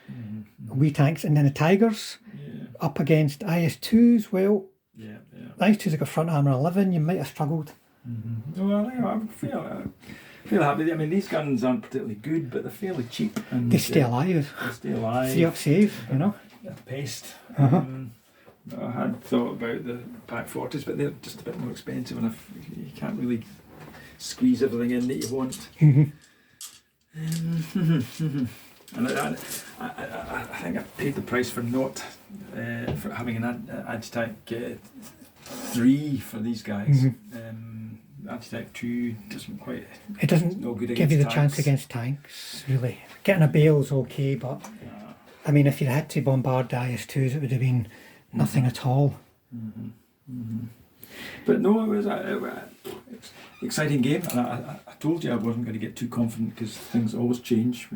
A: wee tanks, and then the Tigers up against IS2s. Well, the IS2s have got front armour 11. You might have struggled.
B: Well, I feel happy. I mean, these guns aren't particularly good, but they're fairly cheap. And
A: They stay alive.
B: They stay alive.
A: 3 up save, you know.
B: Paste. I had thought about the Pack 40s, but they're just a bit more expensive, and you can't really squeeze everything in that you want. And I think I paid the price for not for having an Agitype 3 for these guys. Agitype 2 doesn't quite.
A: It doesn't give you the chance against tanks, really. Getting a Bale's okay, but I mean, if you had to bombard the IS2s, it would have been nothing at all.
B: But no, it was an exciting game, and I told you I wasn't going to get too confident because things always change.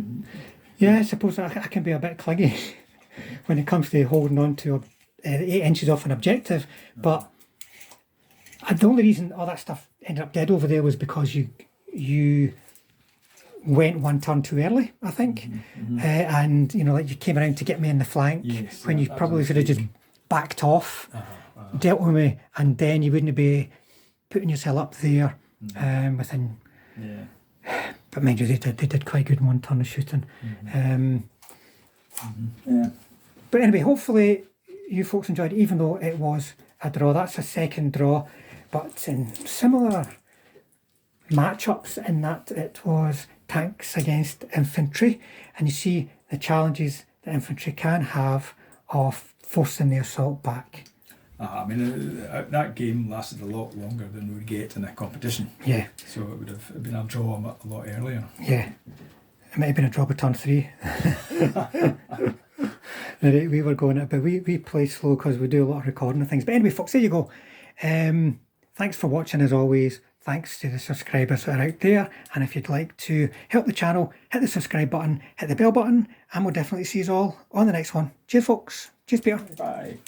A: Yeah, I suppose I can be a bit clingy when it comes to holding on to 8 inches off an objective, but the only reason all that stuff ended up dead over there was because you went one turn too early, I think, and you know, like you came around to get me in the flank when you probably should have just backed off, dealt with me, and then you wouldn't be putting yourself up there within. But mind you, they did quite good in one turn of shooting. But anyway, hopefully you folks enjoyed it, even though it was a draw. That's a second draw, but in similar matchups in that it was tanks against infantry, and you see the challenges that infantry can have of forcing the assault back.
B: I mean, that game lasted a lot longer than we would get in a competition.
A: Yeah.
B: So it would have been a draw a lot earlier.
A: Yeah. It might have been a draw by turn 3. We were going it, but we play slow because we do a lot of recording and things. But anyway, folks, there you go. Thanks for watching as always. Thanks to the subscribers that are out there. And if you'd like to help the channel, hit the subscribe button, hit the bell button, and we'll definitely see you all on the next one. Cheers, folks. Cheers, Peter.
B: Bye.